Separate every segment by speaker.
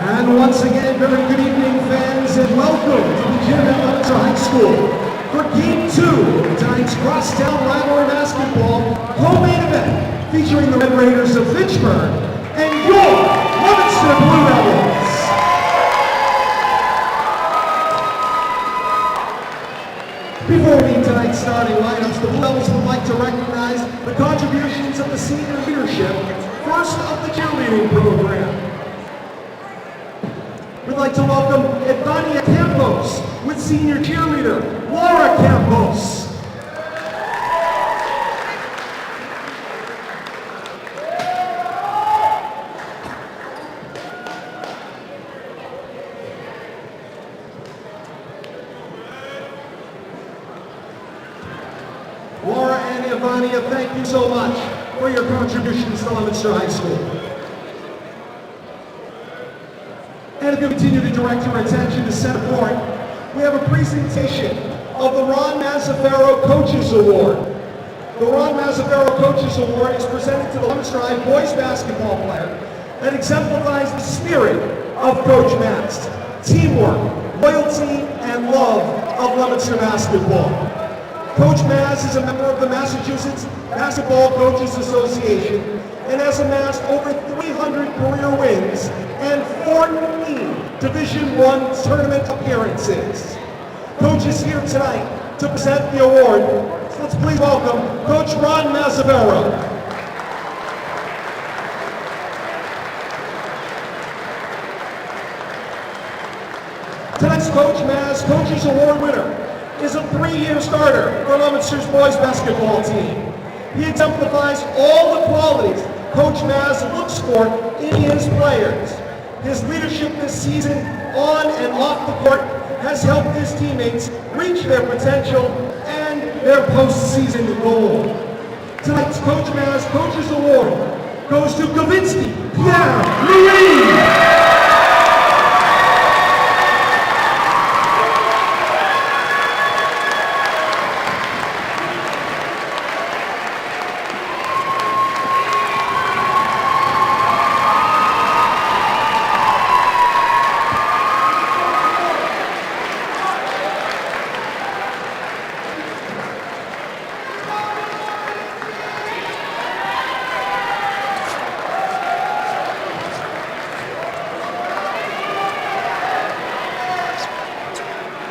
Speaker 1: And once again, very good evening, fans, and welcome to the gym at Leominster High School for Game 2 of tonight's Crosstown Rivalry Basketball co-main event featuring the Red Raiders of Fitchburg and your Leominster Blue Devils. Before we meet tonight's starting lineups, the Blue Devils would like to recognize the contributions of the senior leadership, first of the cheerleading program. We'd like to welcome Evania Campos with senior cheerleader Laura Campos. Laura and Evania, thank you so much for your contributions to Leominster High School. And if you continue to direct your attention to center court, we have a presentation of the Ron Mazzaferro Coaches Award. The Ron Mazzaferro Coaches Award is presented to the Leominster High boys basketball player that exemplifies the spirit of Coach Maz, teamwork, loyalty, and love of Leominster basketball. Coach Maz is a member of the Massachusetts Basketball Coaches Association and has amassed over 300 career wins and 14 Division I tournament appearances. Coach is here tonight to present the award. So let's please welcome Coach Ron Mazzaferro. Tonight's Coach Maz Coaches Award winner is a 3-year starter for Leominster's boys basketball team. He exemplifies all the qualities Coach Maz looks for in his players. His leadership this season, on and off the court, has helped his teammates reach their potential and their postseason goal. Tonight's Coach Maz Coaches Award goes to Kavinsky Pierre-Louis.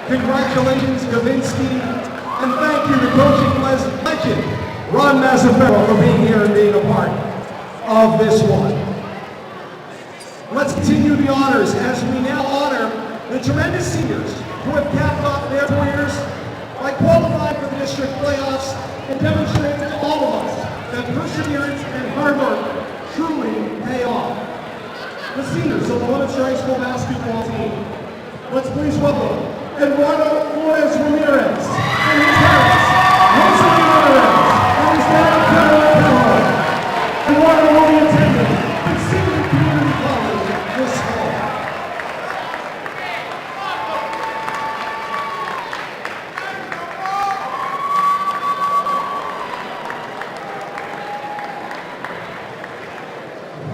Speaker 1: Congratulations, Kavinsky, and thank you to coaching legend Ron Mazzaferro for being here and being a part of this one. Let's continue the honors as we now honor the tremendous seniors who have capped off their careers by qualifying for the district playoffs and demonstrating to all of us that perseverance and hard work truly pay off. The seniors of the Leominster High School basketball team. Let's please welcome Eduardo Flores Ramirez and his parents, Rosalie Ramirez and his dad, Carol Pello. Eduardo will be attending Fitchburg Community College this fall.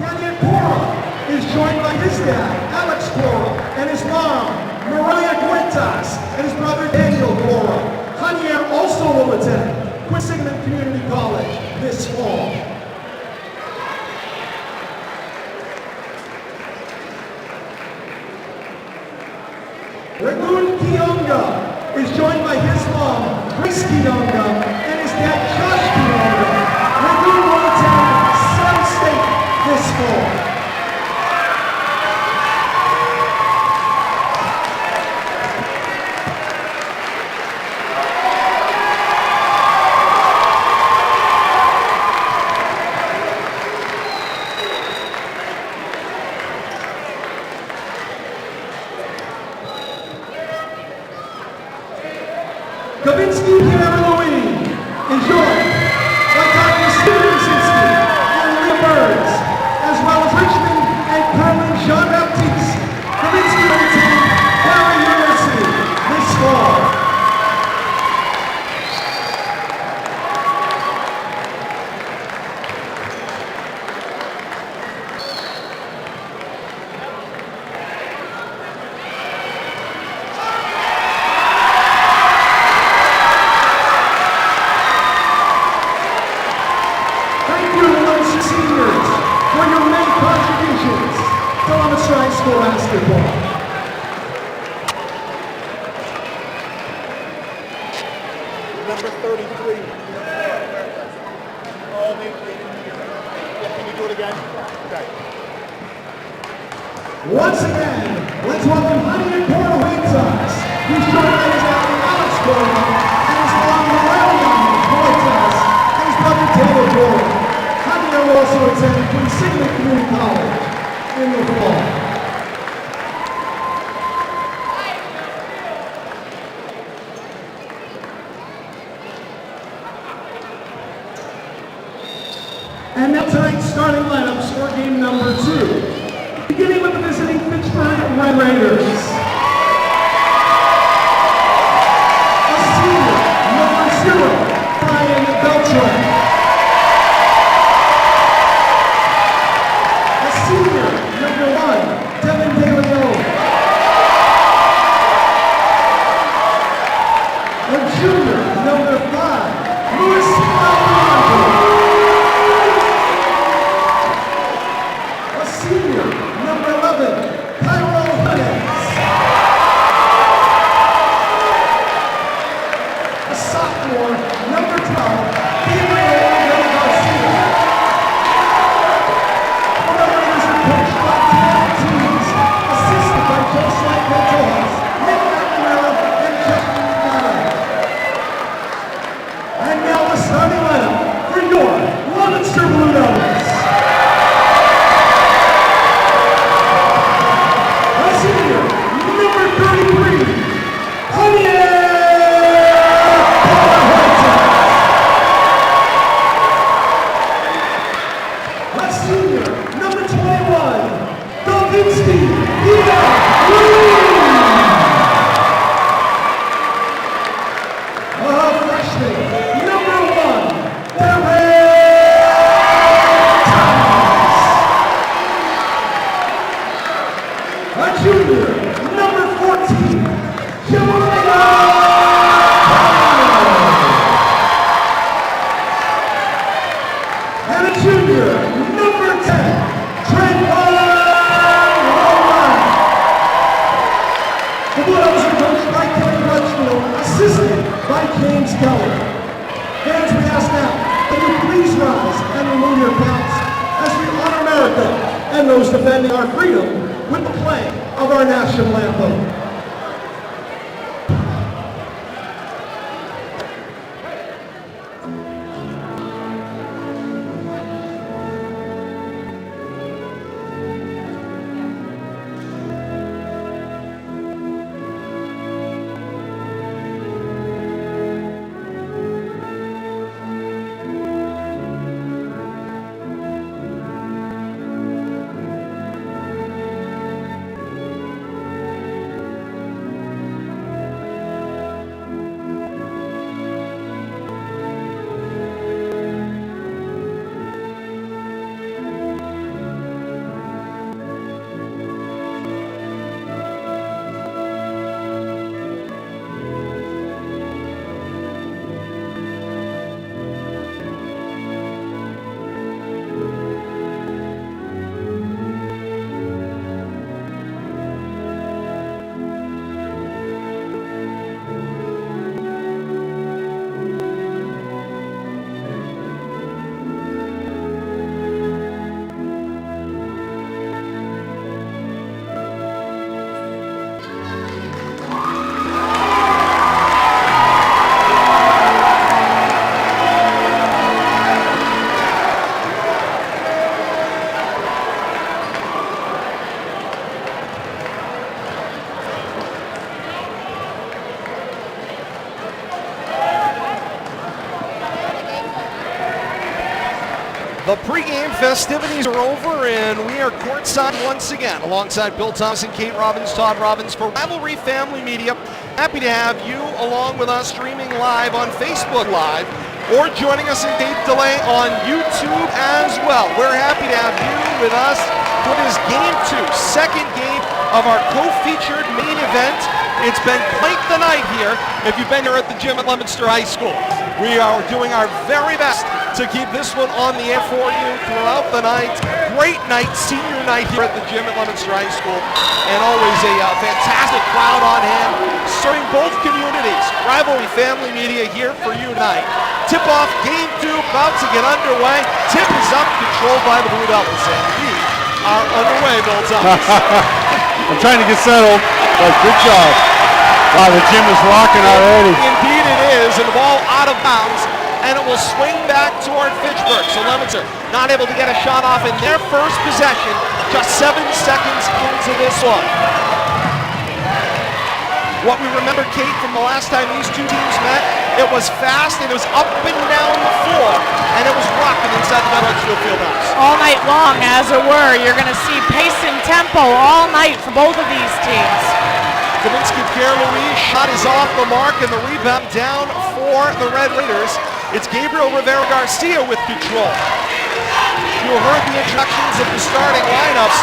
Speaker 1: Yannick Cora is joined by his dad, Alex Cora, and his mom, Mariah Cuentas, and his brother Daniel Cora. Javier also will attend Quinsignum Community College this fall. Ragun Kionga is joined by his mom, Grace Kionga, and his dad, Josh Kionga. Ragun will attend Sun State this fall. Kavinsky Pierre-Louis is joined by Dr. Stephen Zinsky and Leah Burns, as well as Richmond and Carmen Jean-Baptiste. Kavinsky will attend Barry University this fall. Congratulations to Leominster High School basketball.
Speaker 2: Number 33. Oh, maybe. Can you do it again? Okay.
Speaker 1: Once again, let's welcome Honey and Porter Wayne-Sox, who's joined by his dad Alex Porter, and his mom Marion Portas, and his brother Taylor Porter. Honey will also attend Consigna Community College in the fall. And now tonight's starting lineups for game number 2. Beginning with the visiting Fitchburg Red Raiders. A senior, number 0, Brian Beltran. A senior, number 1, Devin DeLeon. A junior, number 5, Luis Alvarado. Senior, number 11, Cairo Jimenez. A sophomore, number 12, Gabriel Garcia. The Raiders are coached by Todd, assisted by Joseph Montojas, Nick McNamara, and Jeff Nevada. And now the starting lineup for your Leominster Blue Devils. And those defending our freedom with the playing of our national anthem.
Speaker 3: The pregame festivities are over, and we are courtside once again, alongside Bill Thomas and Kate Robbins, Todd Robbins for Rivalry Family Media. Happy to have you along with us streaming live on Facebook Live or joining us in tape delay on YouTube as well. We're happy to have you with us for this Game 2, second game of our co-featured main event. It's been quite the night here if you've been here at the gym at Leominster High School. We are doing our very best to keep this one on the air for you throughout the night. great night, senior night here at the gym at Leominster High School, and always a fantastic crowd on hand, serving both communities. Rivalry Family Media here for you tonight. Tip-off game 2 about to get underway. Tip is up, controlled by the Blue Devils, and we are underway, Bill Thomas.
Speaker 4: I'm trying to get settled, but good job. Wow, the gym is rocking already.
Speaker 3: Indeed it is, and the ball out of bounds, and it will swing back toward Fitchburg. So Leominster not able to get a shot off in their first possession, just 7 seconds into this one. What we remember, Kate, from the last time these two teams met, it was fast, and it was up and down the floor, and it was rocking inside the Leominster Fieldhouse.
Speaker 5: All night long, as it were. You're going to see pace and tempo all night for both of these teams.
Speaker 3: Kaminski Pierre-Louis shot is off the mark, and the rebound down for the Red Raiders. It's Gabriel Rivera-Garcia with control. You heard the introductions of the starting lineups.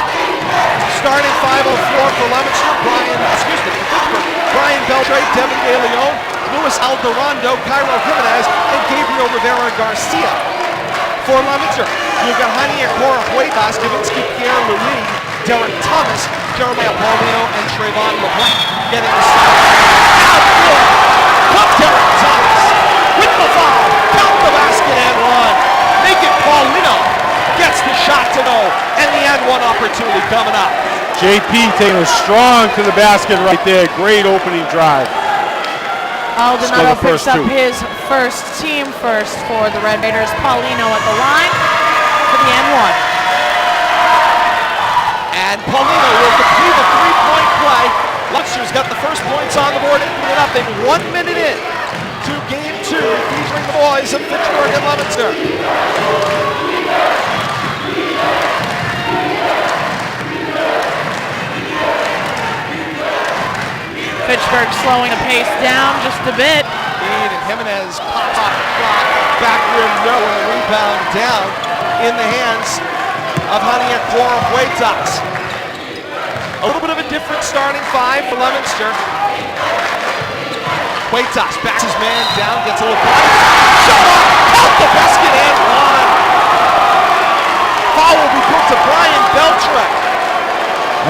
Speaker 3: Starting 504 for Leominster, Fitchburg, Brian Beltre, Devin De Leon, Luis Alderando, Cairo Jimenez, and Gabriel Rivera-Garcia. For Leominster, you've got Javier Cora-Huetas, Kaminski Pierre-Louis, Derek Thomas, Jeremiah Paulino, and Trayvon LeBlanc getting the start. Out good. Come Derek Thomas with the foul. Count the basket and run. Make it Paulino. Gets the shot to go. And the end one opportunity coming up.
Speaker 4: JP taking it strong to the basket right there. Great opening drive.
Speaker 5: Aldonado picks up his first, team first for the Red Raiders. Paulino at the line for the N1.
Speaker 3: And Paulino will complete the three-point play. Leominster's got the first points on the board at 3-0. 1 minute in to game 2, featuring the boys of Fitchburg and Leominster.
Speaker 5: Fitchburg slowing the pace down just a bit.
Speaker 3: And Jimenez pops off the shot. Back rim, no, and a rebound down in the hands of Javier Cora-Huetas. A little bit of a different starting 5 for Leominster. Huetas backs his man down, gets a little body. Shot off, out the basket and one. Foul will be put to Brian Beltre.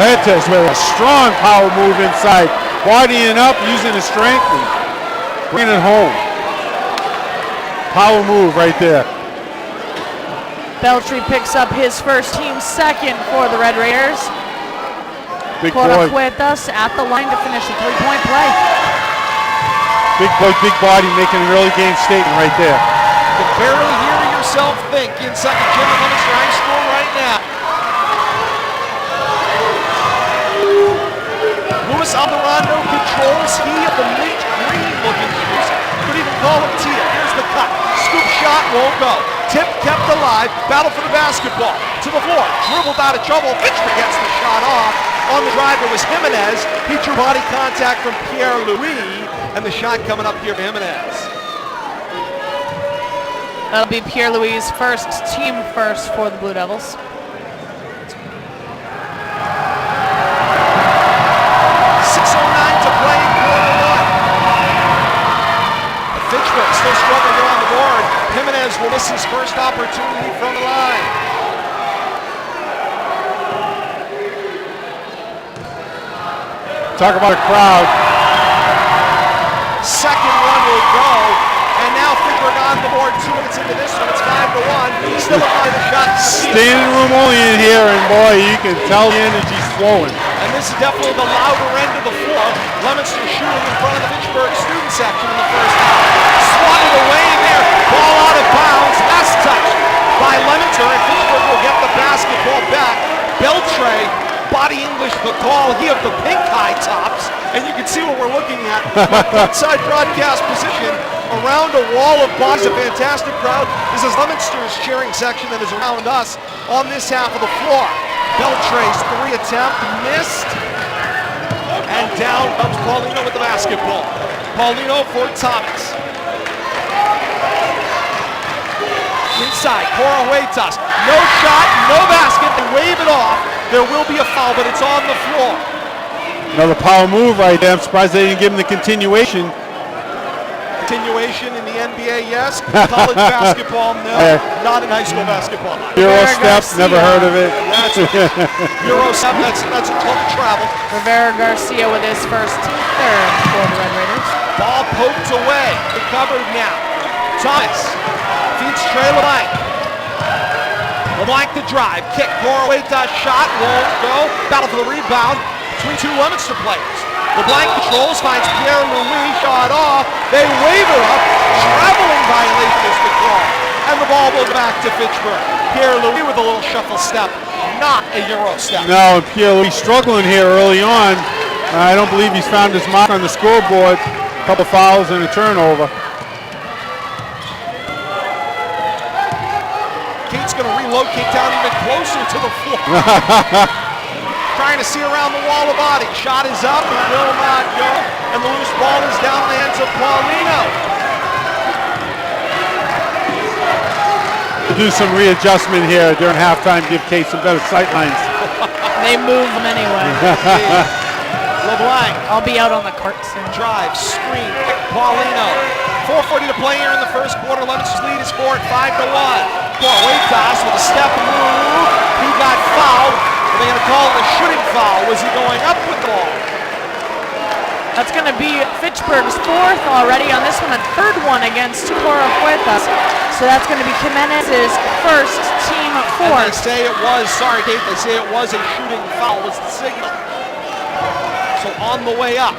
Speaker 4: Huetas with a strong power move inside. Bodying up, using his strength, and bringing it home. Power move right there.
Speaker 5: Beltre picks up his first, team second for the Red Raiders.
Speaker 4: Big boy.
Speaker 5: Cora-Huetas at the line to finish the three-point play.
Speaker 4: Big boy, big body, making an early game statement right there.
Speaker 3: You can barely hear yourself think inside the gym at Leominster High School right now. Luis Alderando controls. He of the mint green looking shoes. Could even call him Tia. Here's the cut. Scoop shot won't go. Tip kept alive. Battle for the basketball. To the floor. Dribbled out of trouble. Fitchburg gets the shot off. On the drive, it was Jimenez. He drew body contact from Pierre-Louis. And the shot coming up here for Jimenez.
Speaker 5: That'll be Pierre-Louis' first, team first for the Blue Devils.
Speaker 3: Fitchburg still struggling around the board. Jimenez will miss his first opportunity from the line.
Speaker 4: Talk about a crowd.
Speaker 3: Second one will go. And now Fitchburg on the board 2 minutes into this one. It's 5-1. Still a the shot.
Speaker 4: Standing room only in here, and boy, you can tell the energy's flowing.
Speaker 3: And this is definitely the louder end of the floor. Leominster shooting in front of the Fitchburg student section in the first half. Swatted away there. Ball out of bounds. Last touch by Leominster, and Fitchburg will get the basketball back. Beltre, body English the call. He of the pink high tops. And you can see what we're looking at. My courtside broadcast position around a wall of bodies. A fantastic crowd. This is Leominster's cheering section that is around us on this half of the floor. Beltre's 3 attempt missed. And down comes Paulino with the basketball. Paulino for Thomas. Inside, Cora-Huetas. No shot, no basket. They wave it off. There will be a foul, but it's on the floor.
Speaker 4: Another power move right there. I'm surprised they didn't give him the continuation.
Speaker 3: Continuation in the NBA, yes. College basketball, no. Not in high school basketball.
Speaker 4: Euro step, never heard of it.
Speaker 3: That's Euro step, that's a club of travel.
Speaker 5: Rivera Garcia with his first team third for the Red Raiders.
Speaker 3: Ball poked away. Recovered now. Thomas feeds Trey LeBlanc. LeBlanc the drive. Kick. Corweta shot. Won't go. Battle for the rebound between two Leominster players. LeBlanc controls, finds Pierre-Louis, shot off. They wave it up. Traveling violation is the call. And the ball will go back to Fitchburg. Pierre-Louis with a little shuffle step. Not a Euro step.
Speaker 4: No, Pierre-Louis struggling here early on. I don't believe he's found his mark on the scoreboard. A couple fouls and a turnover.
Speaker 3: Kate's going to relocate down even closer to the floor. Trying to see around the wall of body. Shot is up, it will not go. And the loose ball is down the hands of Paulino.
Speaker 4: Do some readjustment here during halftime, give Kate some better sight lines.
Speaker 5: They move them anyway.
Speaker 3: LeBlanc.
Speaker 5: I'll be out on the court soon.
Speaker 3: Drive, screen, Paulino. 4:40 to play here in the first quarter. Leominster's lead is 4 at 5-1. Corweta with a step move. He got fouled. Are they going to call it a shooting foul? Was he going up with the ball?
Speaker 5: That's going to be Fitchburg's fourth already on this one, a third one against Corweta. So that's going to be Jimenez's first, team
Speaker 3: And
Speaker 5: fourth.
Speaker 3: they say it was, sorry Kate, they say it was a shooting foul was the signal. So on the way up,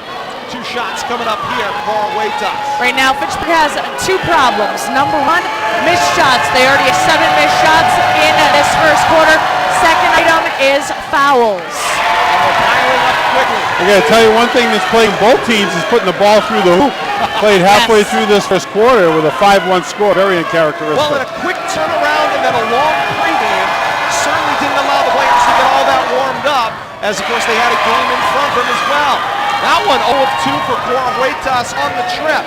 Speaker 3: two shots coming up here for Corweta.
Speaker 5: Right now, Fitchburg has two problems. Number one, missed shots. They already have 7 missed shots in this first quarter. Second item is fouls.
Speaker 3: And they're piling up quickly.
Speaker 4: I got to tell you, one thing that's playing both teams is putting the ball through the hoop. Played halfway through this first quarter with a 5-1 score. Very uncharacteristic.
Speaker 3: Well, and a quick turnaround and then a long pregame certainly didn't allow the players to get all that warmed up, as of course they had a game in front of them as well. That one 0 of 2 for Corweta on the trip.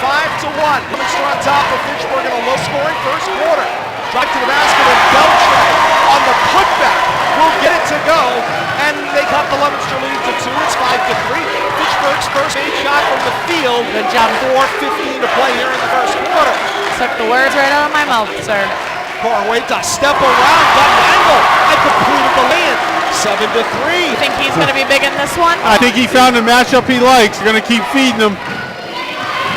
Speaker 3: 5-1. Leominster on top of Fitchburg in a low-scoring first quarter. Drive to the basket and Beltray on the putback will get it to go, and they cut the Leominster lead to 2. It's 5-3. Fitchburg's first made shot from the field.
Speaker 5: Good job.
Speaker 3: 4:15 to play here in the first quarter.
Speaker 5: Took the words right out of my mouth, sir.
Speaker 3: Corweta step around, got an angle, and completed the lay-in. 7-3.
Speaker 5: You think he's going to be big in this one?
Speaker 4: I think he found a matchup he likes. They're going to keep feeding him.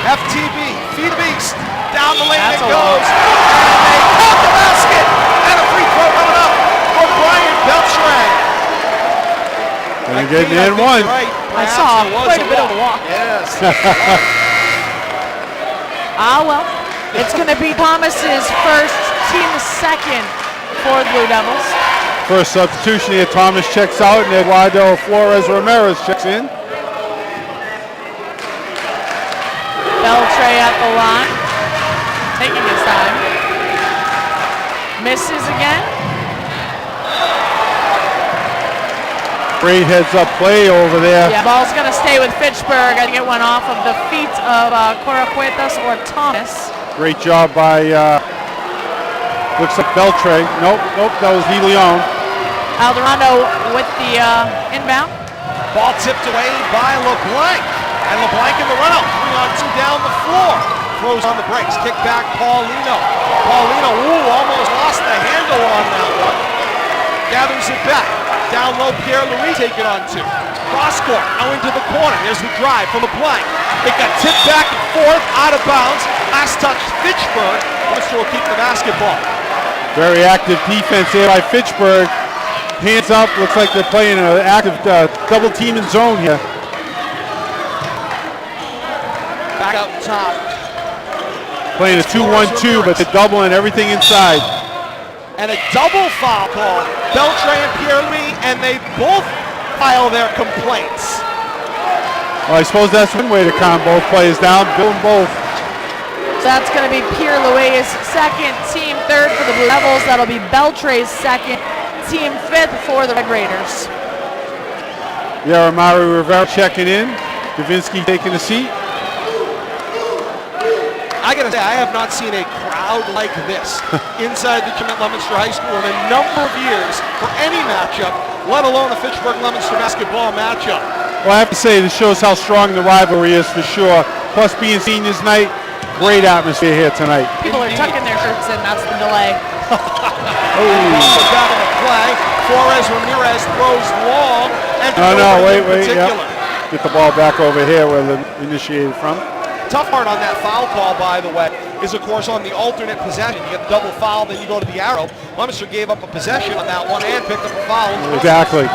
Speaker 3: FTB, feed the beast. Down the lane
Speaker 5: That's
Speaker 3: it
Speaker 5: a
Speaker 3: goes. And they count the basket. And a free throw coming up for Brian Beltray.
Speaker 4: And getting in one.
Speaker 3: Right.
Speaker 5: I saw quite a bit of a walk.
Speaker 3: Yes.
Speaker 5: Well, it's going to be Thomas's first, team second for the Blue Devils.
Speaker 4: First substitution here, Thomas checks out and Eduardo Flores Ramirez checks in.
Speaker 5: Beltray at the line, taking his time. Misses again.
Speaker 4: Great heads-up play over there.
Speaker 5: Yeah, ball's going to stay with Fitchburg. I think it went off of the feet of Corweta or Thomas.
Speaker 4: Great job by, looks like Beltray. Nope, that was DeLeon.
Speaker 5: Alderano with the inbound.
Speaker 3: Ball tipped away by LeBlanc. And LeBlanc in the run-out. 3-on-2 down the floor. Throws on the brakes. Kick back Paulino. Paulino, almost lost the handle on that one. Gathers it back. Down low, Pierre-Louis take it on 2. Cross court, now into the corner. Here's the drive from LeBlanc. It got tipped back and forth, out of bounds. Last touch, Fitchburg. Leominster will keep the basketball.
Speaker 4: Very active defense here by Fitchburg. Hands up, looks like they're playing an active double team in zone here.
Speaker 3: Back out top.
Speaker 4: Playing a 2-1-2, but they're doubling everything inside.
Speaker 3: And a double foul call. Beltray and Pierre-Louis, and they both file their complaints.
Speaker 4: Well, I suppose that's one way to calm both players down, bill them both.
Speaker 5: That's going to be Pierre-Louis' second, team third for the Blue Devils. That'll be Beltray's second, team fifth for the Red Raiders.
Speaker 4: Yaramari Rivera checking in. Davinsky taking a seat.
Speaker 3: I gotta say, I have not seen a crowd like this inside the gym at Leominster High School in a number of years for any matchup, let alone a Fitchburg-Leominster basketball matchup.
Speaker 4: Well, I have to say, this shows how strong the rivalry is for sure. plus being seniors night, great atmosphere here tonight.
Speaker 5: People are tucking their shirts in. That's the delay.
Speaker 3: Ball down in the play. Flores Ramirez throws long. And
Speaker 4: wait. Yep. Get the ball back over here where the initiated from.
Speaker 3: Tough part on that foul call, by the way, is of course on the alternate possession. You get the double foul, then you go to the arrow. Leominster gave up a possession on that one and picked up a foul.
Speaker 4: Exactly.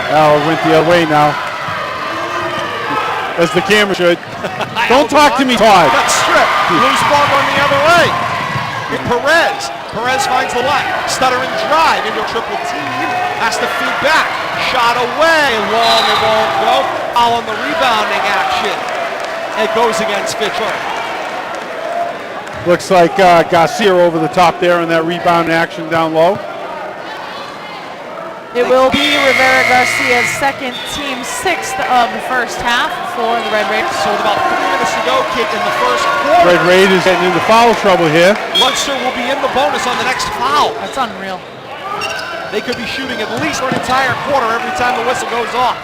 Speaker 4: Al went the other way now. As the camera should. Don't talk to me, Todd.
Speaker 3: Got stripped. Loose ball going the other way. Perez finds the line. Stuttering drive into a triple team. Has to feed back. Shot away. Long and won't go. Foul on the rebounding action. It goes against Fitchburg.
Speaker 4: Looks like Garcia over the top there in that rebound action down low.
Speaker 5: It will be Rivera Garcia's second, team sixth of the first half for the Red Raiders.
Speaker 3: So with about 3 minutes to go, Kit, in the first quarter.
Speaker 4: Red Raiders getting into foul trouble here.
Speaker 3: Leominster will be in the bonus on the next foul.
Speaker 5: That's unreal.
Speaker 3: They could be shooting at least for an entire quarter every time the whistle goes off.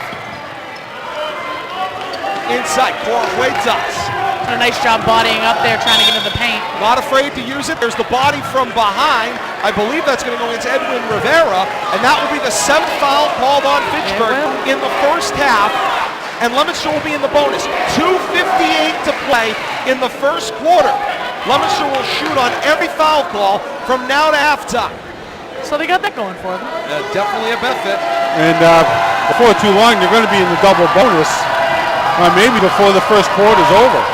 Speaker 3: Inside, Correguetas.
Speaker 5: A nice job bodying up there, trying to get into the paint.
Speaker 3: Not afraid to use it. There's the body from behind. I believe that's going to go against Edwin Rivera, and that will be the 7th foul called on Fitchburg in the first half, and Leominster will be in the bonus. 2:58 to play in the first quarter. Leominster will shoot on every foul call from now to halftime.
Speaker 5: So they got that going for them.
Speaker 3: Definitely a benefit.
Speaker 4: And before too long, they're going to be in the double bonus, maybe before the first quarter's over.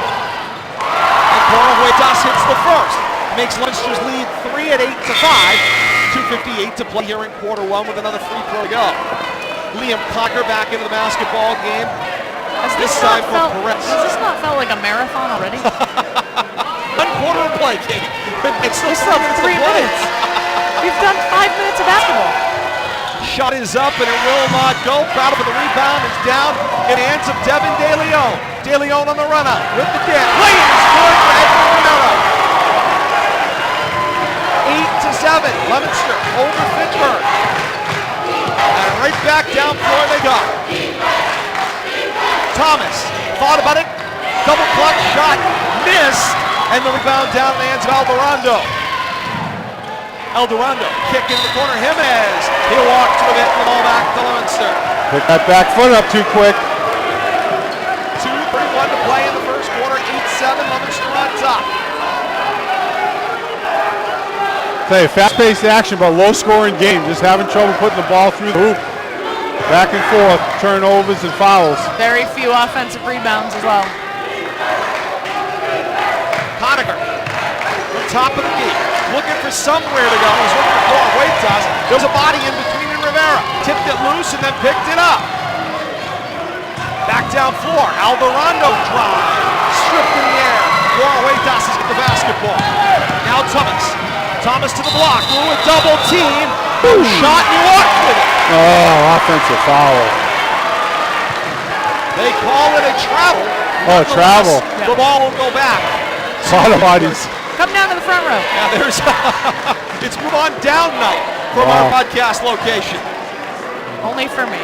Speaker 3: Correguetas hits the first. Makes Leominster's lead 3 at 8 to 5. 2:58 to play here in quarter one with another free throw to go. Liam Cocker back into the basketball game. This time for Perez.
Speaker 5: Has this not felt like a marathon already?
Speaker 3: 1 quarter of play, Kate. It's still
Speaker 5: 3 minutes. We've done 5 minutes of basketball.
Speaker 3: Shot is up and it will not go. Battle for the rebound is down in the hands of Devin De Leon. De Leon on the run out with the dip. Lane is good for Edwin Rivera. 8 to 7. Leominster over Fitchburg. And right back down floor they go. Thomas thought about it. Double clutch shot missed. And the rebound down in the hands of Alvarado. Eldorado, kick in the corner, Jimenez. He walked with it, the ball back to Leominster.
Speaker 4: Pick that back foot up too quick.
Speaker 3: 2:31 to play in the first quarter, 8-7, Leominster on top.
Speaker 4: Say, fast-paced action, but low-scoring game. Just having trouble putting the ball through the hoop. Back and forth, turnovers and fouls.
Speaker 5: Very few offensive rebounds as well.
Speaker 3: Conacher, on top of the key. Looking for somewhere to go. He's looking for Correguetas. There's a body in between and Rivera. Tipped it loose and then picked it up. Back down floor. Alvarado drive. Stripped in the air. Correguetas has got the basketball. Now Thomas. Thomas to the block. Ooh, a double team. Shot and he walked with it.
Speaker 4: Oh, offensive foul.
Speaker 3: They call it a travel.
Speaker 4: Oh, travel.
Speaker 3: The ball will go back.
Speaker 4: A lot of bodies.
Speaker 5: Come down to the front row.
Speaker 3: Yeah, there's it's move on down night from our podcast location.
Speaker 5: Only for me.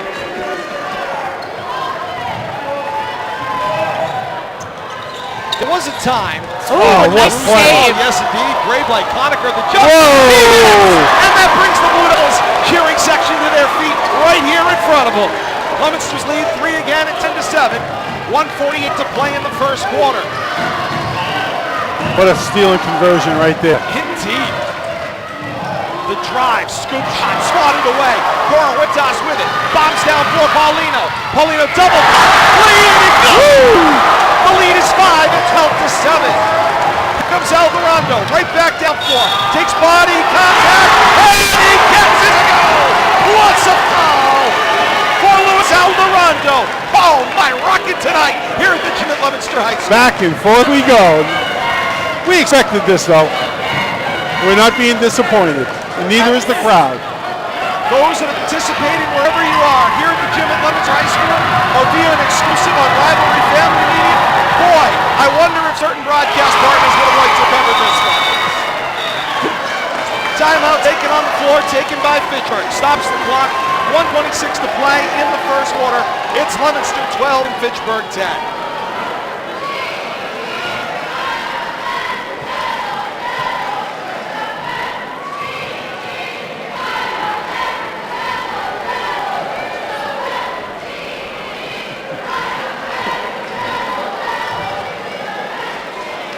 Speaker 3: There was a time.
Speaker 5: Oh, nice save.
Speaker 3: Yes, indeed. Great play. Conacher the jump.
Speaker 4: Whoa!
Speaker 3: And that brings the Blue Devils cheering section to their feet right here in front of them. Leominster's lead 3 again at 10-7. 1:48 to play in the first quarter.
Speaker 4: What a stealing conversion right there.
Speaker 3: Indeed. The drive, scoop shot, swatted away. Correguetas with it. Bombs down for Paulino. Paulino double. Lead and goes! The lead is 5. It's held to 7. Here comes Alvarado. Right back down floor. Takes body contact. And he gets it to go! What's a foul for Luis Alvarado? Oh, my rocket tonight here at the gym at Leominster High School.
Speaker 4: Back and forth we go. We expected this, though. We're not being disappointed, and neither is the crowd.
Speaker 3: Those that are participating wherever you are, here at the gym at Leominster High School, or via an exclusive on Rivalry Family Media, boy, I wonder if certain broadcast partners would have liked to cover this one. Timeout taken on the floor, taken by Fitchburg. Stops the clock, 1:26 to play in the first quarter. It's Leominster 12 and Fitchburg 10.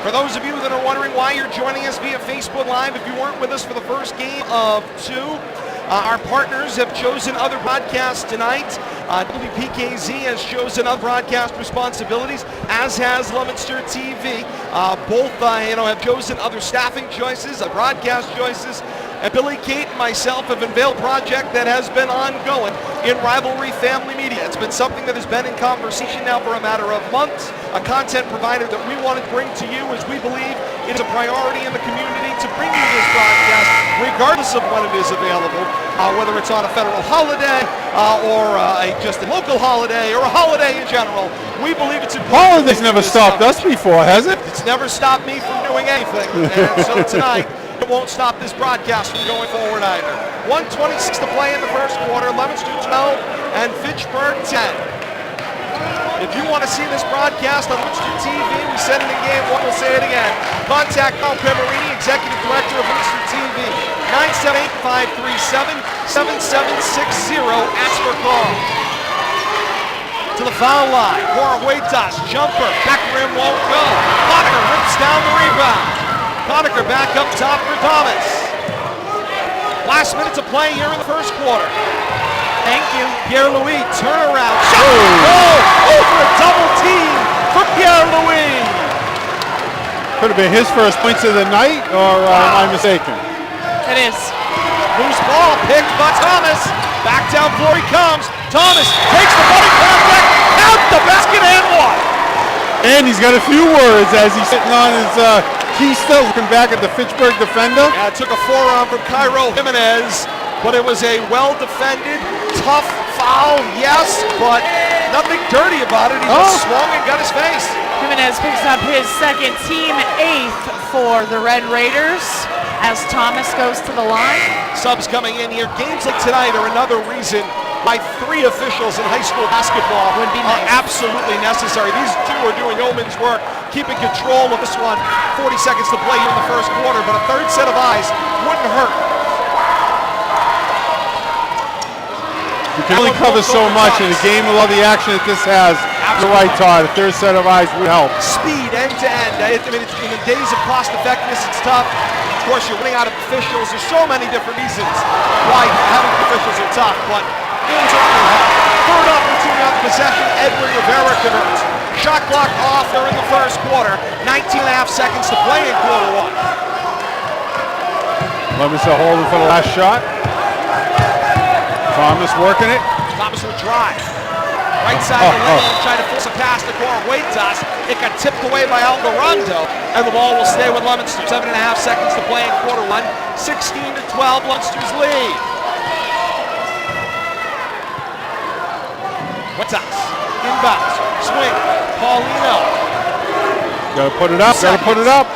Speaker 3: For those of you that are wondering why you're joining us via Facebook Live, if you weren't with us for the first game of 2, our partners have chosen other broadcasts tonight. WPKZ has chosen other broadcast responsibilities, as has Leominster TV. Both have chosen other staffing choices, broadcast choices. And Billy, Kate, and myself have unveiled a project that has been ongoing in Rivalry Family Media. It's been something that has been in conversation now for a matter of months. A content provider that we want to bring to you, as we believe it is a priority in the community to bring you this broadcast, regardless of when it is available, whether it's on a federal holiday or just a local holiday or a holiday in general. We believe it's important.
Speaker 4: Holidays never stopped us before, has it?
Speaker 3: It's never stopped me from doing anything. And so tonight, it won't stop this broadcast from going forward either. 1:26 to play in the first quarter. Leominster 12 and Fitchburg 10. If you want to see this broadcast on Leominster TV, we said it in game 1, we'll say it again. Contact Carl Pemerini, Executive Director of Leominster TV. 978-537-7760. Ask for Carl. To the foul line. Cora-Huetas, jumper, back rim won't go. Conacher rips down the rebound. Conacher back up top for Thomas. Last minute to play here in the first quarter.
Speaker 5: Thank you.
Speaker 3: Pierre-Louis, turnaround. Shot! Goal! Over a double team for Pierre-Louis.
Speaker 4: Could have been his first points of the night, or am I mistaken?
Speaker 5: It is.
Speaker 3: Loose ball picked by Thomas. Back down floor he comes. Thomas takes the body contact. Out the basket and one.
Speaker 4: And he's got a few words as he's sitting on his key still, looking back at the Fitchburg defender.
Speaker 3: Yeah, it took a forearm from Cairo Jimenez, but it was a well-defended, tough foul, yes, but nothing dirty about it. He just swung and got his face.
Speaker 5: Jimenez picks up his second, team 8th for the Red Raiders as Thomas goes to the line.
Speaker 3: Subs coming in here. Games like tonight are another reason why 3 officials in high school basketball
Speaker 5: would be
Speaker 3: are absolutely necessary. These 2 are doing yeoman's work, keeping control of this one. 40 seconds to play here in the first quarter, but a third set of eyes wouldn't hurt.
Speaker 4: You can only cover so much in a game with all the action that this has. You're right, Todd. A third set of eyes would help.
Speaker 3: Speed, end to end. I mean, in the days of cost effectiveness, it's tough. Of course, you're running out of officials. There's so many different reasons why having officials are tough, but games are really hard. Third opportunity on the possession, Edwin Rivera converts. Shot clock off there in the first quarter. 19 and a half seconds to play in quarter 1.
Speaker 4: Leominster holding for the last shot. Thomas working it.
Speaker 3: Thomas will drive. Right side of the lane, trying to force a pass to Cora-Huetas. It got tipped away by Algarando, and the ball will stay with Leominster. 7 and a half seconds to play in quarter 1. 16-12, Leominster's lead. Huetas, inbounds, swing, Paulino.
Speaker 4: Gotta put it up, gotta put it up.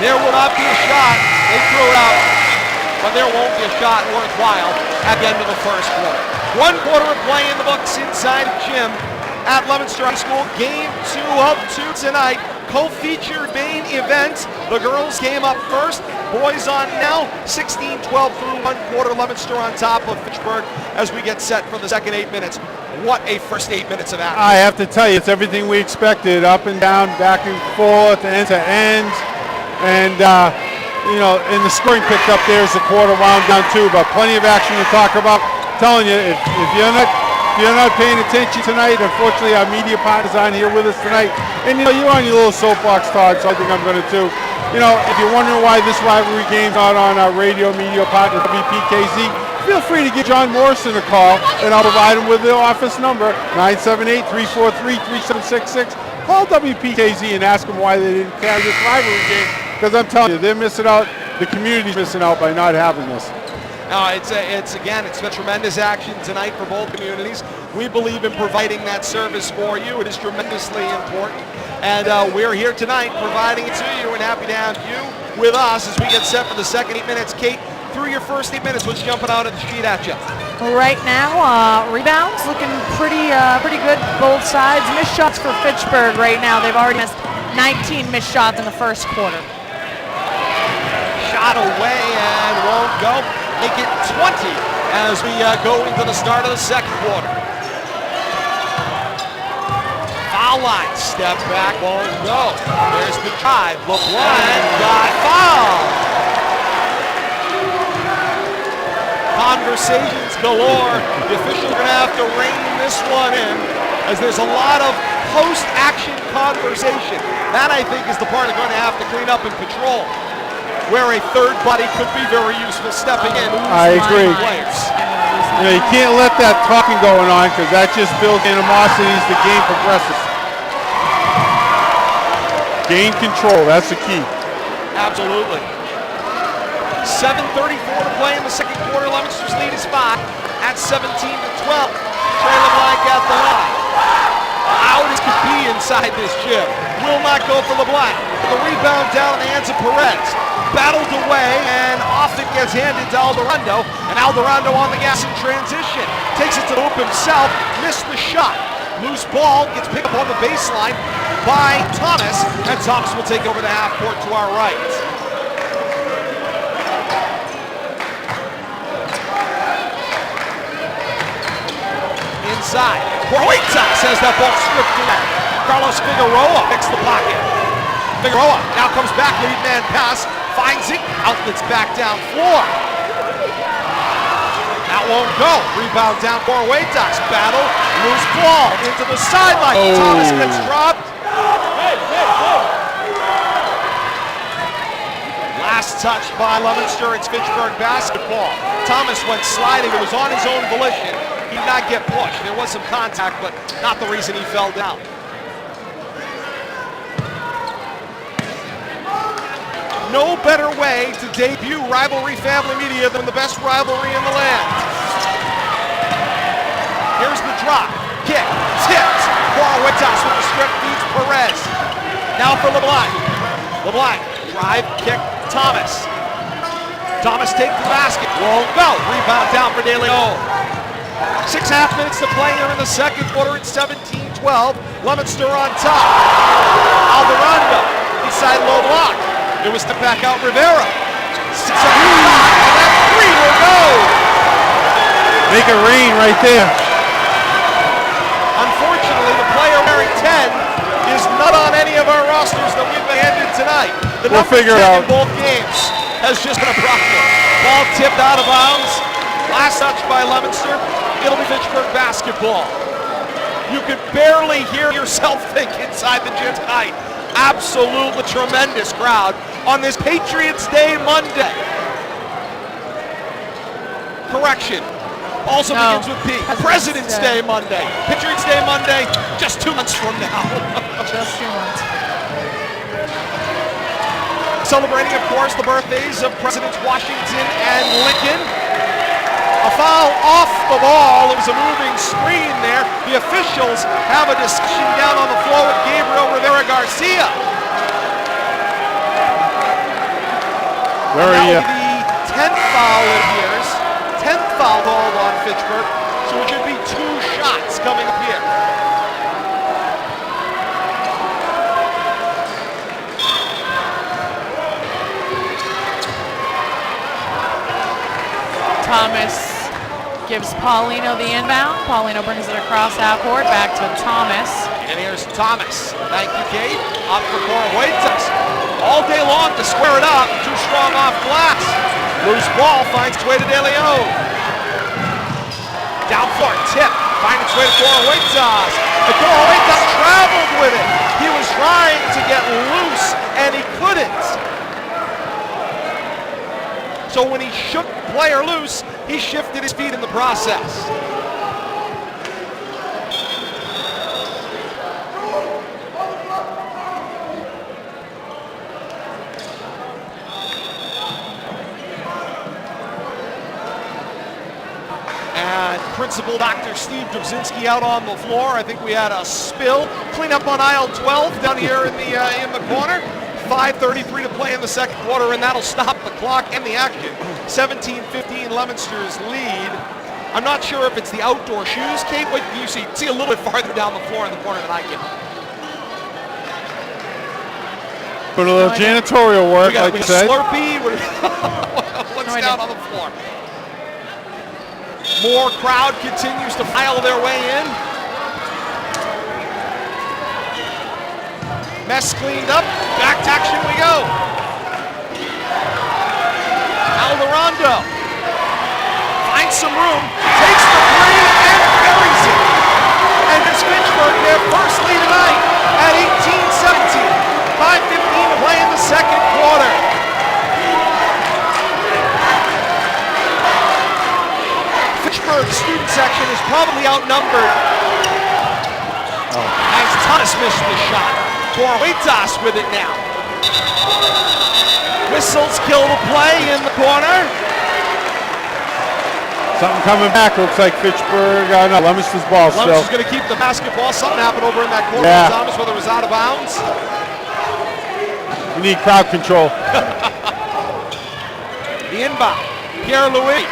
Speaker 3: There will not be a shot. They threw it out, but there won't be a shot worthwhile at the end of the first quarter. 1 quarter of play in the books inside of gym at Leominster High School. Game 2 of 2 tonight. Co-featured main event. The girls came up first. Boys on now. 16-12 through 1 quarter. Leominster on top of Fitchburg as we get set for the second 8 minutes. What a first 8 minutes of action.
Speaker 4: I have to tell you, it's everything we expected. Up and down, back and forth, end to end. And, and the scoring picked up there as the quarter wound down too, but plenty of action to talk about. I'm telling you, if you're not paying attention tonight, unfortunately our media partners aren't here with us tonight. And you're on your little soapbox, Todd, so I think I'm going to too. If you're wondering why this rivalry game's not on our radio media partner, WPKZ, feel free to give John Morrison a call, and I'll provide him with the office number, 978-343-3766. Call WPKZ and ask them why they didn't carry this rivalry game, because I'm telling you, they're missing out. The community's missing out by not having this.
Speaker 3: It's been tremendous action tonight for both communities. We believe in providing that service for you. It is tremendously important. And we're here tonight providing it to you, and happy to have you with us as we get set for the second 8 minutes. Kate, through your first 8 minutes, what's jumping out of the sheet at you?
Speaker 5: Right now, rebounds looking pretty good both sides. Missed shots for Fitchburg right now. They've already missed 19 missed shots in the first quarter.
Speaker 3: Shot away and won't go. Make it 20 as we go into the start of the second quarter. Foul foul line. Step back, won't go. There's the drive. LeBlanc got fouled. Conversations galore. The officials are going to have to rein this one in, as there's a lot of post-action conversation. That, I think, is the part they're going to have to clean up and control, where a third buddy could be very useful stepping in.
Speaker 4: I agree.
Speaker 3: Players.
Speaker 4: You know, you can't let that talking going on, because that just builds animosity as the game progresses. Gain control, that's the key.
Speaker 3: Absolutely. 7:34 to play in the second quarter. Leominster's lead is 5 at 17-12. Trey LeBlanc at the line. Out as could be inside this gym. Will not go for LeBlanc. The rebound down in the hands of Perez. Battled away, and off it gets handed to Alderando. And Alderando on the gas in transition. Takes it to the hoop himself. Missed the shot. Loose ball gets picked up on the baseline by Thomas. And Thomas will take over the half court to our right. Inside. Huertas has that ball stripped away. Carlos Figueroa picks the pocket. Figueroa now comes back, lead man pass, finds it, outlets back down floor. That won't go. Rebound down for Huertas. Battle, loose ball into the sideline.
Speaker 4: Oh.
Speaker 3: Thomas gets dropped. Last touch by Leominster. It's Fitchburg basketball. Thomas went sliding. It was on his own volition. He did not get pushed. There was some contact, but not the reason he fell down. No better way to debut Rivalry Family Media than the best rivalry in the land. Here's the drop. Kick. Tipped. Huertas with the strip feeds Perez. Now for LeBlanc. LeBlanc. Drive. Kick. Thomas. Thomas takes the basket. Won't go. Rebound down for De Leon. 6.5 minutes to play here in the second quarter. It's 17-12. Leominster on top. Alderando inside low block. It was to back out Rivera. 6 on the shot, and that three will go.
Speaker 4: Make it rain right there.
Speaker 3: Unfortunately, the player wearing 10 is not on any of our rosters that we've been handed tonight. The
Speaker 4: We'll
Speaker 3: number
Speaker 4: figure
Speaker 3: 10
Speaker 4: it out.
Speaker 3: in both games has just been a problem. Ball tipped out of bounds. Last touch by Leominster. It'll be Fitchburg basketball. You could barely hear yourself think inside the gym tonight. Absolutely tremendous crowd on this Patriots Day Monday. Correction. Also begins with P. President's Day Monday. Patriots Day Monday, just 2 months from now.
Speaker 5: Just 2 months.
Speaker 3: Celebrating, of course, the birthdays of Presidents Washington and Lincoln. A foul off the ball. It was a moving screen there. The officials have a discussion down on the floor with Gabriel Rivera Garcia. That will be the 10th foul it appears. 10th foul called on Fitchburg. So it should be 2 shots coming up here.
Speaker 5: Thomas gives Paulino the inbound. Paulino brings it across half court, back to Thomas.
Speaker 3: And here's Thomas. Thank you, Kate. Up for Huertas. All day long to square it up. Too strong off glass. Loose ball finds its way to De Leon. Down floor, tip. Finds its way to Huertas. And Huertas traveled with it. He was trying to get loose, and he couldn't. So when he shook the player loose, he shifted his feet in the process. And Principal Dr. Steve Drobzinski out on the floor. I think we had a spill. Clean up on aisle 12 down here in the corner. 5:33 to play in the second quarter, and that'll stop the clock and the action. 17-15 Leominster's lead. I'm not sure if it's the outdoor shoes. Kate, what do you see? See a little bit farther down the floor in the corner than I can.
Speaker 4: Put a little janitorial work, like
Speaker 3: we
Speaker 4: you
Speaker 3: got
Speaker 4: said.
Speaker 3: Slurpee. What's down on the floor? More crowd continues to file their way in. Mess cleaned up. Back to action we go. Alderondo finds some room, takes the three, and buries it. And it's Fitchburg their first lead tonight at 18-17. 5:15 to play in the second quarter. Fitchburg's student section is probably outnumbered. As Thomas missed the shot. Torhuitas with it now. Whistles kill the play in the corner.
Speaker 4: Something coming back. Looks like Fitchburg. No, Leominster's ball still.
Speaker 3: Leominster's going to keep the basketball. Something happened over in that corner.
Speaker 4: Yeah.
Speaker 3: Thomas, whether it was out of bounds.
Speaker 4: We need crowd control.
Speaker 3: The inbound. Pierre-Louis,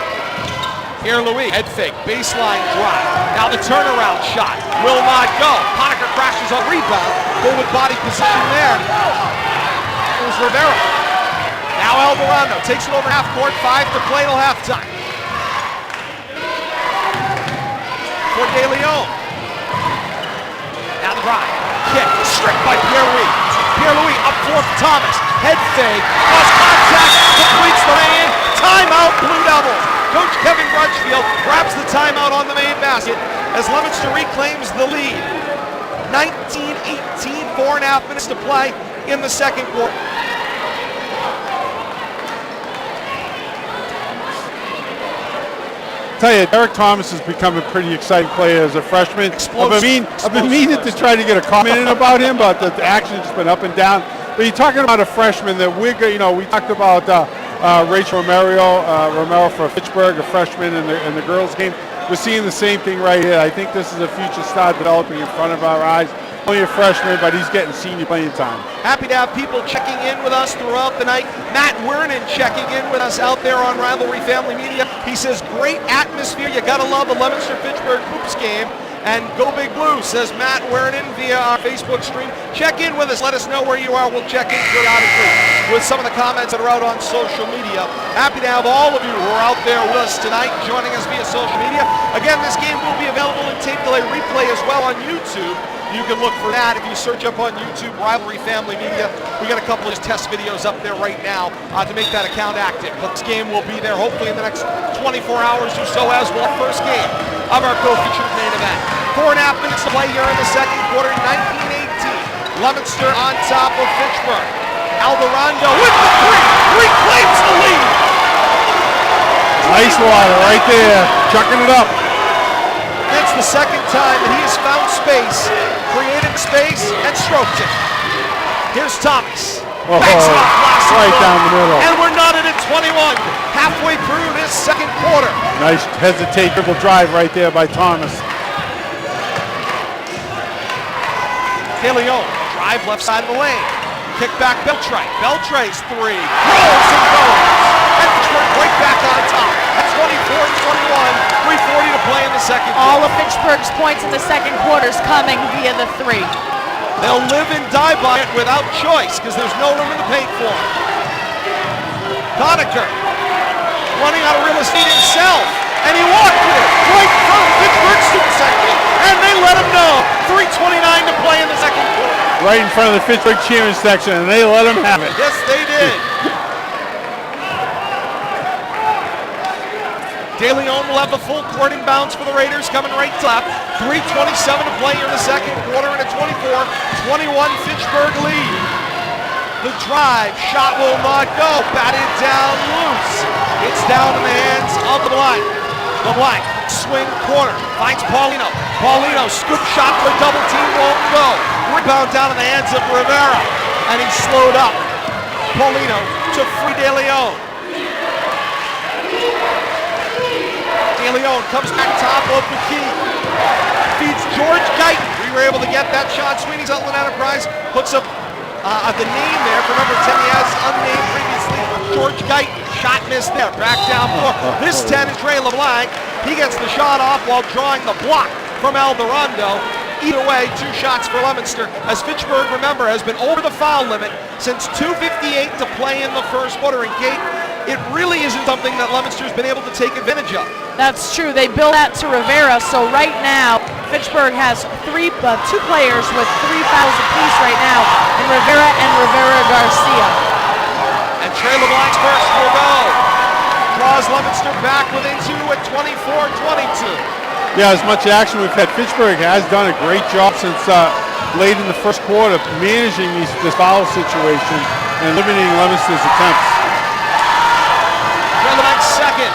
Speaker 3: head fake, baseline drive. Now the turnaround shot will not go. Honecker crashes on rebound. Forward body position there. It was Rivera. Now Alderondo takes it over half court. 5 to play till halftime. For De Leon. Now the drive. Kick. Stripped by Pierre-Louis. Pierre-Louis up for Thomas. Head fake. Cross contact. Completes the lay-in. Timeout, Blue Devils. Coach Kevin Grudgefield grabs the timeout on the main basket as Leominster reclaims the lead. 19-18, 4.5 minutes to play in the second quarter.
Speaker 4: Tell you, Derek Thomas has become a pretty exciting player as a freshman. I've been meaning to try to get a comment in about him, but the action's just been up and down. But you're talking about a freshman that we talked about Rachel Romero for Fitchburg, a freshman in the girls game. We're seeing the same thing right here. I think this is a future star developing in front of our eyes. Only a freshman, but he's getting senior playing time. Happy
Speaker 3: to have people checking in with us throughout the night. Matt Wernan checking in with us out there on Rivalry Family Media. He says, great atmosphere. You gotta love the Leominster-Fitchburg Hoops game. And go Big Blue, says Matt Wernan via our Facebook stream. Check in with us. Let us know where you are. We'll check in periodically with some of the comments that are out on social media. Happy to have all of you who are out there with us tonight, joining us via social media. Again, this game will be available in tape delay replay as well on YouTube. You can look for that if you search up on YouTube, Rivalry Family Media. We got a couple of test videos up there right now to make that account active. But this game will be there hopefully in the next 24 hours or so as well. First game of our co-featured main event. 4.5 minutes to play here in the second quarter, 19-18. Leominster on top of Fitchburg. Alderondo with the three, reclaims the lead.
Speaker 4: Nice water right there, chucking it up.
Speaker 3: It's the second time that he has found space, created space, and stroked it. Here's Thomas. Backs it off last
Speaker 4: right down the middle.
Speaker 3: And we're knotted at 21, halfway through this second quarter.
Speaker 4: Nice hesitate dribble drive right there by Thomas.
Speaker 3: De Leon, drive left side of the lane. Kick back Beltray. Beltray's three. Rolls and goes. And Fitchburg right back on top. At 24-21, 3:40 to play in the second quarter.
Speaker 5: All of Fitchburg's points in the second quarter is coming via the three.
Speaker 3: They'll live and die by it without choice because there's no room in the paint for him. Honecker running out of real estate himself. And he walked with it right from Fitchburg's student section. And they let him know. 3:29 to play in the second quarter.
Speaker 4: Right in front of the Fitchburg cheering section, and they let him have it.
Speaker 3: Yes, they did. De Leon will have the full court inbounds for the Raiders, coming right to left. 3:27 to play here in the second quarter, and a 24-21 Fitchburg lead. The drive, shot will not go, batted down loose. It's down in the hands of LeBlanc. LeBlanc, swing corner, finds Paulino. Paulino, scoop shot for a double team, won't go. Rebound down in the hands of Rivera, and he's slowed up. Paulino to free De Leon. De Leon comes back top of the key. Feeds George Guyton. We were able to get that shot. Sweeney's Outland Enterprise puts up the name there. Remember, Timmy has unnamed previously. George Guyton. Shot missed there. Back down floor. This 10 is Trey LeBlanc. He gets the shot off while drawing the block from Alderondo. Either way, 2 shots for Leominster. As Fitchburg, remember, has been over the foul limit since 2:58 to play in the first quarter. And Kate, it really isn't something that Leominster's been able to take advantage of.
Speaker 5: That's true. They built that to Rivera. So right now, Fitchburg has two players with 3 fouls apiece right now in Rivera and Rivera Garcia.
Speaker 3: And Trey LeBlanc's first will go. Draws Leominster back within 2 at 24-22.
Speaker 4: Yeah, as much action we've had. Fitchburg has done a great job since late in the first quarter managing this foul situation and limiting Leominster's attempts.
Speaker 3: Trey LeBlanc's second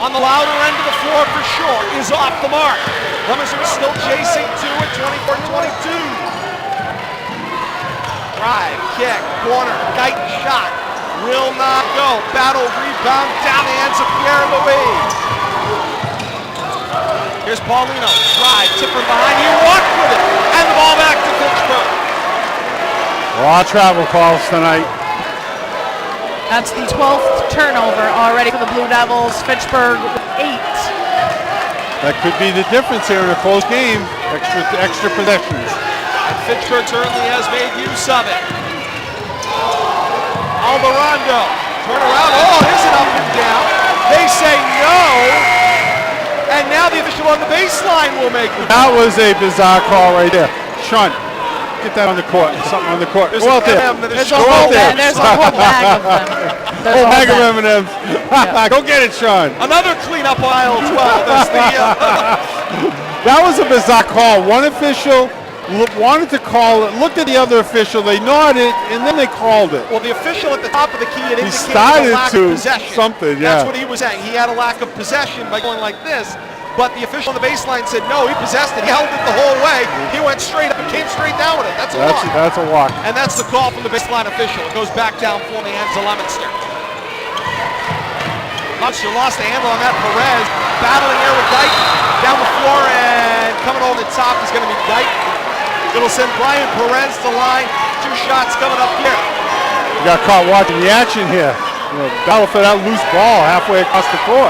Speaker 3: on the louder end of the floor for sure is off the mark. Leominster is still chasing 2 at 24-22. Drive, kick, corner, Guyton shot. Will not go. Battle rebound down the hands of Pierre Louis. Here's Paulino. Drive, tip from behind. He walked with it. And the ball back to Fitchburg.
Speaker 4: A lot of travel calls tonight.
Speaker 5: That's the 12th turnover already for the Blue Devils. Fitchburg with 8.
Speaker 4: That could be the difference here in a close game. Extra possessions.
Speaker 3: And Fitchburg certainly has made use of it. Alvarado, turn around. Oh, here's an up and down. They say no. And now the official on the baseline will make it.
Speaker 4: That was a bizarre call right there. Sean, get that on the court. Something on the court.
Speaker 3: There's
Speaker 4: Go out there.
Speaker 5: There's a whole bag of them.
Speaker 4: Whole bag of M&Ms. Go get it, Sean.
Speaker 3: Another cleanup on aisle 12. That's the,
Speaker 4: That was a bizarre call. One official wanted to call it, looked at the other official, they nodded, and then they called it.
Speaker 3: well, the official at the top of the key had
Speaker 4: He
Speaker 3: indicated
Speaker 4: started
Speaker 3: a lack
Speaker 4: to
Speaker 3: of possession.
Speaker 4: something, yeah.
Speaker 3: That's what he was saying. He had a lack of possession by going like this. But the official on the baseline said no, he possessed it. He held it the whole way. He went straight up and came straight down with it. That's a walk.
Speaker 4: That's a walk.
Speaker 3: And that's the call from the baseline official. It goes back down for the hands of Leominster. Leominster lost the handle on that. Perez battling here with Guyton down the floor, and coming over the top is going to be Guyton. It'll send Brian Perez to the line. 2 shots coming up here.
Speaker 4: You got caught watching the action here. Battle for that loose ball halfway across the court.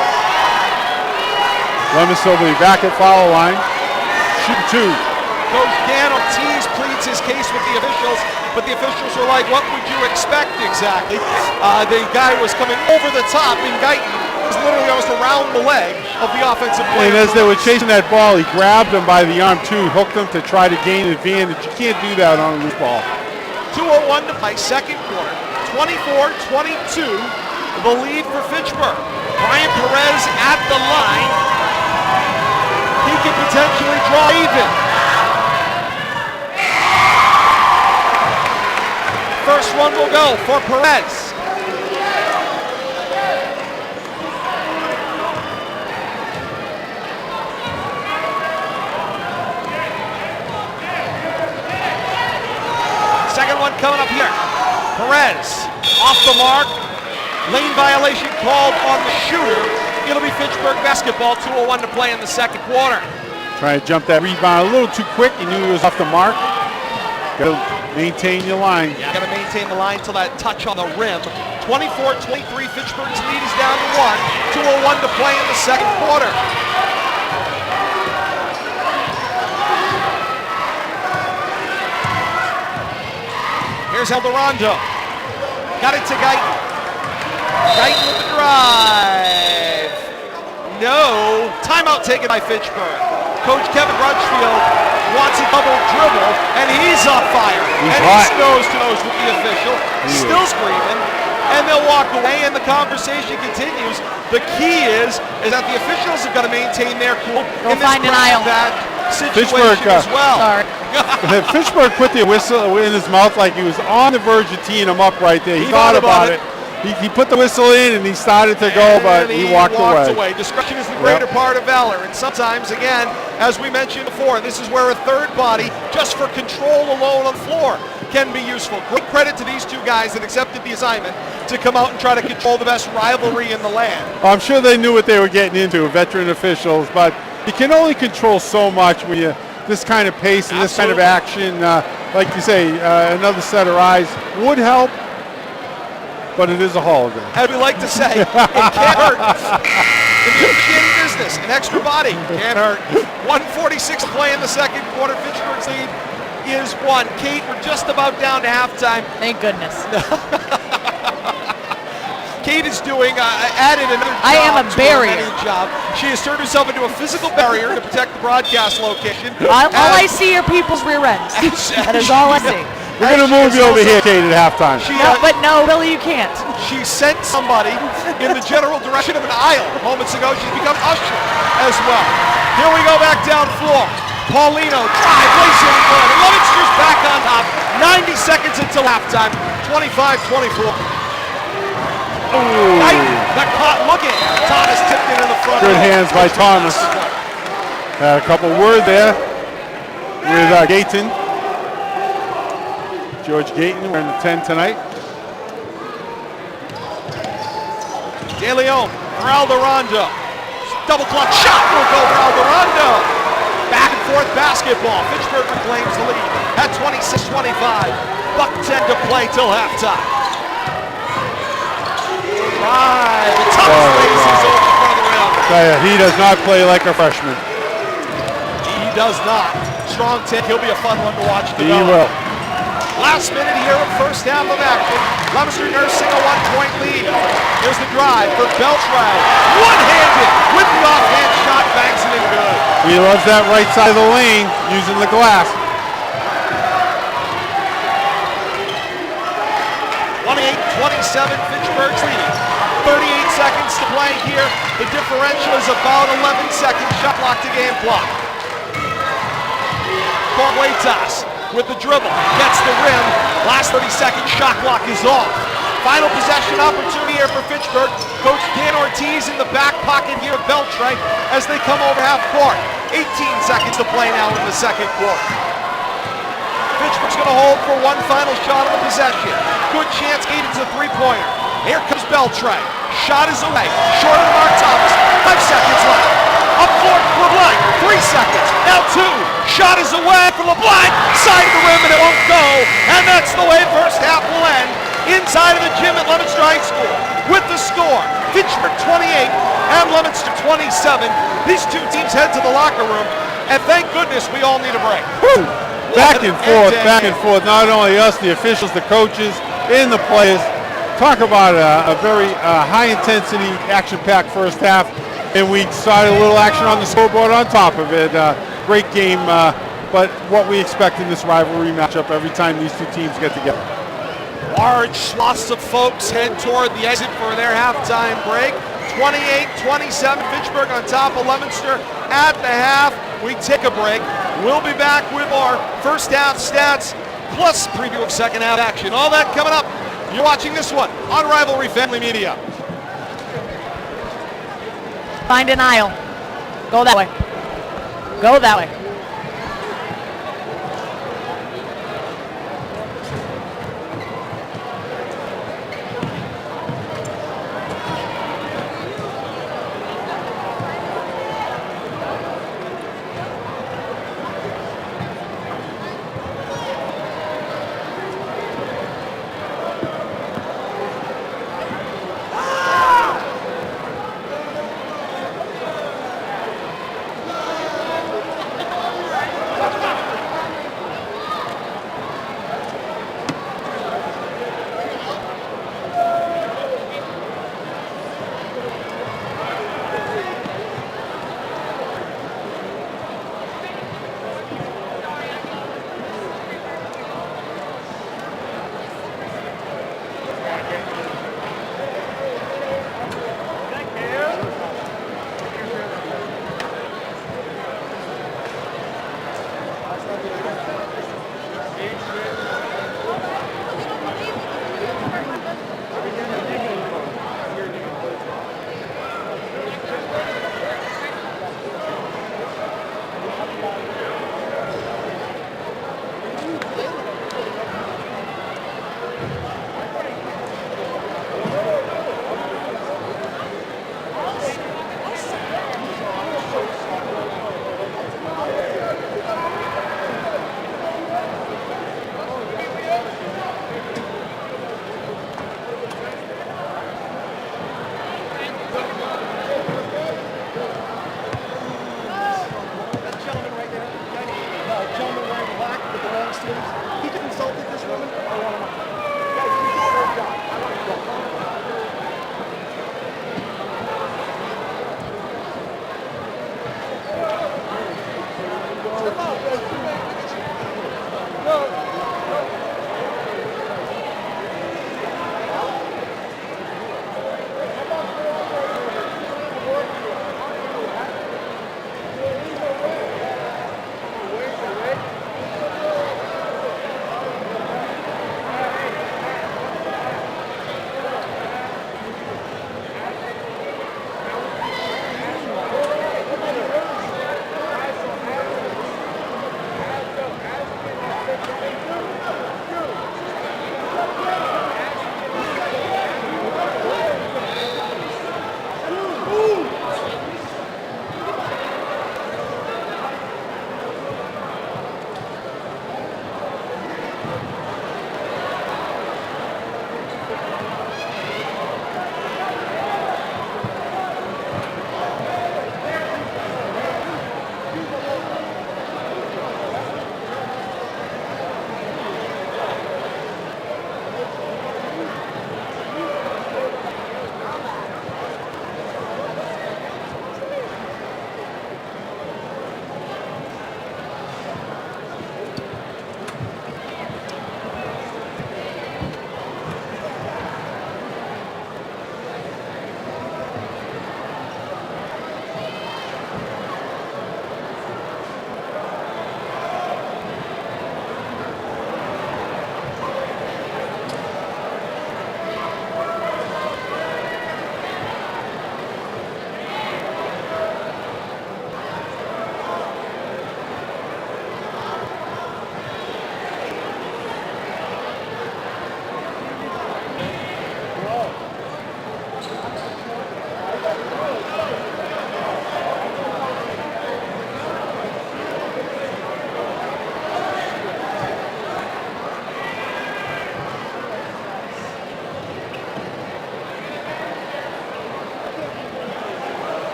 Speaker 4: Leominster will be back at foul line. Shoot 2.
Speaker 3: Coach Dan Ortiz pleads his case with the officials, but the officials are like, what would you expect exactly? The guy was coming over the top, and Guyton was literally almost around the leg of the offensive player.
Speaker 4: And as they were chasing that ball, he grabbed him by the arm too, hooked him to try to gain an advantage. You can't do that on a loose ball.
Speaker 3: 2:01 to play, second quarter. 24-22, the lead for Fitchburg. Brian Perez at the line. He could potentially draw even. First one will go for Perez. Second one coming up here. Perez off the mark. Lane violation called on the shooter. It'll be Fitchburg basketball. 2:01 to play in the second quarter.
Speaker 4: Trying to jump that rebound a little too quick. He knew he was off the mark. Got to maintain your line.
Speaker 3: Yeah, got to maintain the line till that touch on the rim. 24-23, Fitchburg's lead is down to 1. 2:01 to play in the second quarter. Here's Alvarado. Got it to Guyton. Guyton with the drive. No. Timeout taken by Fitchburg. Coach Kevin Rutschfield wants a double dribble, and he's on fire.
Speaker 4: He's
Speaker 3: and
Speaker 4: hot.
Speaker 3: he's nose to nose with the official. Still screaming. And they'll walk away, and the conversation continues. The key is that the officials have got to maintain their cool
Speaker 5: Go
Speaker 3: in this
Speaker 5: find an aisle.
Speaker 3: bad situation
Speaker 4: Fitchburg,
Speaker 3: as well.
Speaker 5: Sorry.
Speaker 4: Fitchburg put the whistle in his mouth like he was on the verge of teeing him up right there. He thought about it. He put the whistle in and he started to go, but he walked away.
Speaker 3: Discretion is the greater part of valor. And sometimes, again, as we mentioned before, this is where a third body, just for control alone on the floor, can be useful. Great credit to these two guys that accepted the assignment to come out and try to control the best rivalry in the land.
Speaker 4: I'm sure they knew what they were getting into, veteran officials, but you can only control so much when you this kind of pace and this kind of action. Like you say, another set of eyes would help, but it is a holiday.
Speaker 3: As we like to say, it can't hurt. In the officiating business, an extra body can't hurt. 1:46 to play in the second quarter. Fitchburg's lead is 1. Kate, we're just about down to halftime.
Speaker 5: Thank goodness.
Speaker 3: Kate is doing, added another job.
Speaker 5: I am a
Speaker 3: to her
Speaker 5: barrier.
Speaker 3: menu job. She has turned herself into a physical barrier to protect the broadcast location.
Speaker 5: All I see are people's rear ends. That is all I see.
Speaker 4: We're going to move you over here, Kate, at halftime.
Speaker 5: No, Billy, you can't.
Speaker 3: She sent somebody in the general direction of an aisle moments ago. She's become usher as well. Here we go back down floor. Paulino, drive, lays in front. And Leominster's back on top. 90 seconds until halftime. 25-24. Got caught looking. Thomas tipped it in the front.
Speaker 4: Good hands by Thomas. Had a couple words there with Gayton. George Gayton wearing the 10 tonight.
Speaker 3: De Leon for Alderondo. Double clutch shot will go for Alderondo. Back and forth basketball. Fitchburg reclaims the lead at 26-25. Buck 10 to play till halftime. Drive. The top space is over in front of the rim.
Speaker 4: He does not play like a freshman.
Speaker 3: He does not. Strong take. He'll be a fun one to watch develop.
Speaker 4: He will.
Speaker 3: Last minute here of first half of action. Leominster nursing a 1-point lead. Here's the drive for Beltray. One-handed with the offhand shot, banks it in good.
Speaker 4: He loves that right side of the lane using the glass.
Speaker 3: 28-27, Fitchburg's leading. 38 seconds to play here. The differential is about 11 seconds. Shot clock to game clock. Borguitas with the dribble, gets the rim. Last 30 seconds, shot clock is off. Final possession opportunity here for Fitchburg. Coach Dan Ortiz in the back pocket here of Beltray as they come over half court. 18 seconds to play now in the second quarter. Fitchburg's going to hold for one final shot of the possession. Good chance, Aiden's a three-pointer. Here comes Beltray. Shot is away. Short of the mark, Thomas. 5 seconds left. Up court, LeBlanc. 3 seconds. Now 2. Shot is away from LeBlanc. Side of the rim and it won't go. And that's the way first half will end. Inside of the gym at Leominster High School. With the score, Fitchburg 28 and Leominster 27. These two teams head to the locker room. And thank goodness we all need a break.
Speaker 4: Woo! Back and forth. Not only us, the officials, the coaches, and the players. Talk about a very high-intensity, action-packed first half, and we started a little action on the scoreboard on top of it. Great game, but what we expect in this rivalry matchup every time these two teams get together.
Speaker 3: Large swaths of folks head toward the exit for their halftime break. 28-27, Fitchburg on top of Leominster at the half. We take a break. We'll be back with our first half stats plus preview of second half action. All that coming up. You're watching this one on Rivalry Family Media.
Speaker 5: Find an aisle. Go that way. Go that way.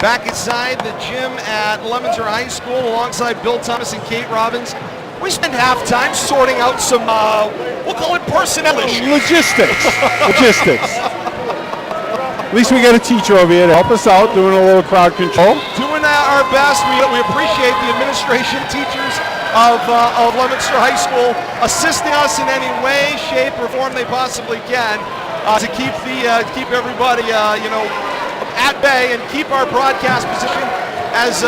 Speaker 3: back inside the gym at Leominster High School alongside Bill Thomas and Kate Robbins. We spent halftime sorting out some, we'll call it personnel issues.
Speaker 4: Logistics. At least we got a teacher over here to help us out, doing a little crowd control.
Speaker 3: Doing our best. We appreciate the administration, teachers of Leominster High School assisting us in any way, shape, or form they possibly can to keep everybody at bay and keep our broadcast position as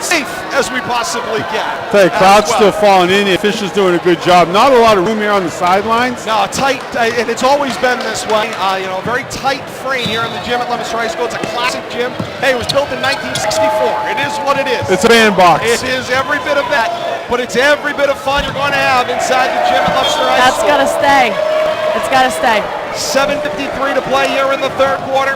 Speaker 3: safe as we possibly can.
Speaker 4: The crowd's still falling in. The officials doing a good job. Not a lot of room here on the sidelines.
Speaker 3: No, tight, and it's always been this way. A very tight frame here in the gym at Leominster High School. It's a classic gym. Hey, it was built in 1964. It is what it is.
Speaker 4: It's a bandbox.
Speaker 3: It is every bit of that, but it's every bit of fun you're going to have inside the gym at Leominster High School.
Speaker 5: That's got to stay. It's got to stay.
Speaker 3: 7:53 to play here in the third quarter.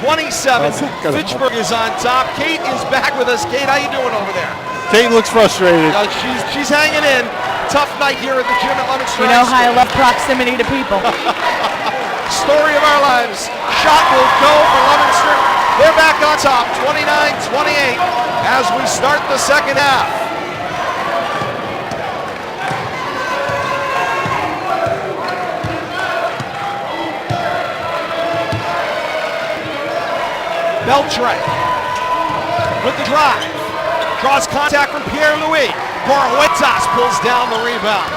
Speaker 3: 28-27. Fitchburg is on top. Kate is back with us. Kate, how you doing over there?
Speaker 4: Kate looks frustrated.
Speaker 3: She's hanging in. Tough night here at the gym at Leominster.
Speaker 5: You know how I love proximity to people.
Speaker 3: Story of our lives. Shot will go for Leominster. They're back on top, 29-28, as we start the second half. Beltray with the drive. Draws contact from Pierre-Louis. Borowitzas pulls down the rebound.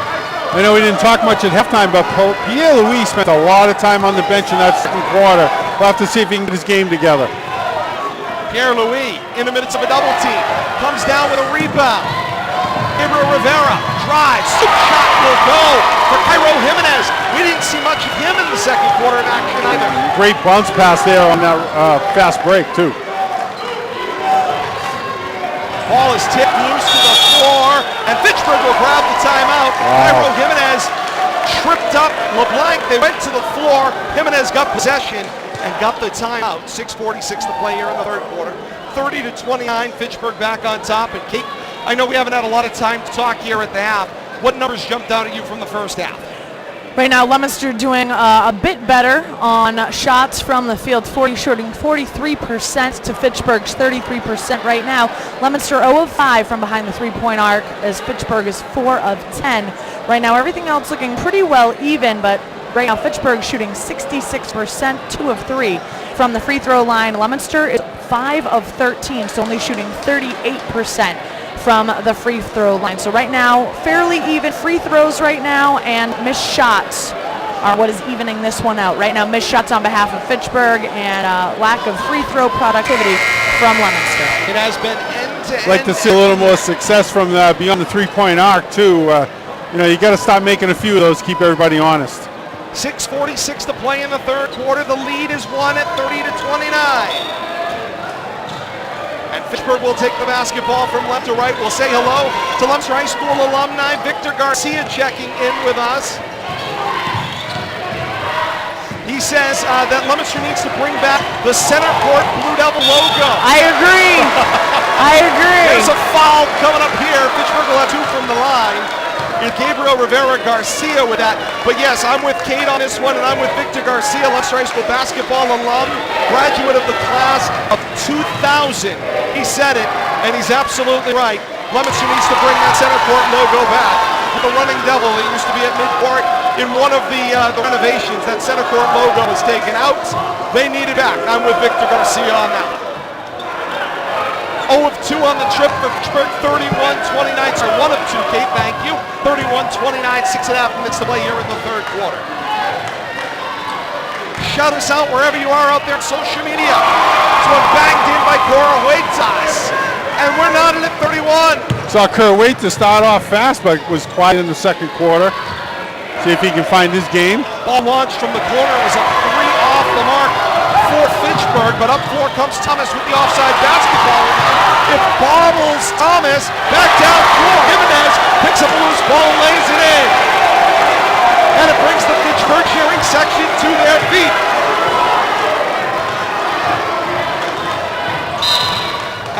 Speaker 4: I know we didn't talk much at halftime, but Pierre-Louis spent a lot of time on the bench in that second quarter. We'll have to see if he can get his game together.
Speaker 3: Pierre-Louis in the midst of a double team. Comes down with a rebound. Gabriel Rivera drives. Shot will go for Cairo Jimenez. We didn't see much of him in the second quarter in action either.
Speaker 4: Great bounce pass there on that fast break, too.
Speaker 3: Ball is tipped loose to the floor, and Fitchburg will grab the timeout. Cairo Jimenez tripped up LeBlanc. They went to the floor. Jimenez got possession and got the timeout. 6:46 to play here in the third quarter. 30-29, Fitchburg back on top. And Kate, I know we haven't had a lot of time to talk here at the half. What numbers jumped out at you from the first half?
Speaker 5: Right now, Leominster doing a bit better on shots from the field, shooting 43% to Fitchburg's 33% right now. Leominster 0 of 5 from behind the three-point arc, as Fitchburg is 4 of 10. Right now, everything else looking pretty well even, but right now, Fitchburg shooting 66%, 2 of 3 from the free throw line. Leominster is 5 of 13, so only shooting 38% from the free throw line. So right now, fairly even free throws right now, and missed shots are what is evening this one out. Right now, missed shots on behalf of Fitchburg and lack of free throw productivity from Leominster.
Speaker 3: It has been end-to-end.
Speaker 4: I'd like to see a little more success from beyond the three-point arc, too. You got to stop making a few of those, keep everybody honest.
Speaker 3: 6:46 to play in the third quarter. The lead is won at 30-29. And Fitchburg will take the basketball from left to right. We'll say hello to Leominster High School alumni Victor Garcia checking in with us. He says that Leominster needs to bring back the center court Blue Devil logo.
Speaker 5: I agree.
Speaker 3: There's a foul coming up here. Fitchburg will have 2 from the line. It's Gabriel Rivera Garcia with that. But yes, I'm with Kate on this one, and I'm with Victor Garcia, Leominster High School basketball alum, graduate of the class of 2000. He said it, and he's absolutely right. Leominster needs to bring that center court logo back. The running devil that used to be at midcourt in one of the renovations, that center court logo was taken out. They need it back. I'm with Victor Garcia on that. 0 of 2 on the trip for Fitchburg, 31-29. So 1 of 2, Kate, thank you. 31-29, 6.5 minutes to play here in the third quarter. Shout us out wherever you are out there on social media. This one banged in by Borowitzas. And we're not at 31.
Speaker 4: Saw Kerr wait to start off fast, but was quiet in the second quarter. See if he can find his game.
Speaker 3: Ball launched from the corner. It was a 3 off the mark for Fitchburg, but up floor comes Thomas with the offside basketball. It bobbles Thomas. Back down floor. Jimenez picks up a loose ball and lays it in. And it brings the Fitchburg cheering section to their feet.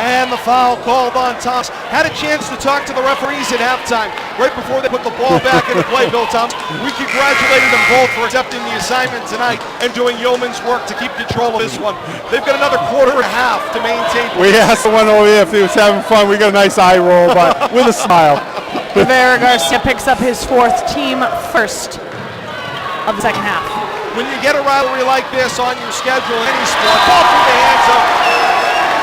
Speaker 3: And the foul called on Thomas. Had a chance to talk to the referees at halftime. right before they put the ball back into play, Bill Thomas. We congratulated them both for accepting the assignment tonight and doing yeoman's work to keep control of this one. They've got another quarter and a half to maintain.
Speaker 4: We asked the one over here if he was having fun. We got a nice eye roll, but with a smile.
Speaker 5: Rivera Garcia picks up his 4th team first of the second half.
Speaker 3: When you get a rivalry like this on your schedule in any sport, ball through the hands of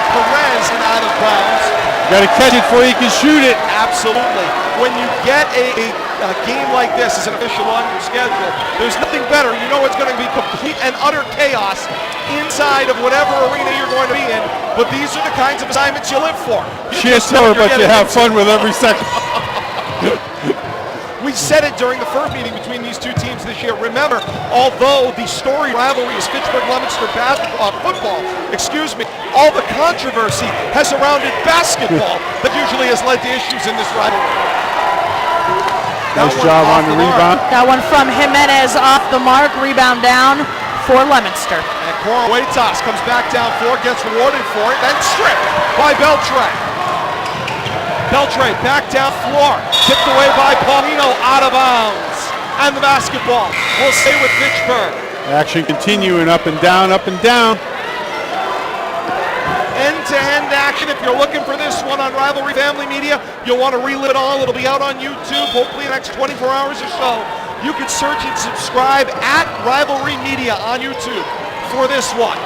Speaker 3: Perez and out of bounds.
Speaker 4: Got to catch it before you can shoot it.
Speaker 3: Absolutely. When you get a game like this as an official on your schedule, there's nothing better. You know it's going to be complete and utter chaos inside of whatever arena you're going to be in, but these are the kinds of assignments you live for. You
Speaker 4: Can't tell her, but you have fun with every second.
Speaker 3: We said it during the first meeting between these two teams this year. Remember, although the story rivalry is Fitchburg-Leominster football, all the controversy has surrounded basketball that usually has led to issues in this rivalry.
Speaker 4: Nice job on the rebound.
Speaker 5: That one from Jimenez off the mark, rebound down for Leominster.
Speaker 3: And Corwaitas comes back down floor, gets rewarded for it, then stripped by Beltray. Beltray back down floor, tipped away by Paulino, out of bounds. And the basketball will stay with Fitchburg.
Speaker 4: Action continuing up and down, up and down.
Speaker 3: End-to-end action. If you're looking for this one on Rivalry Family Media, you'll want to relive it all. It'll be out on YouTube, hopefully in the next 24 hours or so. You can search and subscribe at Rivalry Media on YouTube for this one.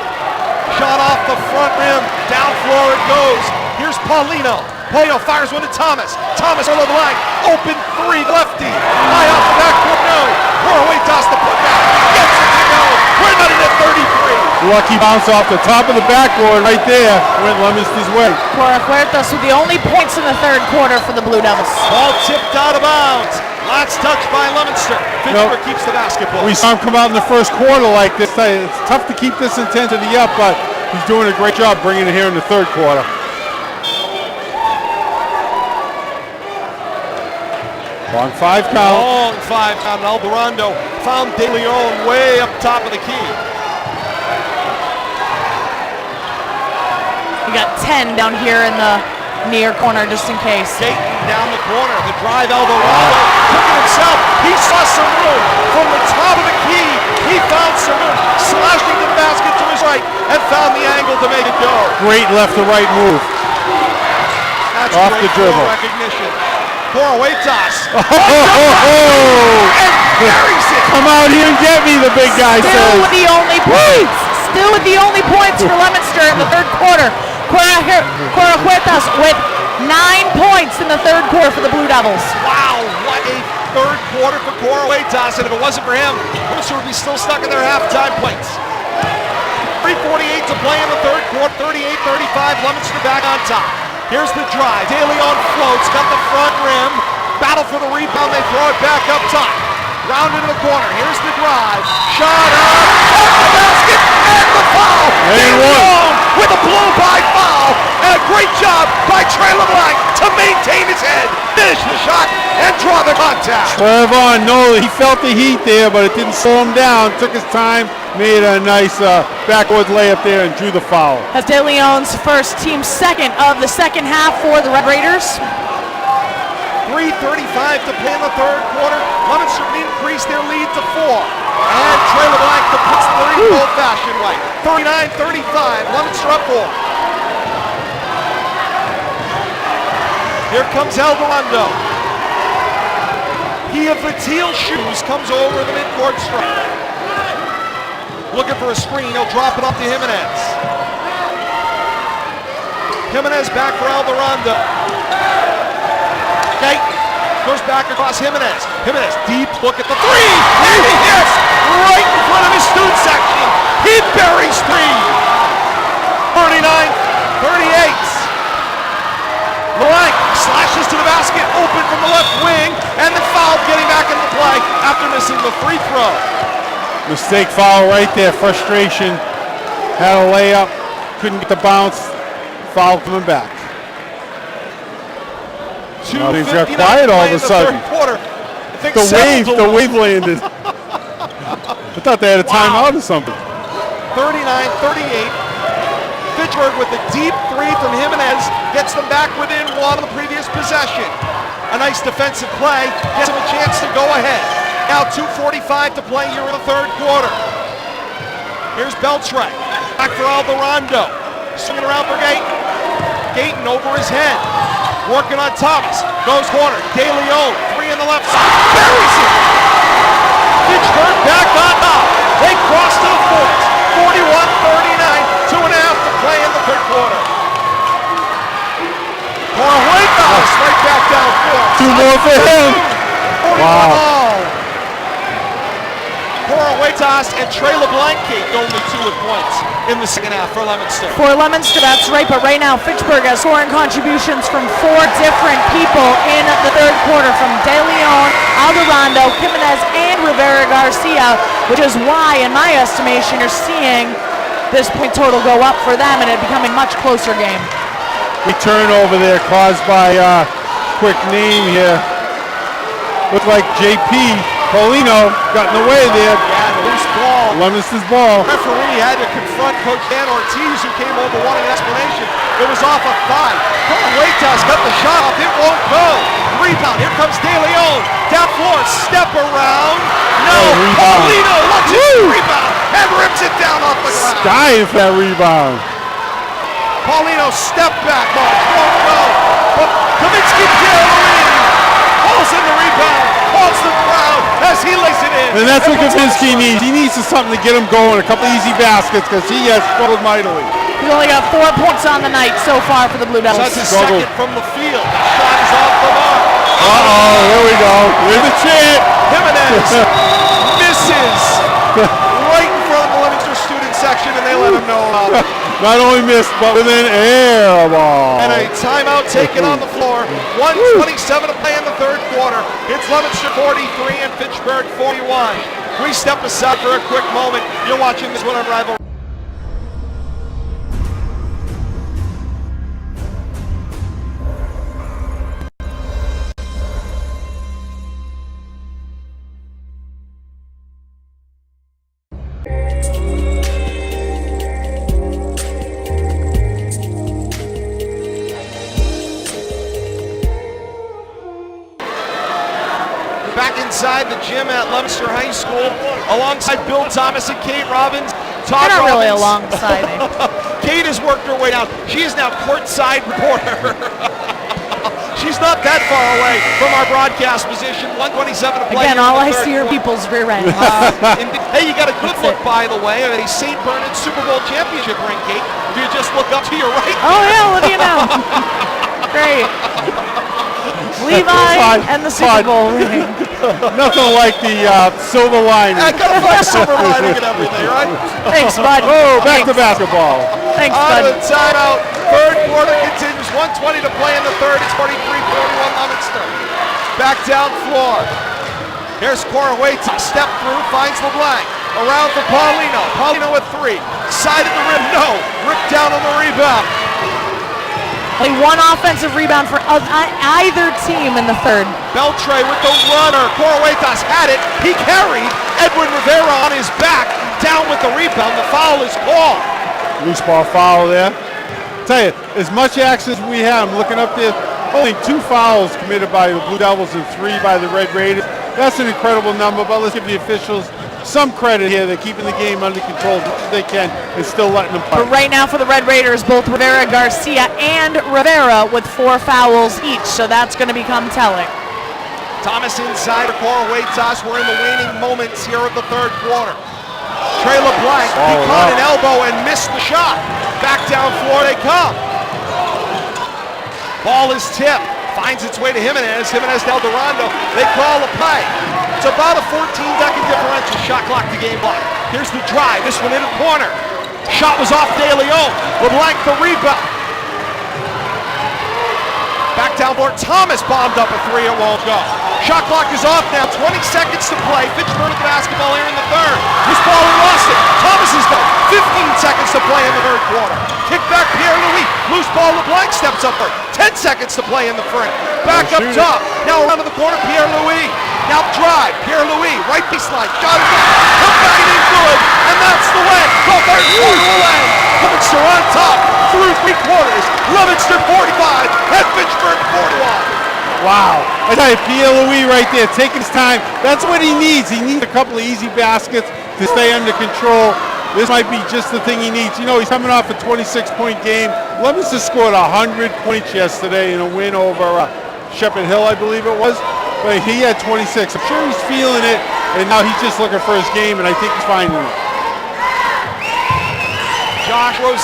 Speaker 3: Shot off the front rim, down floor it goes. Here's Paulino. Paulino fires one to Thomas. Thomas on the line. Open three, lefty. High off the backboard, no. Corwaitas the putback. Gets it to go. We're not in at 33.
Speaker 4: Lucky bounce off the top of the backboard right there. Went Leominster's way.
Speaker 5: Corwaitas with the only points in the 3rd quarter for the Blue Devils.
Speaker 3: Ball tipped out of bounds. Last touch by Leominster. Fitchburg keeps the basketball.
Speaker 4: We saw him come out in the 1st quarter like this. It's tough to keep this intensity up, but he's doing a great job bringing it here in the 3rd quarter. Long 5 count.
Speaker 3: Long 5 count. Alvarado found De Leon way up top of the key.
Speaker 5: We got 10 down here in the near corner just in case.
Speaker 3: Dayton down the corner. The drive, Alvarado took it himself. He saw some room from the top of the key. He found some room, slashed into the basket to his right, and found the angle to make it go.
Speaker 4: Great left to right move.
Speaker 3: That's
Speaker 4: off
Speaker 3: great
Speaker 4: the dribble.
Speaker 3: Recognition. Corwaitas.
Speaker 4: And
Speaker 3: carries it.
Speaker 4: Come out here and get me, the big guy
Speaker 5: Still
Speaker 4: says.
Speaker 5: with the only points. Still with the only points for Leominster in the 3rd quarter. Corwaitas with 9 points in the 3rd quarter for the Blue Devils.
Speaker 3: Wow, what a 3rd quarter for Corwaitas, and if it wasn't for him, Leominster would be still stuck in their halftime points. 3:48 to play in the 3rd quarter, 38-35, Leominster back on top. Here's the drive, De Leon floats, got the front rim, battle for the rebound, they throw it back up top. Round into the corner, here's the drive, shot up, off the basket, and the foul! De Leon with a blow-by foul, and a great job by Trey LeBlanc to maintain his head, finish the shot, and draw the contact.
Speaker 4: Trevon, no, he felt the heat there, but it didn't slow him down. Took his time, made a nice backwards layup there, and drew the foul.
Speaker 5: As De Leon's first, team second of the second half for the Red Raiders.
Speaker 3: 3:35 to play in the 3rd quarter. Leominster increased their lead to 4. And Trey LeBlanc puts the lead old-fashioned way. 39-35, Leominster up 4. Here comes Alvarado. He of the teal shoes comes over the midcourt stripe. Looking for a screen, he'll drop it up to Jimenez. Jimenez back for Alvarado. Dayton goes back across Jimenez. Jimenez, deep look at the 3, and he hits right in front of his student section. He buries 3. 39-38. LeBlanc slashes to the basket, open from the left wing, and the foul getting back into play after missing the free throw.
Speaker 4: Mistake foul right there, frustration. Had a layup, couldn't get the bounce. Foul coming back. Things got quiet all of a sudden. The wave landed. I thought they had a timeout or something.
Speaker 3: 39-38. Fitchburg with the deep 3 from Jimenez gets them back within 1 of the previous possession. A nice defensive play gives him a chance to go ahead. Now 2:45 to play here in the third quarter. Here's Beltray. Back for Alvarado. Swinging around for Gayton. Gayton over his head. Working on Thomas. Goes corner. De Leon. 3 in the left side. Buries it. Fitchburg back on top. They cross to the 40s. 41-39. 2.5 to play in the third quarter. Corjuetas right back downfield.
Speaker 4: 2 more for him.
Speaker 3: 41 all. Corjuetas and Trey LeBlanc only 2 with points in the second half for Leominster.
Speaker 5: For Leominster, that's right, but right now Fitchburg has scoring contributions from 4 different people in the third quarter, from De Leon, Alvarado, Jimenez, and Rivera Garcia, which is why, in my estimation, you're seeing this point total go up for them and it becoming a much closer game.
Speaker 4: We turnover there caused by quick name here. Looked like JP Paulino got in the way there.
Speaker 3: Yeah, loose ball.
Speaker 4: Leominster's ball.
Speaker 3: Referee had to confront Coach Dan Ortiz, who came over wanting an explanation. It was off a thigh. Corjuetas got the shot off. It won't go. Rebound. Here comes De Leon. Down floor. Step around. No. Paulino launches the rebound and rips it down off the ground.
Speaker 4: Dying for that rebound.
Speaker 3: Paulino step back. Won't go. But Kavinsky pulls in the rebound. Calls the crowd as he lays it in.
Speaker 4: And that's what Kavinsky needs. He needs something to get him going. A couple easy baskets because he has struggled mightily.
Speaker 5: He's only got 4 points on the night so far for the Blue Devils.
Speaker 3: That's his second from the field. Shot is off the mark.
Speaker 4: Uh-oh, here we go. With the chant.
Speaker 3: Jimenez misses right in front of the Leominster student section, and they let him know about it.
Speaker 4: Not only missed, but with an air ball.
Speaker 3: And a timeout taken on the floor. 1:27 to play in the third quarter. It's Leominster 43 and Fitchburg 41. We step aside for a quick moment. You're watching this one on Rivalry. Back inside the gym at Leominster High School, alongside Bill Thomas and Kate Robbins. Todd
Speaker 5: They're not really
Speaker 3: Robbins.
Speaker 5: alongside me.
Speaker 3: Kate has worked her way down. She is now courtside reporter. She's not that far away from our broadcast position. 1:27 to play.
Speaker 5: Again, all I see are people's rear ends.
Speaker 3: Hey, you got a good look, by the way, at a St. Bernard Super Bowl championship ring, Kate. If you just look up to your right.
Speaker 5: Oh yeah, what do you know? Great. Levi and the Super Bowl ring.
Speaker 4: Nothing like the silver lining.
Speaker 3: I gotta find silver lining and everything, right?
Speaker 5: Thanks, bud.
Speaker 4: Oh, back to basketball.
Speaker 5: Thanks,
Speaker 3: Out
Speaker 5: bud.
Speaker 3: of the timeout. Third quarter continues. 1:20 to play in the third. It's 43-41 Leominster. Back down floor. Here's Corjuetas. Step through, finds LeBlanc. Around for Paulino. Paulino with 3. Side of the rim, no. Ripped down on the rebound.
Speaker 5: Only 1 offensive rebound for either team in the third.
Speaker 3: Beltray with the runner. Corjuetas had it. He carried Edwin Rivera on his back. Down with the rebound. The foul is called.
Speaker 4: Loose ball foul there. Tell you, as much action as we have, I'm looking up there, only 2 fouls committed by the Blue Devils and 3 by the Red Raiders. That's an incredible number, but let's give the officials some credit here. They're keeping the game under control as much as they can and still letting them play.
Speaker 5: But right now for the Red Raiders, both Rivera Garcia and Rivera with 4 fouls each, so that's going to become telling.
Speaker 3: Thomas inside of Corjuetas. We're in the waning moments here of the third quarter. Trey LeBlanc, he caught an elbow and missed the shot. Back down floor they come. Ball is tipped. Finds its way to Jimenez. Jimenez to Alvarado. They call a play. It's about a 14-second differential. Shot clock to game block. Here's the drive. This one in the corner. Shot was off De Leon. LeBlanc the rebound. Back down board. Thomas bombed up a 3. It won't go. Shot clock is off now. 20 seconds to play. Fitchburg with the basketball here in the third. Loose ball and lost it. Thomas is done. 15 seconds to play in the third quarter. Kick back Pierre-Louis. Loose ball. LeBlanc steps up for 10 seconds to play in the front. Back up top. Now around to the corner. Pierre-Louis. Now drive. Pierre-Louis. Right baseline. Shot is up. Come back and in good. And that's the way. The third quarter will end. Leominster on top through 3 quarters. Leominster 45 and Fitchburg 41.
Speaker 4: Wow, Wow. I tell you, Pierre-Louis right there, taking his time. That's what he needs. He needs a couple of easy baskets to stay under control. This might be just the thing he needs. You know, he's coming off a 26-point game. Leominster scored 100 points yesterday in a win over Shepherd Hill, I believe it was. But he had 26. I'm sure he's feeling it, and now he's just looking for his game, and I think he's finding it.
Speaker 3: Josh Rose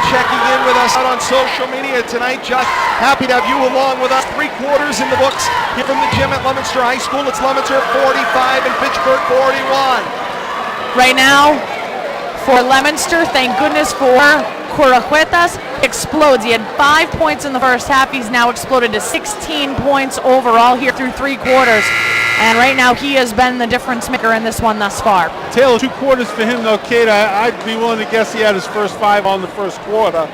Speaker 3: checking in with us out on social media tonight. Josh, happy to have you along with us. 3 quarters in the books here from the gym at Leominster High School. It's Leominster 45 and Fitchburg 41.
Speaker 5: Right now, for Leominster, thank goodness for Corojuetas, explodes. He had 5 points in the first half. He's now exploded to 16 points overall here through 3 quarters. And right now, he has been the difference maker in this one thus far.
Speaker 4: Taylor, 2 quarters for him, though, Kate. I'd be willing to guess he had his first 5 on the first quarter.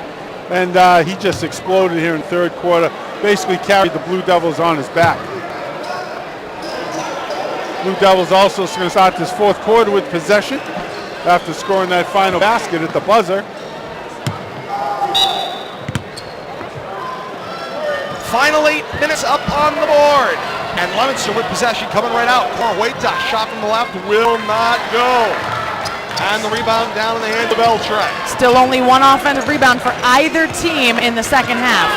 Speaker 4: And he just exploded here in third quarter. Basically carried the Blue Devils on his back. Blue Devils also going to start this fourth quarter with possession after scoring that final basket at the buzzer.
Speaker 3: Final 8 minutes up on the board. And Leominster with possession coming right out. Corojuetas, shot from the left, will not go. And the rebound down in the hands of Beltray.
Speaker 5: Still only 1 offensive rebound for either team in the second half.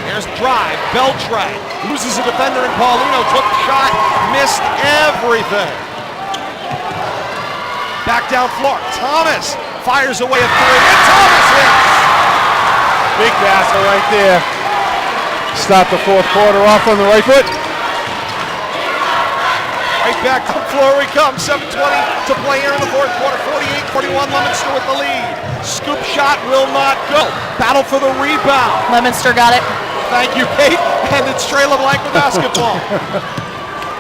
Speaker 3: Here's drive, Beltray loses a defender and Paulino took the shot, missed everything. Back down floor, Thomas fires away a 3, and Thomas hits!
Speaker 4: Big basket right there. Start the fourth quarter off on the right foot.
Speaker 3: Right back to the floor he comes, 7:20 to play here in the fourth quarter, 48-41, Leominster with the lead. Scoop shot will not go. Battle for the rebound.
Speaker 5: Leominster got it.
Speaker 3: Thank you, Kate. And it's Trey LeBlanc with basketball.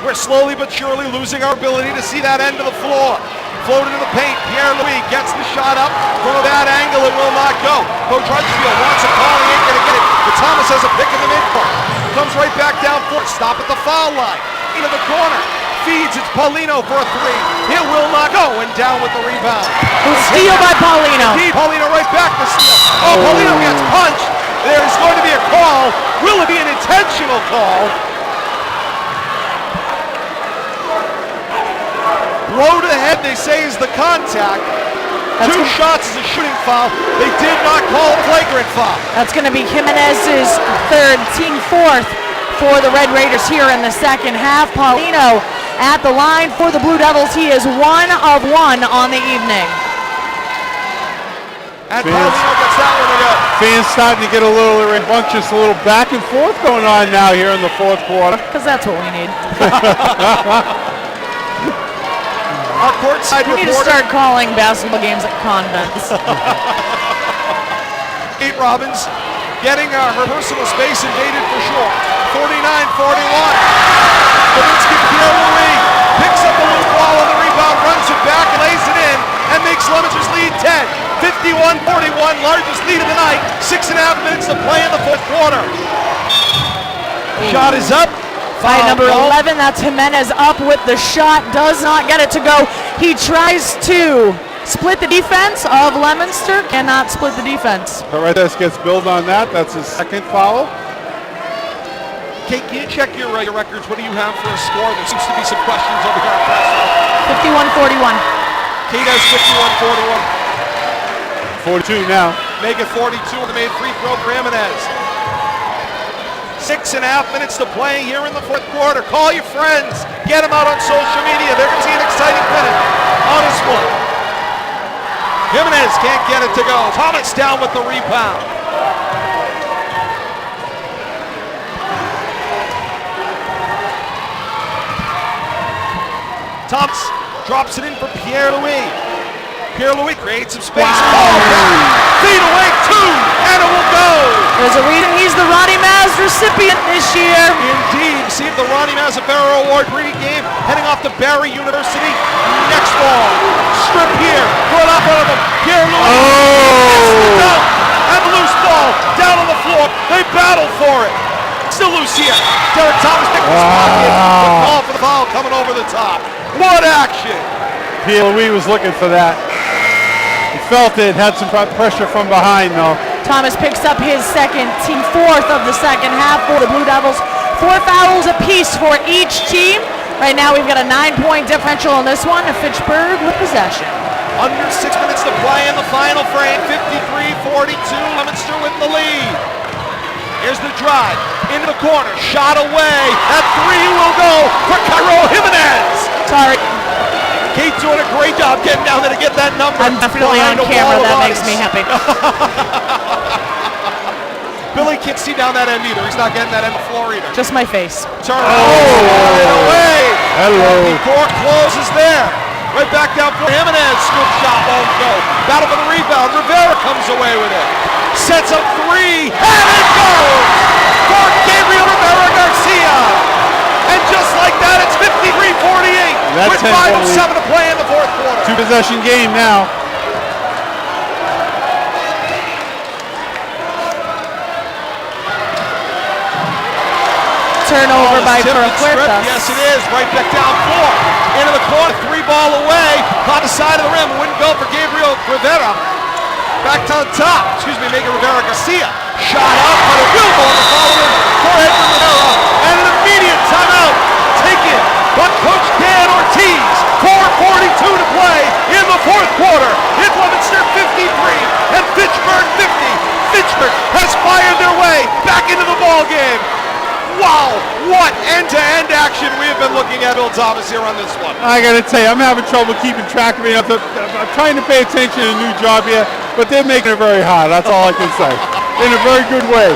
Speaker 3: We're slowly but surely losing our ability to see that end of the floor. Floated to the paint. Pierre-Louis gets the shot up from a bad angle. It will not go. Coach Drudgefield wants a call. He ain't going to get it. But Thomas has a pick in the midcourt. Comes right back down for it. Stop at the foul line. Into the corner. Feeds. It's Paulino for a 3. It will not go. And down with the rebound.
Speaker 5: Steal by Paulino.
Speaker 3: Indeed, Paulino right back to steal. Oh, Paulino gets punched. There's going to be a call. Will it be an intentional call? Blow to the head, they say, is the contact.
Speaker 5: That's
Speaker 3: 2 shots is a shooting foul. They did not call a flagrant foul.
Speaker 5: That's going to be Jimenez's 3rd, team 4th for the Red Raiders here in the second half. Paulino at the line for the Blue Devils. He is 1 of 1 on the evening.
Speaker 3: And Paulino gets that one to go.
Speaker 4: Fans starting to get a little rambunctious, a little back and forth going on now here in the fourth quarter.
Speaker 5: Because that's what we need.
Speaker 3: Our courtside
Speaker 5: We need to
Speaker 3: reporter,
Speaker 5: start calling basketball games at convents.
Speaker 3: Kate Robbins, getting her personal space invaded for sure. 49-41. Levinsky Pierre-Louis picks up the loose ball on the rebound, runs it back, lays it in, and makes Leominster's lead 10. 51-41, largest lead of the night. 6.5 minutes to play in the fourth quarter. Shot is up.
Speaker 5: By number 11, that's Jimenez up with the shot, does not get it to go. He tries to split the defense of Leominster, cannot split the defense.
Speaker 4: Paredes gets billed on that. That's his 2nd foul.
Speaker 3: Kate, can you check your records? What do you have for a score? There seems to be some questions over here at press.
Speaker 5: 51-41.
Speaker 3: Kate has 51-41.
Speaker 4: 42 now.
Speaker 3: Make it 42 with the made free throw for Jimenez. 6.5 minutes to play here in the fourth quarter. Call your friends. Get them out on social media. They're going to see an exciting minute on his one. Jimenez can't get it to go. Thomas down with the rebound. Thomas drops it in for Pierre-Louis. Pierre-Louis creates some space. Wow. Feed away 2, and it will go.
Speaker 5: There's a reason he's the Ronnie Maz recipient this year.
Speaker 3: Indeed, received the Ronnie Mazzafero Award pregame, heading off to Barry University. Next ball, strip here, put up on him. Pierre-Louis gets the dunk, and the loose ball down on the floor. They battle for it. Still loose here. Derek Thomas picks his pocket. The call for the foul coming over the top. What action!
Speaker 4: Pierre-Louis was looking for that. He felt it, had some pressure from behind though.
Speaker 5: Thomas picks up his second, team fourth of the second half for the Blue Devils. 4 fouls apiece for each team. Right now we've got a 9-point differential on this one, and Fitchburg with possession.
Speaker 3: Under 6 minutes to play in the final frame. 53-42, Leominster with the lead. Here's the drive, into the corner, shot away. That three will go for Cairo Jimenez.
Speaker 5: Sorry.
Speaker 3: Kate doing a great job getting down there to get that number.
Speaker 5: I'm definitely on camera, that makes me happy.
Speaker 3: Billy can't see down that end either. He's not getting that end of the floor either.
Speaker 5: Just my face.
Speaker 3: Turn away.
Speaker 4: Hello.
Speaker 3: Before closes there. Right back down for Jimenez. Scoop shot won't go. Battle for the rebound. Rivera comes away with it. Sets up three. And it goes for Gabriel Rivera Garcia. And just like that, it's 53-48 with 5:07 to play in the fourth quarter.
Speaker 4: 2-possession game now.
Speaker 5: Turnover by Coroqueta.
Speaker 3: Yes, it is. Right back down floor. Into the corner. 3-ball away. Caught the side of the rim. Wouldn't go for Gabriel Rivera. Back to the top. Excuse me, Mega Rivera Garcia. Shot up, but it will go on the following forehead from Rivera. And an immediate timeout taken by Coach Dan Ortiz. 4:42 to play in the fourth quarter. It's Leominster 53 and Fitchburg 50. Fitchburg has fired their way back into the ball game. Wow, what end-to-end action we have been looking at, Bill Thomas, here on this one.
Speaker 4: I got to tell you, I'm having trouble keeping track of it. I'm trying to pay attention to a new job here, but they're making it very hard. That's all I can say. In a very good way.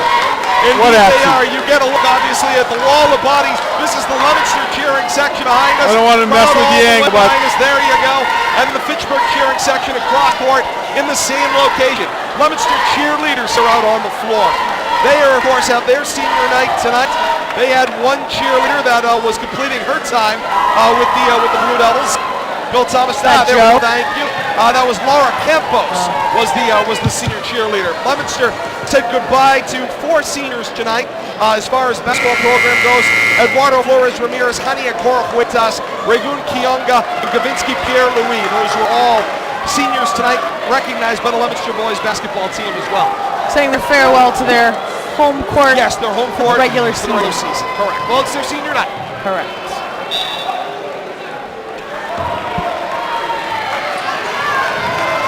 Speaker 3: Indeed they are. You get a look, obviously, at the wall of bodies. This is the Leominster cheering section behind us.
Speaker 4: I don't want to mess with the angle, but
Speaker 3: there you go. And the Fitchburg cheering section at Crockport in the same location. Leominster cheerleaders are out on the floor. They are, of course, have their senior night tonight. They had one cheerleader that was completing her time with the Blue Devils. Bill Thomas, thank you. That was Laura Campos was the senior cheerleader. Leominster said goodbye to 4 seniors tonight. As far as basketball program goes, Eduardo Flores Ramirez, Hania Coroquetas, Regun Kionga, and Gavinsky Pierre Louis. Those were all seniors tonight, recognized by the Leominster boys basketball team as well.
Speaker 5: Saying their farewell to their home court.
Speaker 3: Yes, their home court
Speaker 5: regular
Speaker 3: season. Correct. Well, it's their senior night.
Speaker 5: Correct.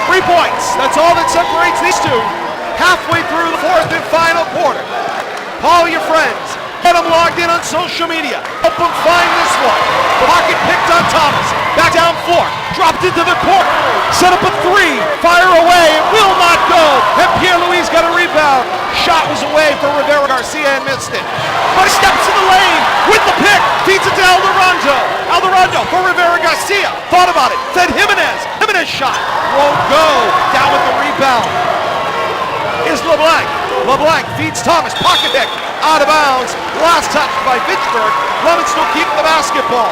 Speaker 3: Three points. That's all that separates these two. Halfway through the fourth and final quarter. Call your friends. Get them logged in on social media. Help them find this one. Pocket picked on Thomas. Back down floor. Dropped into the corner. Set up a three. Fire away. It will not go. And Pierre-Louis got a rebound. Shot was away for Rivera Garcia and missed it. But he steps in the lane with the pick. Feeds it to Alderando. Alderando for Rivera Garcia. Thought about it. Said Jimenez. Jimenez shot. Won't go. Down with the rebound is LeBlanc. LeBlanc feeds Thomas. Pocket pick. Out of bounds. Last touch by Fitchburg. Leominster keep the basketball.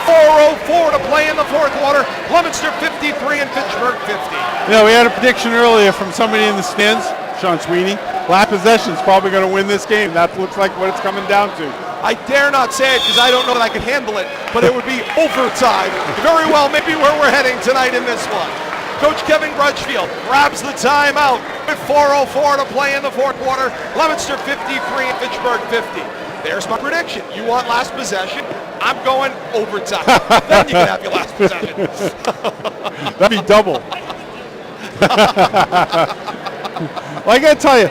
Speaker 3: 4:04 to play in the fourth quarter. Leominster 53 and Fitchburg 50.
Speaker 4: You know, we had a prediction earlier from somebody in the stands, Sean Sweeney. Last possession's probably going to win this game. That looks like what it's coming down to.
Speaker 3: I dare not say it because I don't know that I could handle it, but it would be overtime. Very well, maybe where we're heading tonight in this one. Coach Kevin Grudgefield grabs the timeout with 4:04 to play in the fourth quarter. Leominster 53 and Fitchburg 50. There's my prediction. You want last possession? I'm going overtime. Then you can have your last possession.
Speaker 4: That'd be double. Well, I got to tell you,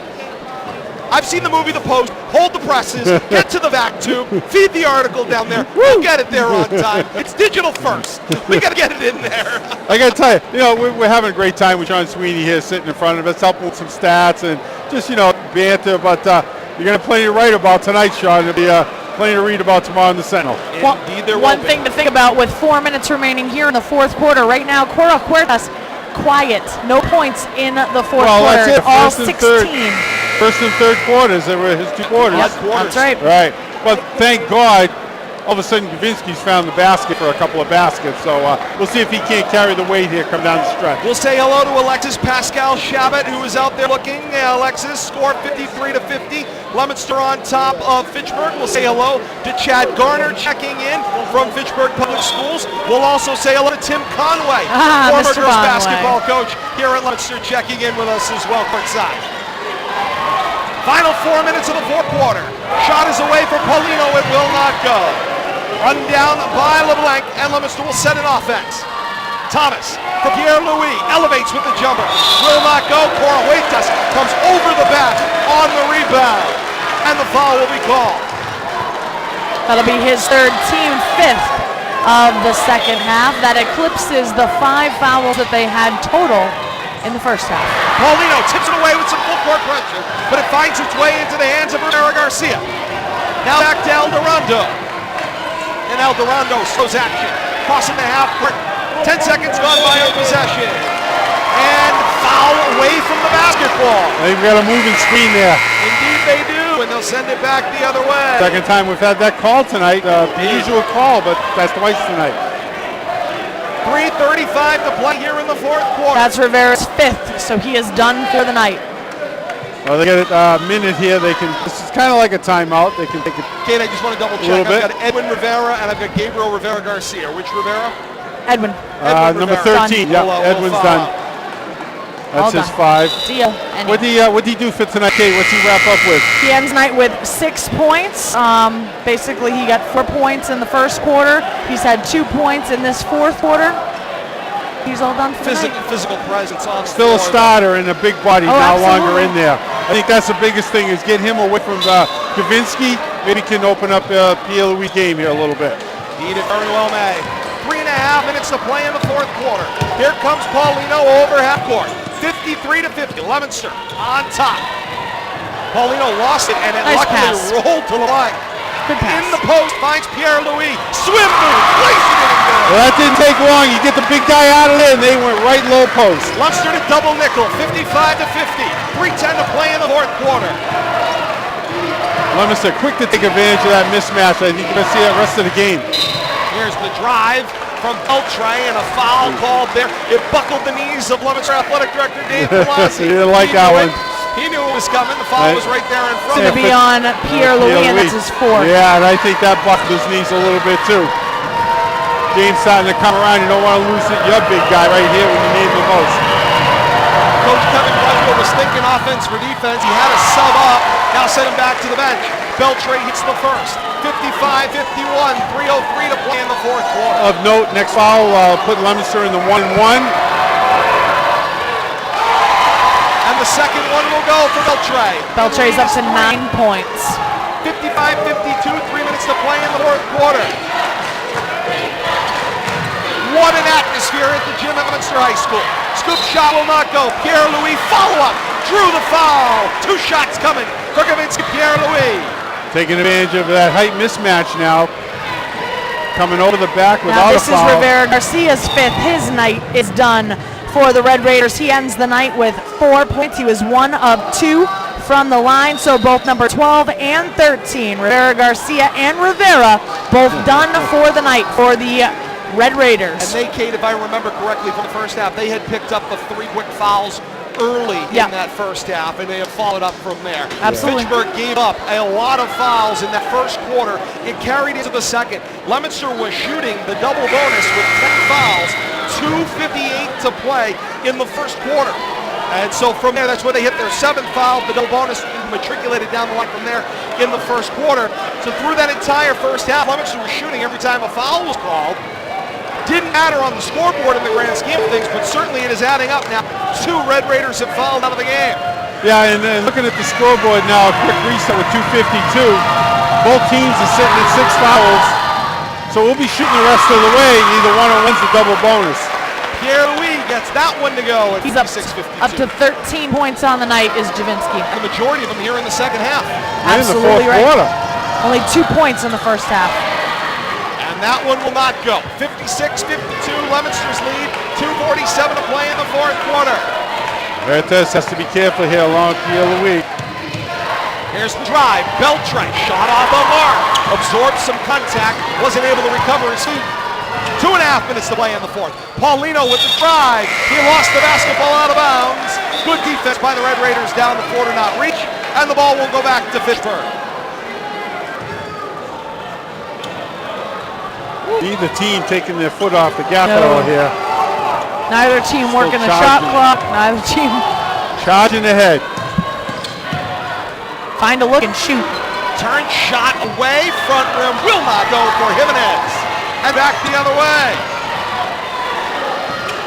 Speaker 3: I've seen the movie The Post. Hold the presses, get to the vac tube, feed the article down there. We'll get it there on time. It's digital first. We got to get it in there.
Speaker 4: I got to tell you, we're having a great time with Sean Sweeney here sitting in front of us, helping with some stats and just, banter. But you're going to plenty to write about tonight, Sean. There'll be plenty to read about tomorrow in the Sentinel.
Speaker 3: Indeed, there will
Speaker 5: One thing to think about with 4 minutes remaining here in the fourth quarter. Right now, Coroquetas quiet. No points in the fourth quarter.
Speaker 4: That's it.
Speaker 5: All
Speaker 4: First and
Speaker 5: 16.
Speaker 4: First and third quarters. They were his 2 quarters.
Speaker 5: Yep, that's right.
Speaker 4: Right. But thank God, all of a sudden, Gavinsky's found the basket for a couple of baskets. So we'll see if he can't carry the weight here, come down the stretch.
Speaker 3: We'll say hello to Alexis Pascal Chabot, who is out there looking. Alexis scored 53-50. Leominster on top of Fitchburg. We'll say hello to Chad Garner checking in from Fitchburg Public Schools. We'll also say hello to Tim Conway, former
Speaker 5: Mr.
Speaker 3: girls
Speaker 5: Conway.
Speaker 3: basketball coach here at Leominster, checking in with us as well courtside. Final 4 minutes of the fourth quarter. Shot is away for Paulino. It will not go. Run down by LeBlanc, and Leominster will set an offense. Thomas for Pierre-Louis, elevates with the jumper. Will not go. Corhuetas comes over the back on the rebound, and the foul will be called.
Speaker 5: That'll be his third, team fifth of the second half. That eclipses the 5 fouls that they had total in the first half.
Speaker 3: Paulino tips it away with some full court pressure, but it finds its way into the hands of Rivera Garcia. Now back to Eldorado. And Eldorado slows action. Crossing the half court. 10 seconds gone by on possession. And foul away from the basketball.
Speaker 4: They've got a moving screen there.
Speaker 3: Indeed they do, and they'll send it back the other way.
Speaker 4: Second time we've had that call tonight. The usual call, but that's twice tonight.
Speaker 3: 3:35 to play here in the fourth quarter.
Speaker 5: That's Rivera's fifth, so he is done for the night.
Speaker 4: Well, they get a minute here. They can. This is kind of like a timeout. They can take it.
Speaker 3: Kate, I just want to double check. I've got Edwin Rivera and I've got Gabriel Rivera Garcia. Which Rivera?
Speaker 5: Edwin.
Speaker 4: Number
Speaker 3: Rivera.
Speaker 4: 13.
Speaker 5: Done.
Speaker 4: Yeah, Edwin's done.
Speaker 5: All
Speaker 4: That's his
Speaker 5: done.
Speaker 4: 5.
Speaker 5: Deal. And
Speaker 4: What'd he do for tonight, Kate? What's he wrap up with?
Speaker 5: he ends night with 6 points. Basically, he got 4 points in the first quarter. He's had 2 points in this fourth quarter. He's all done for the night.
Speaker 3: Physical presence on the
Speaker 4: Still a
Speaker 3: floor.
Speaker 4: starter and a big body, no longer
Speaker 5: absolutely.
Speaker 4: in there. I think that's the biggest thing is get him away from Kavinsky. Maybe can open up Pierre-Louis game here a little bit.
Speaker 3: He did very well, May. 3.5 minutes to play in the fourth quarter. Here comes Paulino over half court. 53-50. Leominster on top. Paulino lost it and it
Speaker 5: Nice
Speaker 3: luckily
Speaker 5: pass.
Speaker 3: rolled to the line.
Speaker 5: Good pass.
Speaker 3: In the post finds Pierre-Louis. Swim move, placing it in good.
Speaker 4: Well, that didn't take long. You get the big guy out of there, and they went right low post.
Speaker 3: Leominster to double nickel, 55-50. 3:10 to play in the fourth quarter.
Speaker 4: Leominster quick to take advantage of that mismatch. I think you're going to see that rest of the game.
Speaker 3: Here's the drive from Beltray and a foul called there. It buckled the knees of Leominster Athletic Director Dave Pelosi.
Speaker 4: He didn't like that one.
Speaker 3: He knew it was coming. The foul was right there in front
Speaker 5: It's
Speaker 3: of
Speaker 5: going to
Speaker 3: him.
Speaker 5: be on Pierre-Louis, and that's his 4th.
Speaker 4: Yeah, and I think that buckled his knees a little bit too. Game's starting to come around. You don't want to lose your big guy right here when you need him the most.
Speaker 3: Coach Kevin Glasgow was thinking offense for defense. He had a sub up. Now sent him back to the bench. Beltray hits the first. 55-51. 3:03 to play in the fourth quarter.
Speaker 4: Of note, next foul put Leominster in the 1-1.
Speaker 3: And the second one will go for Beltray.
Speaker 5: Beltray's up to 9 points.
Speaker 3: 55-52, 3 minutes to play in the fourth quarter. What an atmosphere at the gym at Leominster High School. Scoop shot will not go. Pierre-Louis follow-up. Drew the foul. 2 shots coming for Kavinsky. Pierre-Louis.
Speaker 4: Taking advantage of that height mismatch now. Coming over the back
Speaker 5: Now
Speaker 4: without a
Speaker 5: this is
Speaker 4: foul.
Speaker 5: Rivera Garcia's 5th. His night is done for the Red Raiders. He ends the night with 4 points. He was 1 of 2 from the line, so both number 12 and 13, Rivera Garcia and Rivera, both done for the night for the Red Raiders.
Speaker 3: And they, Kate, if I remember correctly from the first half, they had picked up the 3 quick fouls early in that first half, and they have followed up from there.
Speaker 5: Absolutely.
Speaker 3: Fitchburg gave up a lot of fouls in that first quarter. It carried into the second. Leominster was shooting the double bonus with 10 fouls, 2:58 to play in the first quarter. And so from there, that's where they hit their 7th foul. The double bonus matriculated down the line from there in the first quarter. So through that entire first half, Leominster was shooting every time a foul was called. Didn't matter on the scoreboard in the grand scheme of things, but certainly it is adding up now. 2 Red Raiders have fouled out of the game.
Speaker 4: Yeah, and looking at the scoreboard now, a quick reset with 2:52. Both teams are sitting at 6 fouls. So we'll be shooting the rest of the way. Either one or one's the double bonus.
Speaker 3: Pierre-Louis gets that one to go at
Speaker 5: He's up
Speaker 3: 56-52.
Speaker 5: to 13 points on the night is Javinsky.
Speaker 3: And the majority of them here in the second half.
Speaker 4: And in the
Speaker 5: Absolutely
Speaker 4: fourth
Speaker 5: right.
Speaker 4: quarter.
Speaker 5: Only 2 points in the first half.
Speaker 3: And that one will not go. 56-52, Leominster's lead. 2:47 to play in the fourth quarter.
Speaker 4: Vertes has to be careful here along Pierre-Louis.
Speaker 3: Here's the drive. Beltray shot off a mark. Absorbed some contact. Wasn't able to recover his feet. 2.5 minutes to play in the fourth. Paulino with the drive. He lost the basketball out of bounds. Good defense by the Red Raiders down the floor to not reach. And the ball will go back to Fitchburg.
Speaker 4: Either team taking their foot off the gas pedal here.
Speaker 5: Neither team working the shot
Speaker 4: charging.
Speaker 5: clock. Neither team.
Speaker 4: Charging ahead.
Speaker 5: Find a look and shoot.
Speaker 3: Turn shot away, front rim will not go for Jimenez. And back the other way.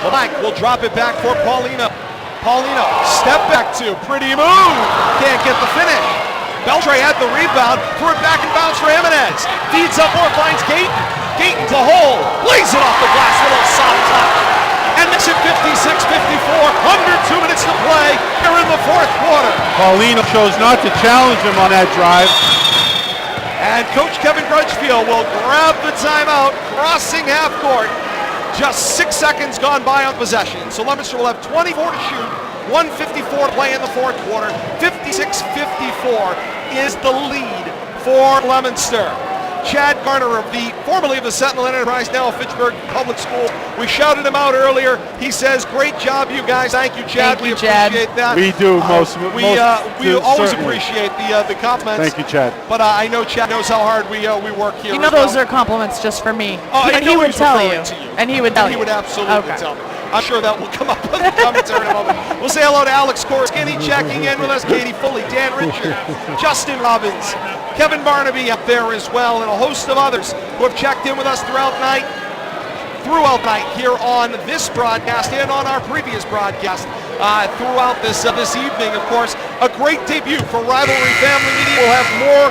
Speaker 3: Mike will drop it back for Paulino. Paulino, step back two, pretty move. Can't get the finish. Beltray had the rebound, threw it back and bounce for Jimenez. Feeds up more, finds Gayton. Gayton to hole, lays it off the glass, little soft touch. And makes it 56-54, under 2 minutes to play here in the fourth quarter.
Speaker 4: Paulino chose not to challenge him on that drive.
Speaker 3: And Coach Kevin Crutchfield will grab the timeout, crossing half court. Just 6 seconds gone by on possession. So Leominster will have 24 to shoot, 1:54 play in the fourth quarter. 56-54 is the lead for Leominster. Chad Garner, formerly of the Sentinel Enterprise, now of Fitchburg Public School. We shouted him out earlier. He says, "Great job, you guys." Thank you, Chad.
Speaker 5: Thank you,
Speaker 3: we
Speaker 5: Chad.
Speaker 3: appreciate that.
Speaker 4: We do
Speaker 3: We always
Speaker 4: certainly
Speaker 3: appreciate the compliments.
Speaker 4: Thank you, Chad.
Speaker 3: But I know Chad knows how hard we work here.
Speaker 5: You know
Speaker 3: as well.
Speaker 5: those are compliments just for me.
Speaker 3: Oh, I
Speaker 5: and
Speaker 3: know
Speaker 5: he would
Speaker 3: was
Speaker 5: tell
Speaker 3: referring
Speaker 5: you.
Speaker 3: to you.
Speaker 5: And he would tell you.
Speaker 3: He would absolutely
Speaker 5: Okay.
Speaker 3: tell me. I'm sure that will come up in the commentary in a moment. We'll say hello to Alex Korskinny checking in with us, Katie Foley, Dan Richard, Justin Robbins, Kevin Barnaby up there as well, and a host of others who have checked in with us throughout night here on this broadcast and on our previous broadcast throughout this evening. Of course, a great debut for Rivalry Family Media. We'll have more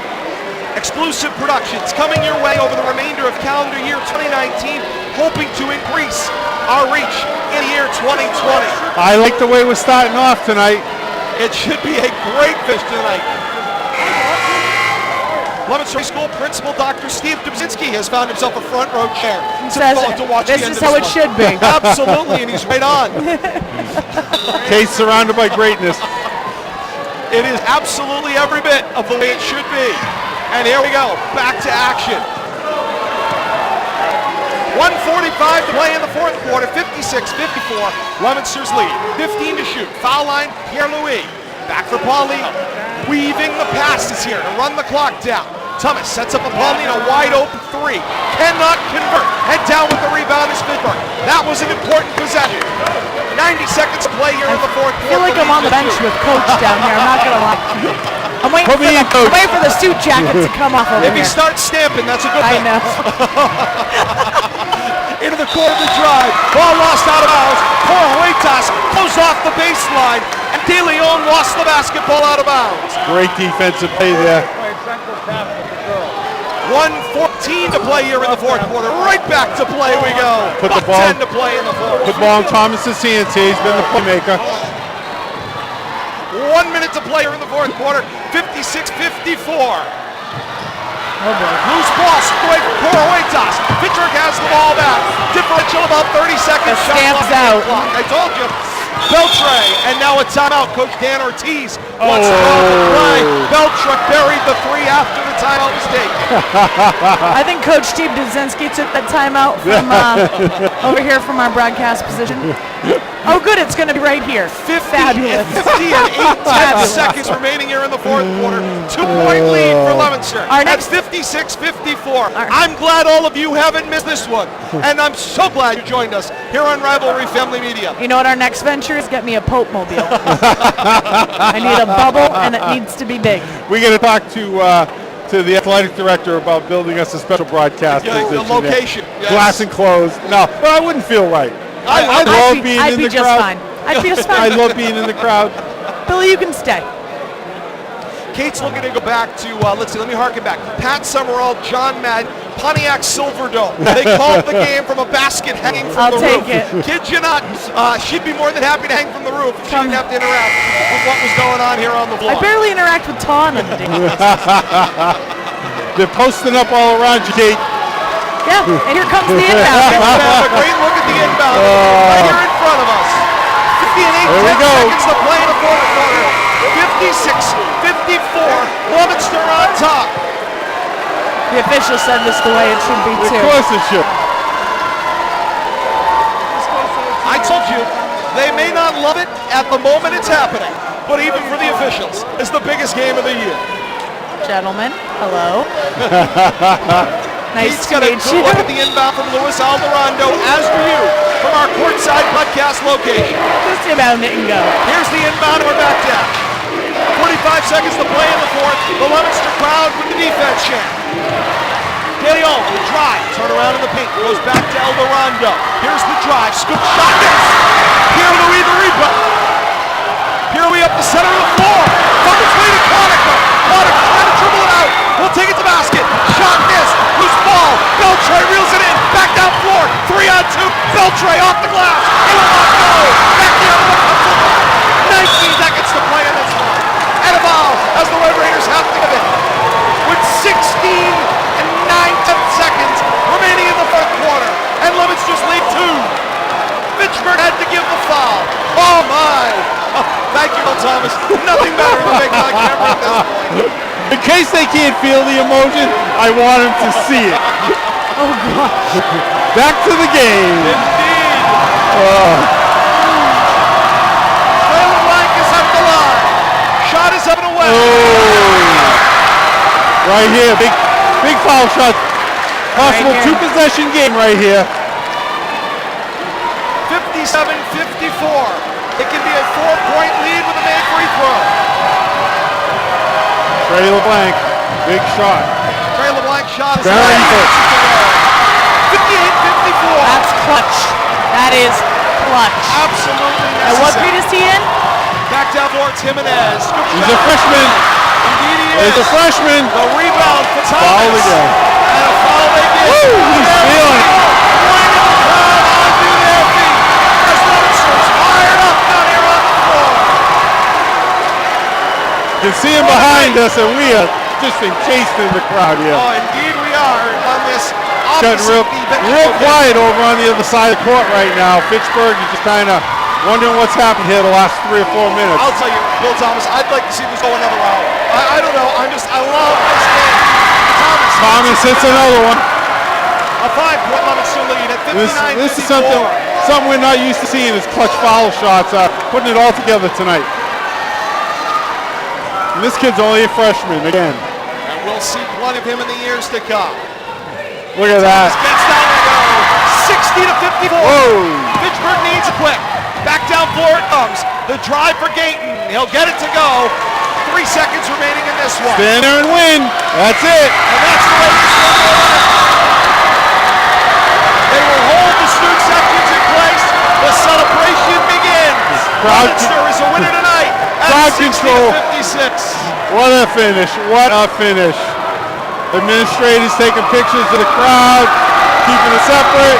Speaker 3: exclusive productions coming your way over the remainder of calendar year 2019, hoping to increase our reach in the year 2020.
Speaker 4: I like the way we're starting off tonight.
Speaker 3: It should be a great fish tonight. Leominster High School Principal Dr. Steve Dubzinski has found himself a front row chair to watch
Speaker 5: this
Speaker 3: the end
Speaker 5: is
Speaker 3: of
Speaker 5: how
Speaker 3: this
Speaker 5: it should be.
Speaker 3: Absolutely, and he's right on.
Speaker 4: Case surrounded by greatness.
Speaker 3: It is absolutely every bit of the way it should be. And here we go, back to action. 1:45 to play in the fourth quarter, 56-54, Leominster's lead. 15 to shoot, foul line, Pierre-Louis. Back for Paulino, weaving the passes here to run the clock down. Thomas sets up a Paulino wide open three, cannot convert, and down with the rebound is Fitchburg. That was an important possession. 90 seconds to play here in the fourth quarter.
Speaker 5: I feel like I'm on the bench with Coach down here. I'm not going to lie. I'm waiting for the suit jacket to come off over
Speaker 3: If he
Speaker 5: here.
Speaker 3: starts stamping, that's a good
Speaker 5: I
Speaker 3: thing.
Speaker 5: know.
Speaker 3: Into the court of the drive, ball lost out of bounds. Huertas closed off the baseline, and De Leon lost the basketball out of bounds.
Speaker 4: Great defensive play there.
Speaker 3: 1:14 to play here in the fourth quarter. Right back to play we go.
Speaker 4: Put the
Speaker 3: Buck
Speaker 4: ball-
Speaker 3: 10 to play in the fourth.
Speaker 4: Put the ball in Thomas's hands here. He's been the playmaker.
Speaker 3: 1 minute to play here in the fourth quarter. 56-54. Loose ball, away from Huertas. Fitchburg has the ball back. Differential about 30 seconds.
Speaker 5: The
Speaker 3: Shot
Speaker 5: stamp's
Speaker 3: clock,
Speaker 5: out.
Speaker 3: clock. I told you. Beltray, and now a timeout. Coach Dan Ortiz wants to go to play. Beltray buried the three after the timeout was taken.
Speaker 5: I think Coach Steve Dubzinski took that timeout from over here from our broadcast position. Oh, good, it's going to be right here.
Speaker 3: 50
Speaker 5: Fabulous.
Speaker 3: 50 and 8 seconds remaining here in the fourth quarter. 2-point lead for Leominster.
Speaker 5: Our
Speaker 3: At
Speaker 5: next-
Speaker 3: 56-54. I'm glad all of you haven't missed this one. And I'm so glad you joined us here on Rivalry Family Media.
Speaker 5: You know what our next venture is? Get me a Pope mobile. I need a bubble, and it needs to be big.
Speaker 4: We got to talk to the athletic director about building us a special broadcast
Speaker 3: Yeah,
Speaker 4: position
Speaker 3: the
Speaker 4: there.
Speaker 3: location. Yes.
Speaker 4: Glass enclosed. No, but I wouldn't feel right. I
Speaker 5: I'd
Speaker 4: love being
Speaker 5: I'd
Speaker 4: in
Speaker 5: be
Speaker 4: the
Speaker 5: just
Speaker 4: crowd.
Speaker 5: fine. I'd be just
Speaker 4: I
Speaker 5: fine.
Speaker 4: love being in the crowd.
Speaker 5: Billy, you can stay.
Speaker 3: Kate's looking to go back to, let's see, let me harken back. Pat Summerall, John Madden, Pontiac Silverdome. They called the game from a basket hanging from
Speaker 5: I'll
Speaker 3: the roof.
Speaker 5: take it.
Speaker 3: Kid you not, she'd be more than happy to hang from the roof if she didn't have to interact with what was going on here on the floor.
Speaker 5: I barely interact with Todd on the day.
Speaker 4: They're posting up all around you, Kate.
Speaker 5: Yeah, and here comes the
Speaker 3: Have
Speaker 5: inbound.
Speaker 3: a great look at the inbound right here in front of us. 50 and 8
Speaker 4: There we
Speaker 3: 10
Speaker 4: go.
Speaker 3: seconds to play in the fourth quarter. 56-54, Leominster on top.
Speaker 5: The official said this the way it should be
Speaker 4: Of
Speaker 5: too.
Speaker 4: course it should.
Speaker 3: I told you, they may not love it at the moment it's happening, but even for the officials, it's the biggest game of the year.
Speaker 5: Gentlemen, hello. Nice
Speaker 3: He's
Speaker 5: to
Speaker 3: got a
Speaker 5: meet
Speaker 3: good
Speaker 5: you.
Speaker 3: look at the inbound from Luis Alderando, as do you, from our courtside podcast location.
Speaker 5: Just about it and go.
Speaker 3: Here's the inbound, and we're back down. 45 5 seconds to play in the fourth. The Leominster crowd with the defense chant. Leon, the drive, turn around in the paint, goes back to Eldorado. Here's the drive, scoop shot, miss. Pierre-Louis the rebound. Pierre-Louis up the center of the floor. From its way to Conacher. Conacher trying to dribble it out. Will take it to basket. Shot miss. Loose ball. Beltray reels it in. Back down floor. 3-on-2. Beltray off the glass. It will not go. Back the other one. 19 seconds to play in this one. And a foul as the Red Raiders have to give it. With 16 and 9 seconds remaining in the fourth quarter. And Leominster's lead 2. Fitchburg had to give the foul. Oh my! Oh, thank you, Bill Thomas. Nothing better than making on camera at this point.
Speaker 4: In case they can't feel the emotion, I want them to see it.
Speaker 5: Oh, gosh.
Speaker 4: Back to the game.
Speaker 3: Indeed.
Speaker 4: Oh.
Speaker 3: Blank is at the line. Shot is up and away.
Speaker 4: Oh. Right here, big foul shot. Possible
Speaker 5: Right here.
Speaker 4: 2-possession game right here.
Speaker 3: 57-54. It can be a 4-point lead with a made free throw.
Speaker 4: Trey LeBlanc, big shot.
Speaker 3: Trey LeBlanc shot is
Speaker 4: Very good.
Speaker 3: 58-54.
Speaker 5: That's clutch. That is clutch.
Speaker 3: Absolutely necessary.
Speaker 5: And what grade is he in?
Speaker 3: Back down towards Jimenez. Scoop
Speaker 4: He's a
Speaker 3: shot.
Speaker 4: freshman.
Speaker 3: Indeed he
Speaker 4: He's
Speaker 3: is.
Speaker 4: a freshman.
Speaker 3: The rebound for Thomas.
Speaker 4: Foul again.
Speaker 3: And a foul they get.
Speaker 4: Woo, he's feeling it.
Speaker 3: Pointing the crowd onto their feet. As Leominster's fired up down here on the floor.
Speaker 4: You can see him behind us, and we are just encased in the crowd here.
Speaker 3: Oh, indeed we are on this
Speaker 4: Getting
Speaker 3: opposite
Speaker 4: real quiet over on the other side of the court right now. Fitchburg is just kind of wondering what's happened here the last 3 or 4 minutes.
Speaker 3: I'll tell you, Bill Thomas, I'd like to see this go another round. I don't know, I love this game.
Speaker 4: Thomas hits another one.
Speaker 3: A 5-point Leominster lead at 59-54.
Speaker 4: This is something we're not used to seeing is clutch foul shots. Putting it all together tonight. And this kid's only a freshman again.
Speaker 3: And we'll see plenty of him in the years to come.
Speaker 4: Look at that.
Speaker 3: Gets down they go. 60-54.
Speaker 4: Whoa.
Speaker 3: Fitchburg needs a quick. Back down floor it comes. The drive for Gayton. He'll get it to go. 3 seconds remaining in this one.
Speaker 4: Stand there and win. That's it.
Speaker 3: And that's the way this one will end. They will hold the student sections in place. The celebration begins. Leominster is a winner tonight
Speaker 4: crowd
Speaker 3: at
Speaker 4: control.
Speaker 3: 60-56.
Speaker 4: What a finish. What a finish. Administrators taking pictures of the crowd, keeping it separate.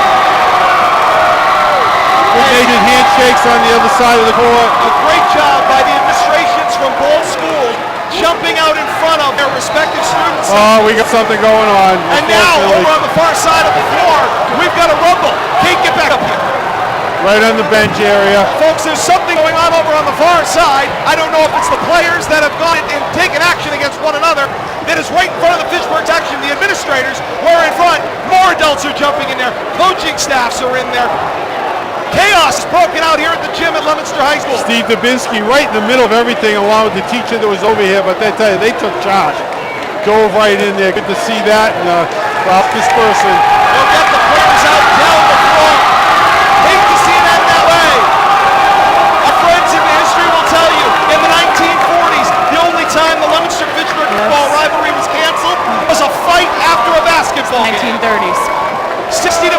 Speaker 4: Good-natured handshakes on the other side of the court.
Speaker 3: A great job by the administrations from both schools jumping out in front of their respective students.
Speaker 4: Oh, we got something going on.
Speaker 3: And now, over on the far side of the floor, we've got a rumble. Kate, get back up here.
Speaker 4: Right on the bench area.
Speaker 3: Folks, there's something going on over on the far side. I don't know if it's the players that have gone and taken action against one another that is right in front of the Fitchburg action. The administrators were in front. More adults are jumping in there. Coaching staffs are in there. Chaos is broken out here at the gym at Leominster High School.
Speaker 4: Steve Dubinsky right in the middle of everything along with the teacher that was over here, but I tell you, they took charge. Dove right in there. Good to see that. And stop dispersing.
Speaker 3: They'll get the players out down the floor. Hate to see that way. Our friends in the history will tell you, in the 1940s, the only time the Leominster-Fitchburg football rivalry was canceled was a fight after a basketball game.
Speaker 5: 1930s.
Speaker 3: 60-56.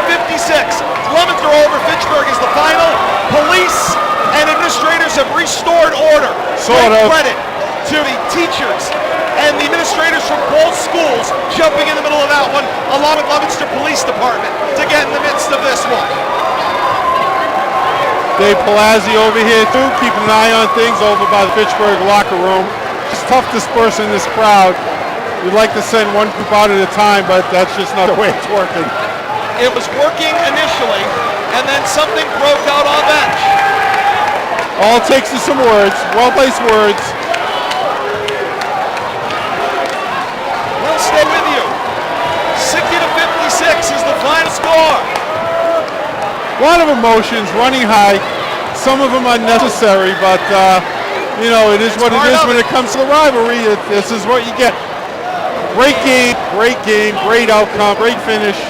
Speaker 3: Leominster over Fitchburg is the final. Police and administrators have restored order.
Speaker 4: Sort
Speaker 3: Great
Speaker 4: of.
Speaker 3: credit to the teachers and the administrators from both schools jumping in the middle of that one, along with Leominster Police Department to get in the midst of this one.
Speaker 4: Dave Palazzi over here too, keeping an eye on things over by the Fitchburg locker room. It's tough dispersing this crowd. We'd like to send one group out at a time, but that's just not the way it's working.
Speaker 3: It was working initially, and then something broke out on bench.
Speaker 4: All it takes is some words, well-placed words.
Speaker 3: We'll stay with you. 60-56 is the final score.
Speaker 4: A lot of emotions running high, some of them unnecessary, but you know, it is what it is when it comes to the rivalry. This is what you get. Great game, great outcome, great finish.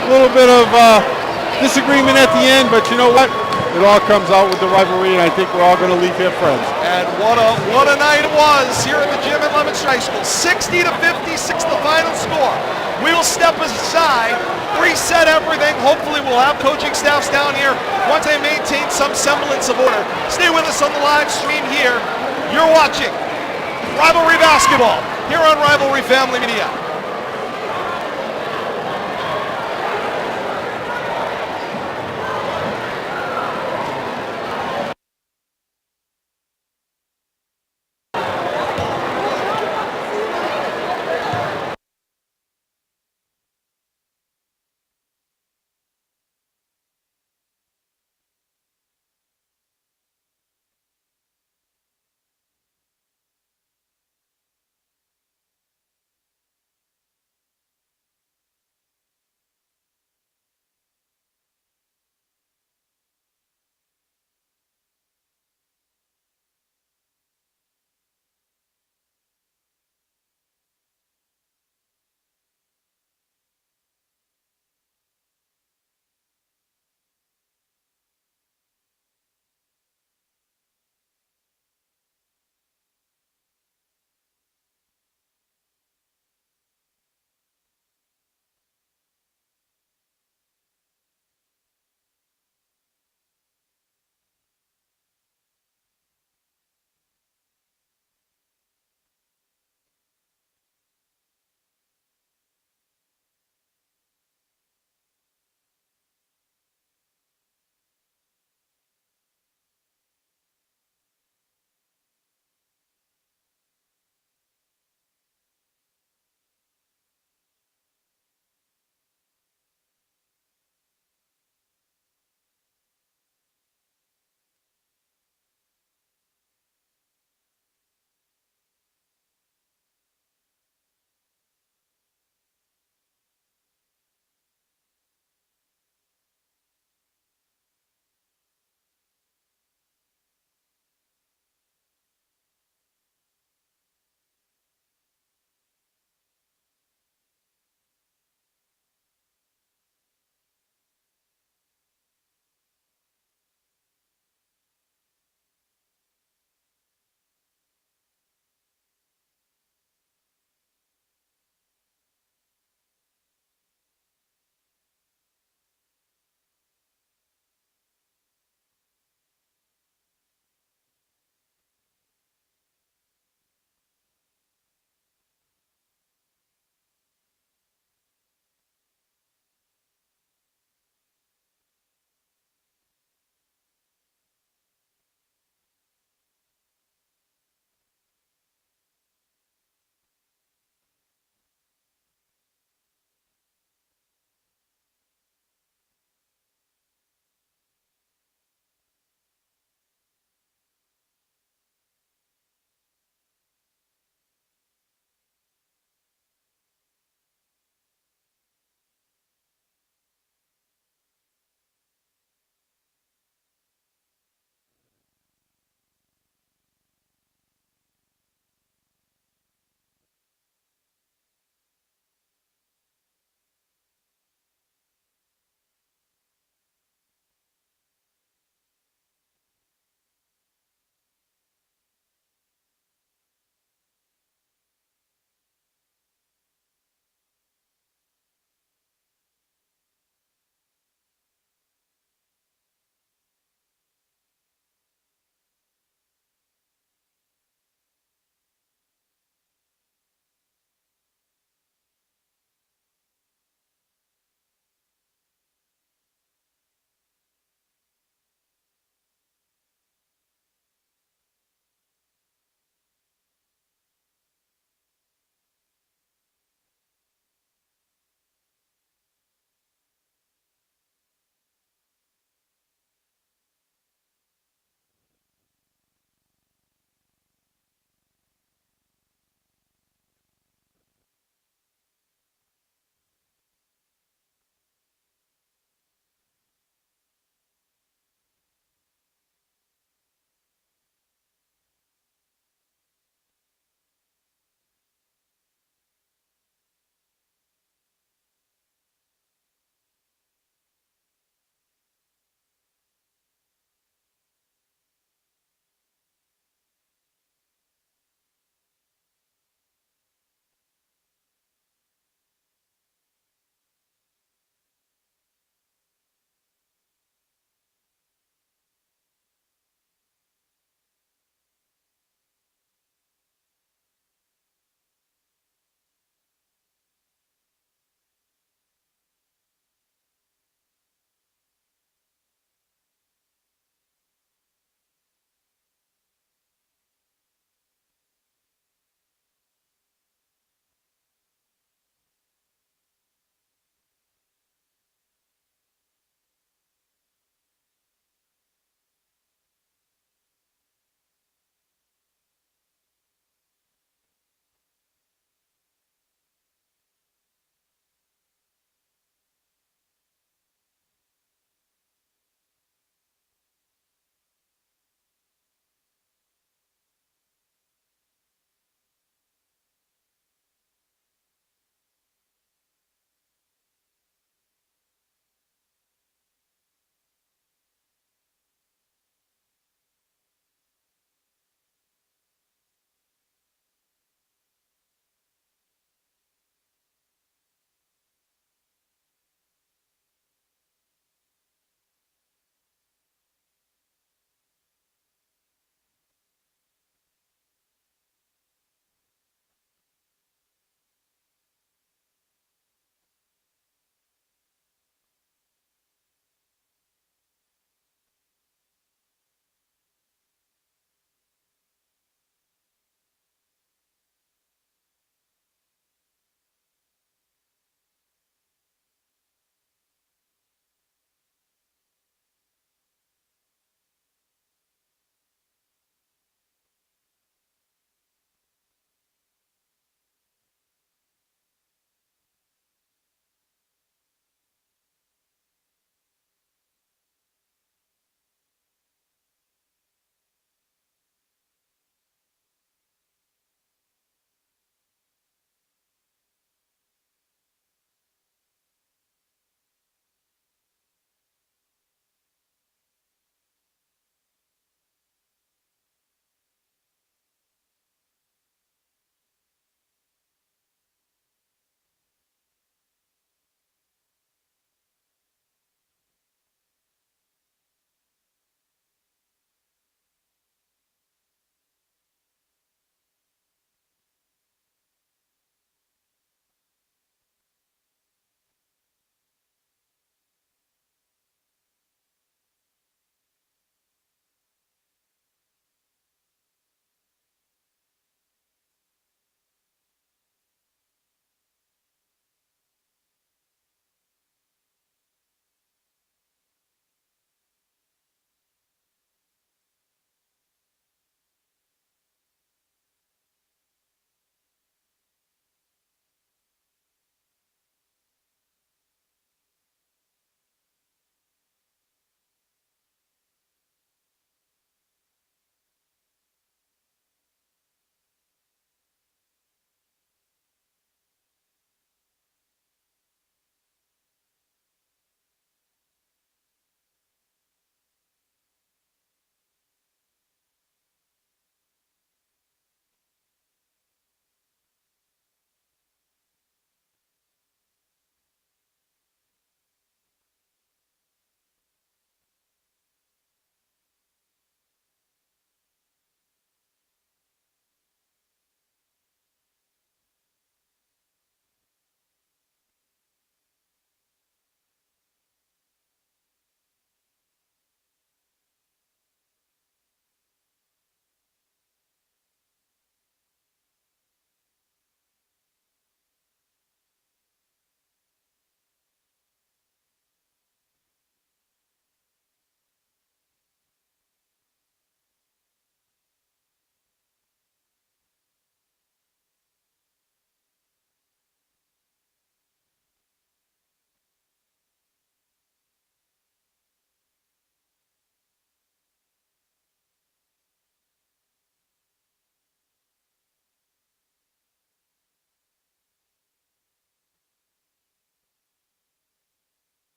Speaker 4: A little bit of disagreement at the end, but you know what? it all comes out with the rivalry, and I think we're all going to leave here friends.
Speaker 3: And what a night it was here at the gym at Leominster High School. 60 to 56 the final score. We will step aside, reset everything. Hopefully we'll have coaching staffs down here once they maintain some semblance of order. Stay with us on the live stream here. You're watching Rivalry Basketball here on Rivalry Family Media.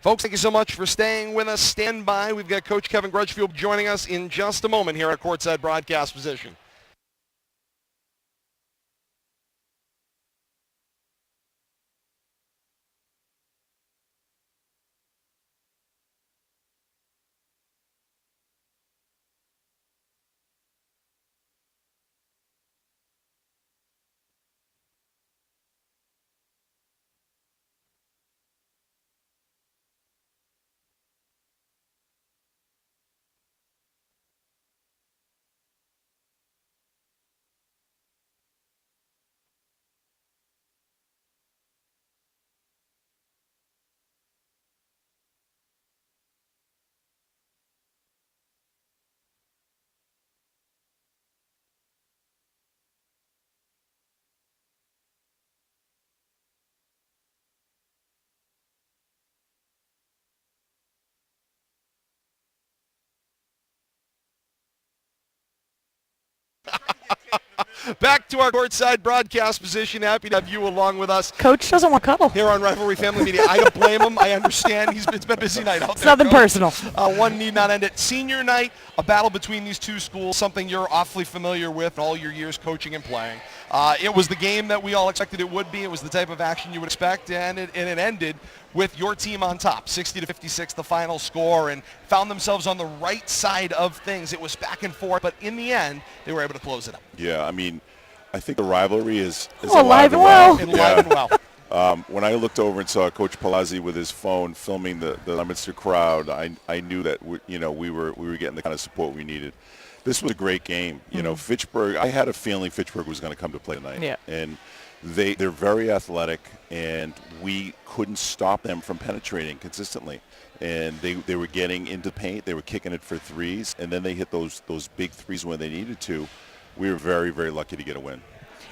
Speaker 3: Folks, thank you so much for staying with us. Stand by. We've got Coach Kevin Grudgefield joining us in just a moment here at courtside broadcast position. Back to our courtside broadcast position. Happy to have you along with us
Speaker 5: Coach doesn't want to cuddle.
Speaker 3: here on Rivalry Family Media. I don't blame him. I understand. It's been a busy night out
Speaker 5: It's
Speaker 3: there.
Speaker 5: nothing
Speaker 3: Coach.
Speaker 5: personal.
Speaker 3: One need not end it. Senior night, a battle between these two schools, something you're awfully familiar with all your years coaching and playing. It was the game that we all expected it would be. It was the type of action you would expect, and it ended with your team on top, 60-56, the final score, and found themselves on the right side of things. It was back and forth, but in the end, they were able to close it up.
Speaker 6: Yeah, I mean, I think the rivalry is
Speaker 5: alive and well.
Speaker 3: Alive and well.
Speaker 6: When I looked over and saw Coach Palazzi with his phone filming the Leominster crowd, I knew that we were getting the kind of support we needed. This was a great game. You know, Fitchburg. I had a feeling Fitchburg was going to come to play tonight.
Speaker 5: Yeah.
Speaker 6: And they're very athletic, and we couldn't stop them from penetrating consistently. And they were getting into paint. They were kicking it for threes, and then they hit those big threes when they needed to. We were very, very lucky to get a win.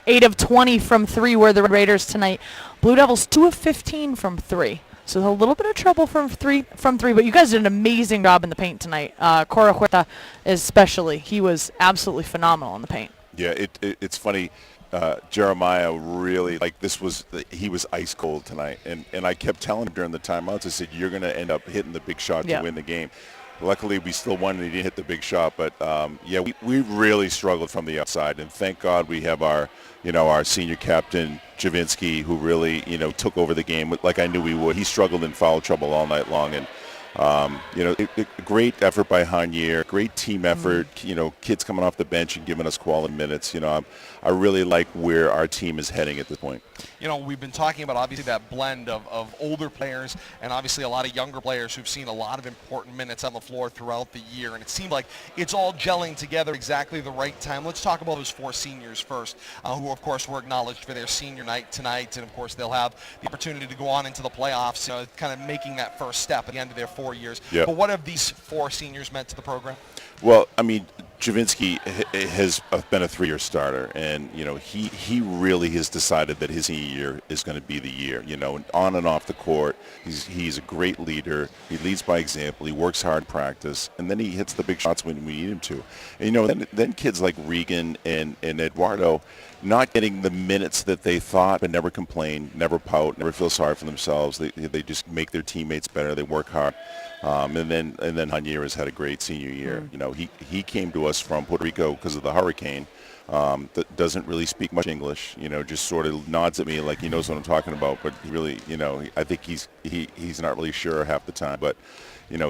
Speaker 5: 8 of 20 from 3 were the Raiders tonight. Blue Devils 2 of 15 from 3. So a little bit of trouble from three, but you guys did an amazing job in the paint tonight. Cora Huerta especially. He was absolutely phenomenal in the paint.
Speaker 6: Yeah, it's funny. Jeremiah really, he was ice cold tonight. And I kept telling him during the timeouts, I said, you're going to end up hitting the big shot to win the game. Luckily, we still won and he didn't hit the big shot. But, we really struggled from the outside. And thank God we have our senior captain, Javinsky, who really, took over the game like I knew he would. He struggled in foul trouble all night long. And, great effort by Hanier, great team effort, kids coming off the bench and giving us quality minutes. I really like where our team is heading at this point.
Speaker 3: We've been talking about obviously that blend of older players and obviously a lot of younger players who've seen a lot of important minutes on the floor throughout the year, and it seemed like it's all gelling together exactly the right time. Let's talk about those 4 seniors first, who of course were acknowledged for their senior night tonight, and of course they'll have the opportunity to go on into the playoffs, kind of making that first step at the end of their 4 years.
Speaker 6: Yeah.
Speaker 3: But what have these 4 seniors meant to the program?
Speaker 6: Well, I mean, Javinsky has been a 3-year starter, and he really has decided that his senior year is going to be the year. On and off the court, he's a great leader. He leads by example. He works hard in practice, and then he hits the big shots when we need him to. And then kids like Regan and Eduardo, not getting the minutes that they thought, but never complain, never pout, never feel sorry for themselves. They just make their teammates better. They work hard. And then Hanier has had a great senior year. He came to us from Puerto Rico because of the hurricane. That doesn't really speak much English. Just sort of nods at me like he knows what I'm talking about. But he really, I think he's not really sure half the time. But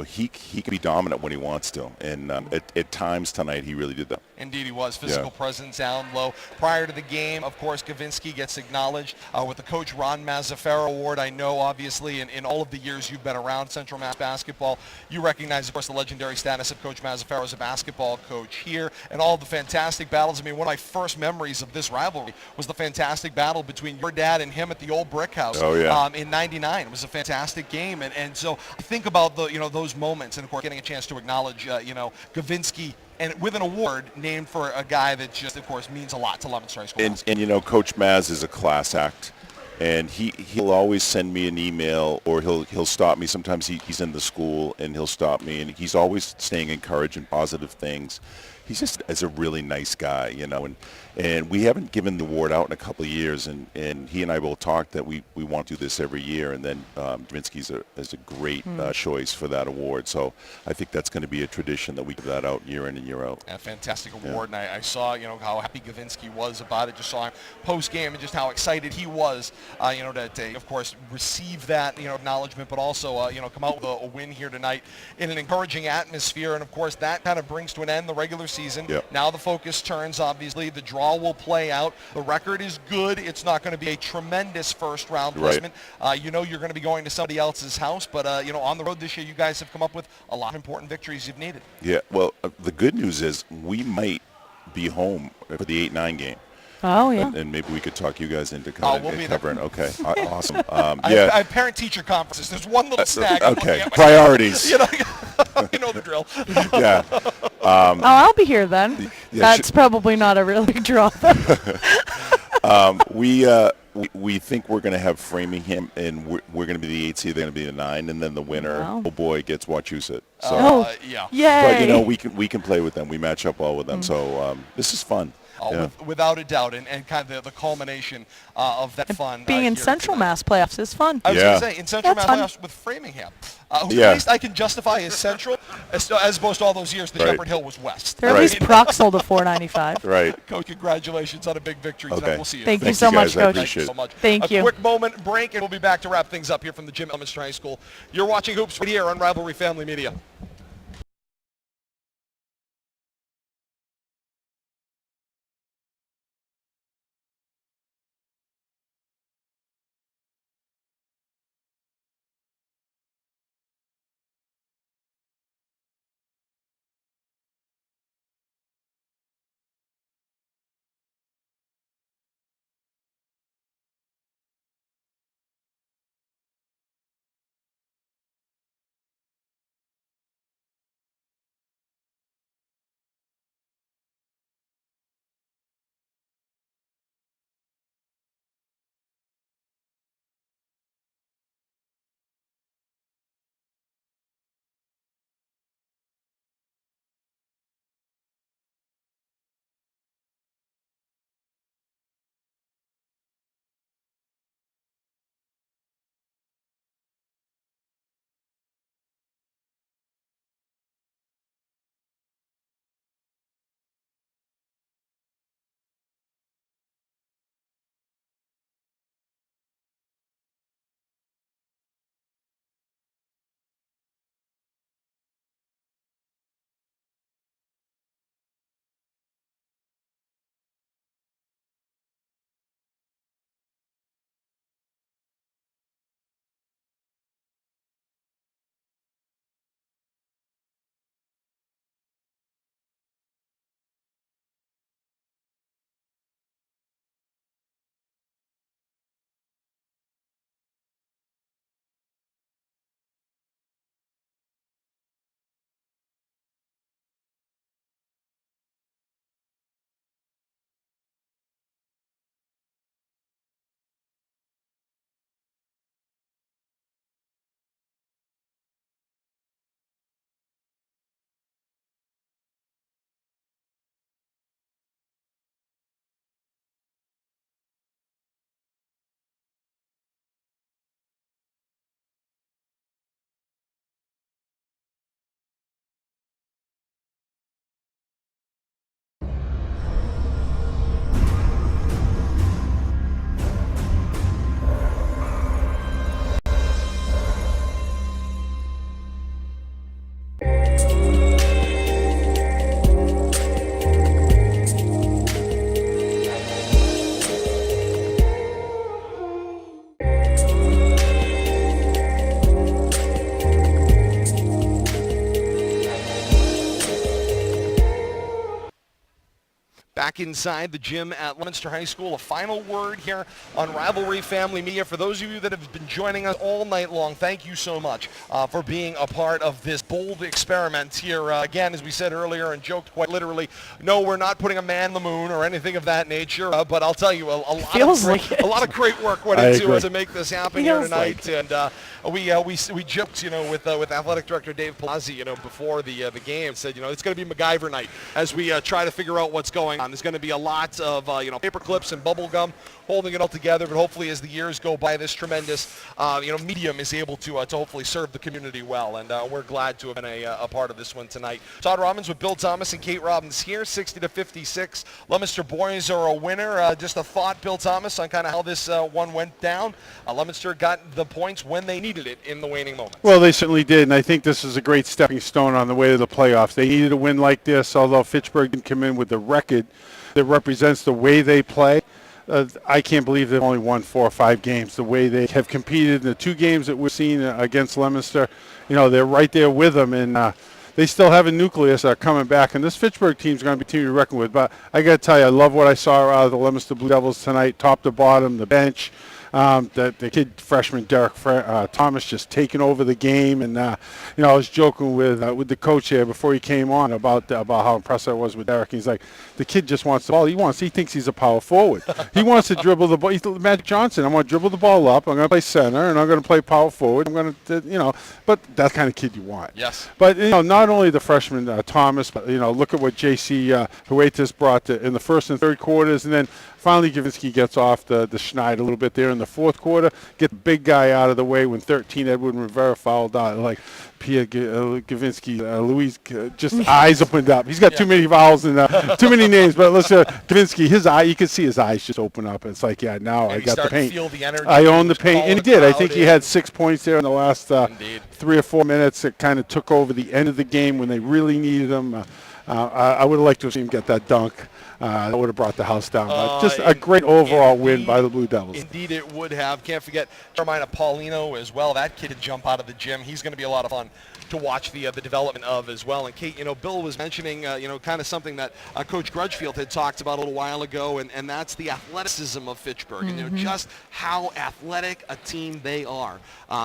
Speaker 6: he can be dominant when he wants to. And at times tonight, he really did that.
Speaker 3: Indeed, he was. Physical presence down low. Prior to the game, of course, Gavinsky gets acknowledged with the Coach Ron Mazzaferro Award. I know, obviously, in all of the years you've been around Central Mass basketball, you recognize, of course, the legendary status of Coach Mazzaferro as a basketball coach here and all the fantastic battles. I mean, one of my first memories of this rivalry was the fantastic battle between your dad and him at the old Brick House in '99. It was a fantastic game. And so I think about those moments, and, of course, getting a chance to acknowledge, Gavinsky, and with an award named for a guy that just, of course, means a lot to Leominster High School.
Speaker 6: And Coach Maz is a class act, and he'll always send me an email, or he'll stop me. Sometimes he's in the school and he'll stop me, and he's always saying encouraging positive things. he's just as a really nice guy, you know, and we haven't given the award out in a couple of years, and he and I both talked that we want to do this every year, and then Javinsky's is a great choice for that award. So I think that's going to be a tradition that we give that out year in and year out.
Speaker 3: A fantastic award, and I saw, how happy Gavinsky was about it. Just saw him post-game and just how excited he was, to of course, receive that, acknowledgement, but also, come out with a win here tonight in an encouraging atmosphere. And, of course, that kind of brings to an end the regular season.
Speaker 6: Yep.
Speaker 3: Now the focus turns, obviously. The draw will play out. The record is good. It's not going to be a tremendous first-round placement. Right. You're going to be going to somebody else's house, but, on the road this year, you guys have come up with a lot of important victories you've needed.
Speaker 6: Yeah, well, the good news is we might be home for the 8-9 game.
Speaker 5: Oh, yeah.
Speaker 6: And maybe we could talk you guys into covering. Okay, awesome.
Speaker 3: Yeah. I have parent-teacher conferences. There's one little snag.
Speaker 6: Okay, priorities.
Speaker 3: You know the drill.
Speaker 6: Yeah.
Speaker 5: I'll be here then.
Speaker 6: Yeah,
Speaker 5: That's probably not a really big draw.
Speaker 6: We think we're going to have Framingham, and we're going to be the 8 seed. They're going to be the 9, and then the winner, oh boy, gets Wachusett. So,
Speaker 3: yeah.
Speaker 5: Yay.
Speaker 6: But we can play with them. We match up well with them. So this is fun.
Speaker 3: Without a doubt, and kind of the culmination of that fun.
Speaker 5: Being in Central Mass playoffs is fun.
Speaker 3: I was going to say, in Central Mass playoffs with Framingham, who at least I can justify as Central, as opposed to all those years the Shepherd Hill was West.
Speaker 5: They're at least proximal to 495.
Speaker 6: Right.
Speaker 3: Coach, congratulations on a big victory.
Speaker 6: Okay.
Speaker 3: We'll see you.
Speaker 5: Thank you so much, Coach.
Speaker 6: Thank you so
Speaker 3: much.
Speaker 5: Thank you.
Speaker 3: A quick moment break, and we'll be back to wrap things up here from the gym at Leominster High School. You're watching Hoops right here on Rivalry Family Media. back inside the gym at Leominster High School. A final word here on Rivalry Family Media. For those of you that have been joining us all night long, thank you so much for being a part of this bold experiment here. Again, as we said earlier and joked quite literally, no, we're not putting a man on the moon or anything of that nature, but I'll tell you, a lot of great work went into to make this happen here tonight. We joked, with athletic director Dave Palazzi, before the game, said, it's going to be MacGyver night as we try to figure out what's going on. There's going to be a lot of paper clips and bubble gum holding it all together, but hopefully as the years go by, this tremendous medium is able to hopefully serve the community well, and we're glad to have been a part of this one tonight. Todd Robbins with Bill Thomas and Kate Robbins here, 60-56. Leominster boys are a winner. Just a thought, Bill Thomas, on kind of how this one went down. Leominster got the points when they needed it in the waning moments.
Speaker 4: Well, they certainly did, and I think this is a great stepping stone on the way to the playoffs. They needed a win like this, although Fitchburg didn't come in with the record that represents the way they play. I can't believe they've only won 4 or 5 games. The way they have competed in the 2 games that we've seen against Leominster, they're right there with them, and they still have a nucleus coming back. And this Fitchburg team's going to be a team to reckon with. But I got to tell you, I love what I saw out of the Leominster Blue Devils tonight, top to bottom, the bench. The kid freshman Derek Thomas just taking over the game, and I was joking with the coach here before he came on about how impressed I was with Derek. He's like, the kid just wants the ball. He thinks he's a power forward. He wants to dribble the ball. He's Magic Johnson. I'm going to dribble the ball up. I'm going to play center, and I'm going to play power forward. I'm going to, but that's the kind of kid you want.
Speaker 3: Yes.
Speaker 4: But not only the freshman Thomas, but look at what J.C. Huetas brought in the first and third quarters, and then finally Gavinsky gets off the schneid a little bit there in the fourth quarter, get the big guy out of the way when 13 Edward Rivera fouled out. Like Pierre Gavinsky, Louise, just eyes opened up. He's got too many vowels and too many names, but listen, Gavinsky, his eye, you can see his eyes just open up. It's like, now I got the paint. I own the paint, and he did. I think he had 6 points there in the last 3 or 4 minutes. It kind of took over the end of the game when they really needed him. I would have liked to have seen him get that dunk. That would have brought the house down. Just a great overall win by the Blue Devils.
Speaker 3: Indeed it would have. Can't forget Jeremiah Paulino as well. That kid to jump out of the gym. He's going to be a lot of fun to watch the development of as well. And Kate, Bill was mentioning, kind of something that Coach Grudgefield had talked about a little while ago, and that's the athleticism of Fitchburg, and just how athletic a team they are.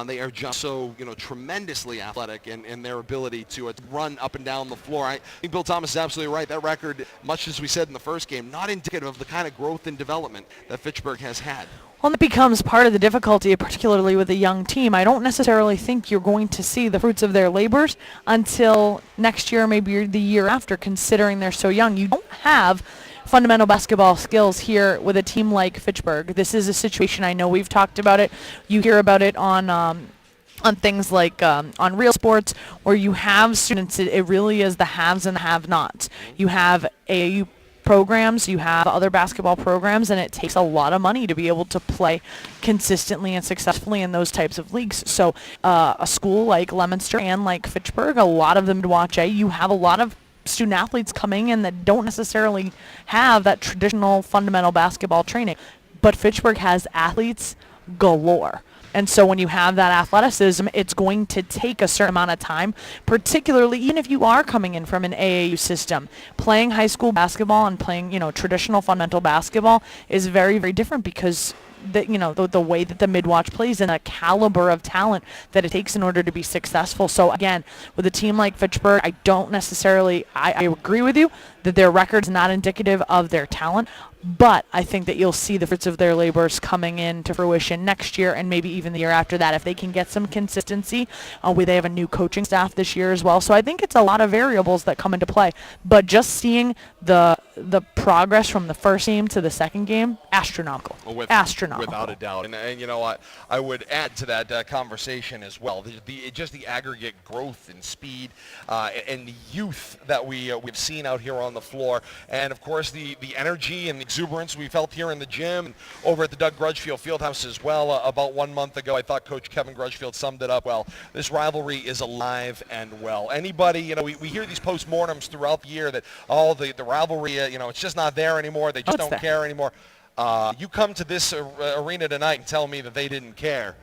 Speaker 3: They are just so, tremendously athletic in their ability to run up and down the floor. I think Bill Thomas is absolutely right. That record, much as we said in the first game, not indicative of the kind of growth and development that Fitchburg has had.
Speaker 5: Well, it becomes part of the difficulty, particularly with a young team. I don't necessarily think you're going to see the fruits of their labors until next year, maybe the year after, considering they're so young. You don't have fundamental basketball skills here with a team like Fitchburg. This is a situation, I know we've talked about it. You hear about it on things like on Real Sports, where you have students, it really is the haves and the have-nots. You have AAU programs, you have other basketball programs, and it takes a lot of money to be able to play consistently and successfully in those types of leagues. So a school like Leominster and like Fitchburg, a lot of them to watch, you have a lot of student athletes coming in that don't necessarily have that traditional fundamental basketball training. But Fitchburg has athletes galore. And so when you have that athleticism, it's going to take a certain amount of time, particularly even if you are coming in from an AAU system. Playing high school basketball and playing, traditional fundamental basketball is very, very different because the way that the mid-watch plays and the caliber of talent that it takes in order to be successful. So again, with a team like Fitchburg, I don't necessarily, I agree with you that their record's not indicative of their talent, but I think that you'll see the fruits of their labors coming into fruition next year and maybe even the year after that if they can get some consistency. They have a new coaching staff this year as well. So I think it's a lot of variables that come into play. But just seeing the progress from the first game to the second game, astronomical. Astronomical.
Speaker 3: Without a doubt. And I would add to that conversation as well. Just the aggregate growth and speed and the youth that we've seen out here on the floor. And, of course, the energy and the exuberance we felt here in the gym and over at the Doug Grudgefield Fieldhouse as well. About 1 month ago, I thought Coach Kevin Grudgefield summed it up well. This rivalry is alive and well. Anybody, we hear these postmortems throughout the year that, the rivalry, it's just not there anymore. They just don't care anymore. You come to this arena tonight and tell me that they didn't care.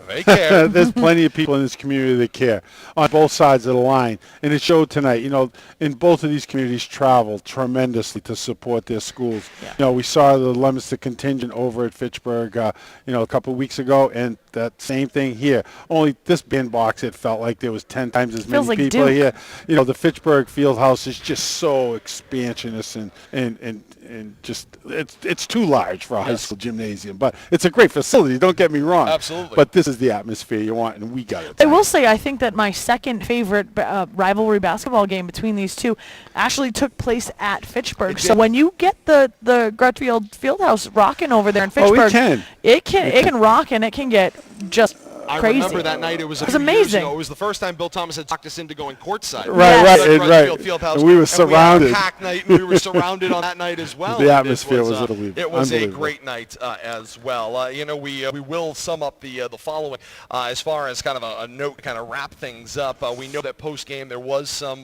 Speaker 3: They care.
Speaker 4: There's plenty of people in this community that care on both sides of the line. And it showed tonight, in both of these communities traveled tremendously to support their schools.
Speaker 5: Yeah.
Speaker 4: We saw the Leominster contingent over at Fitchburg, a couple of weeks ago, and that same thing here. Only this bin box, it felt like there was 10 times as many
Speaker 5: like
Speaker 4: people
Speaker 5: Duke.
Speaker 4: here. The Fitchburg field house is just so expansionist and just it's too large for a high school gymnasium. But it's a great facility, don't get me wrong.
Speaker 3: Absolutely.
Speaker 4: But this is the atmosphere you want, and we got it.
Speaker 5: I will say, I think that my second favorite rivalry basketball game between these two actually took place at Fitchburg. So when you get the Grutfield Fieldhouse rocking over there in Fitchburg, it can rock, and it can get just
Speaker 3: I
Speaker 5: crazy.
Speaker 3: remember that night. It was
Speaker 5: amazing.
Speaker 3: Years ago. It was the first time Bill Thomas had talked us into going courtside.
Speaker 5: Yes.
Speaker 4: Right.
Speaker 3: Fieldhouse.
Speaker 4: And we were surrounded.
Speaker 3: We had a packed night, and we were surrounded on that night as well.
Speaker 4: The atmosphere was unbelievable.
Speaker 3: It was a great night as well. We will sum up the following as far as kind of a note to kind of wrap things up. We know that post game there was some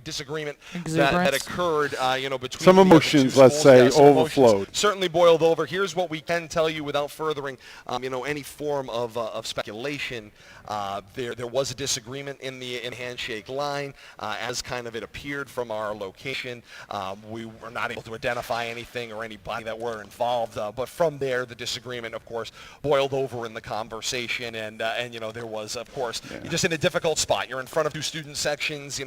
Speaker 3: disagreement that occurred between
Speaker 4: some emotions, let's say, overflowed.
Speaker 3: Certainly boiled over. Here's what we can tell you without furthering any form of speculation. There was a disagreement in the handshake line as kind of it appeared from our location. We were not able to identify anything or anybody that were involved, but from there the disagreement, of course, boiled over in the conversation, and there was, of course, you're just in a difficult spot. You're in front of two student sections.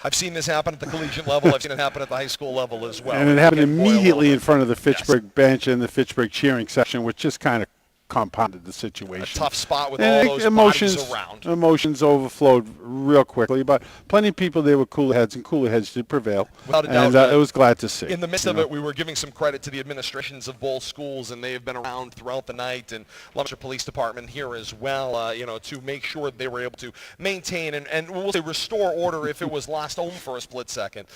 Speaker 3: I've seen this happen at the collegiate level. I've seen it happen at the high school level as well.
Speaker 4: And it happened immediately in front of the Fitchburg bench and the Fitchburg cheering section, which just kind of compounded the situation.
Speaker 3: A tough spot with all those bodies around.
Speaker 4: Emotions overflowed real quickly, but plenty of people there were cooler heads, and cooler heads did prevail.
Speaker 3: Without a doubt.
Speaker 4: And it was glad to see.
Speaker 3: In the midst of it, we were giving some credit to the administrations of both schools, and they have been around throughout the night, and Leominster Police Department here as well, to make sure they were able to maintain and we'll say restore order if it was lost home for a split second.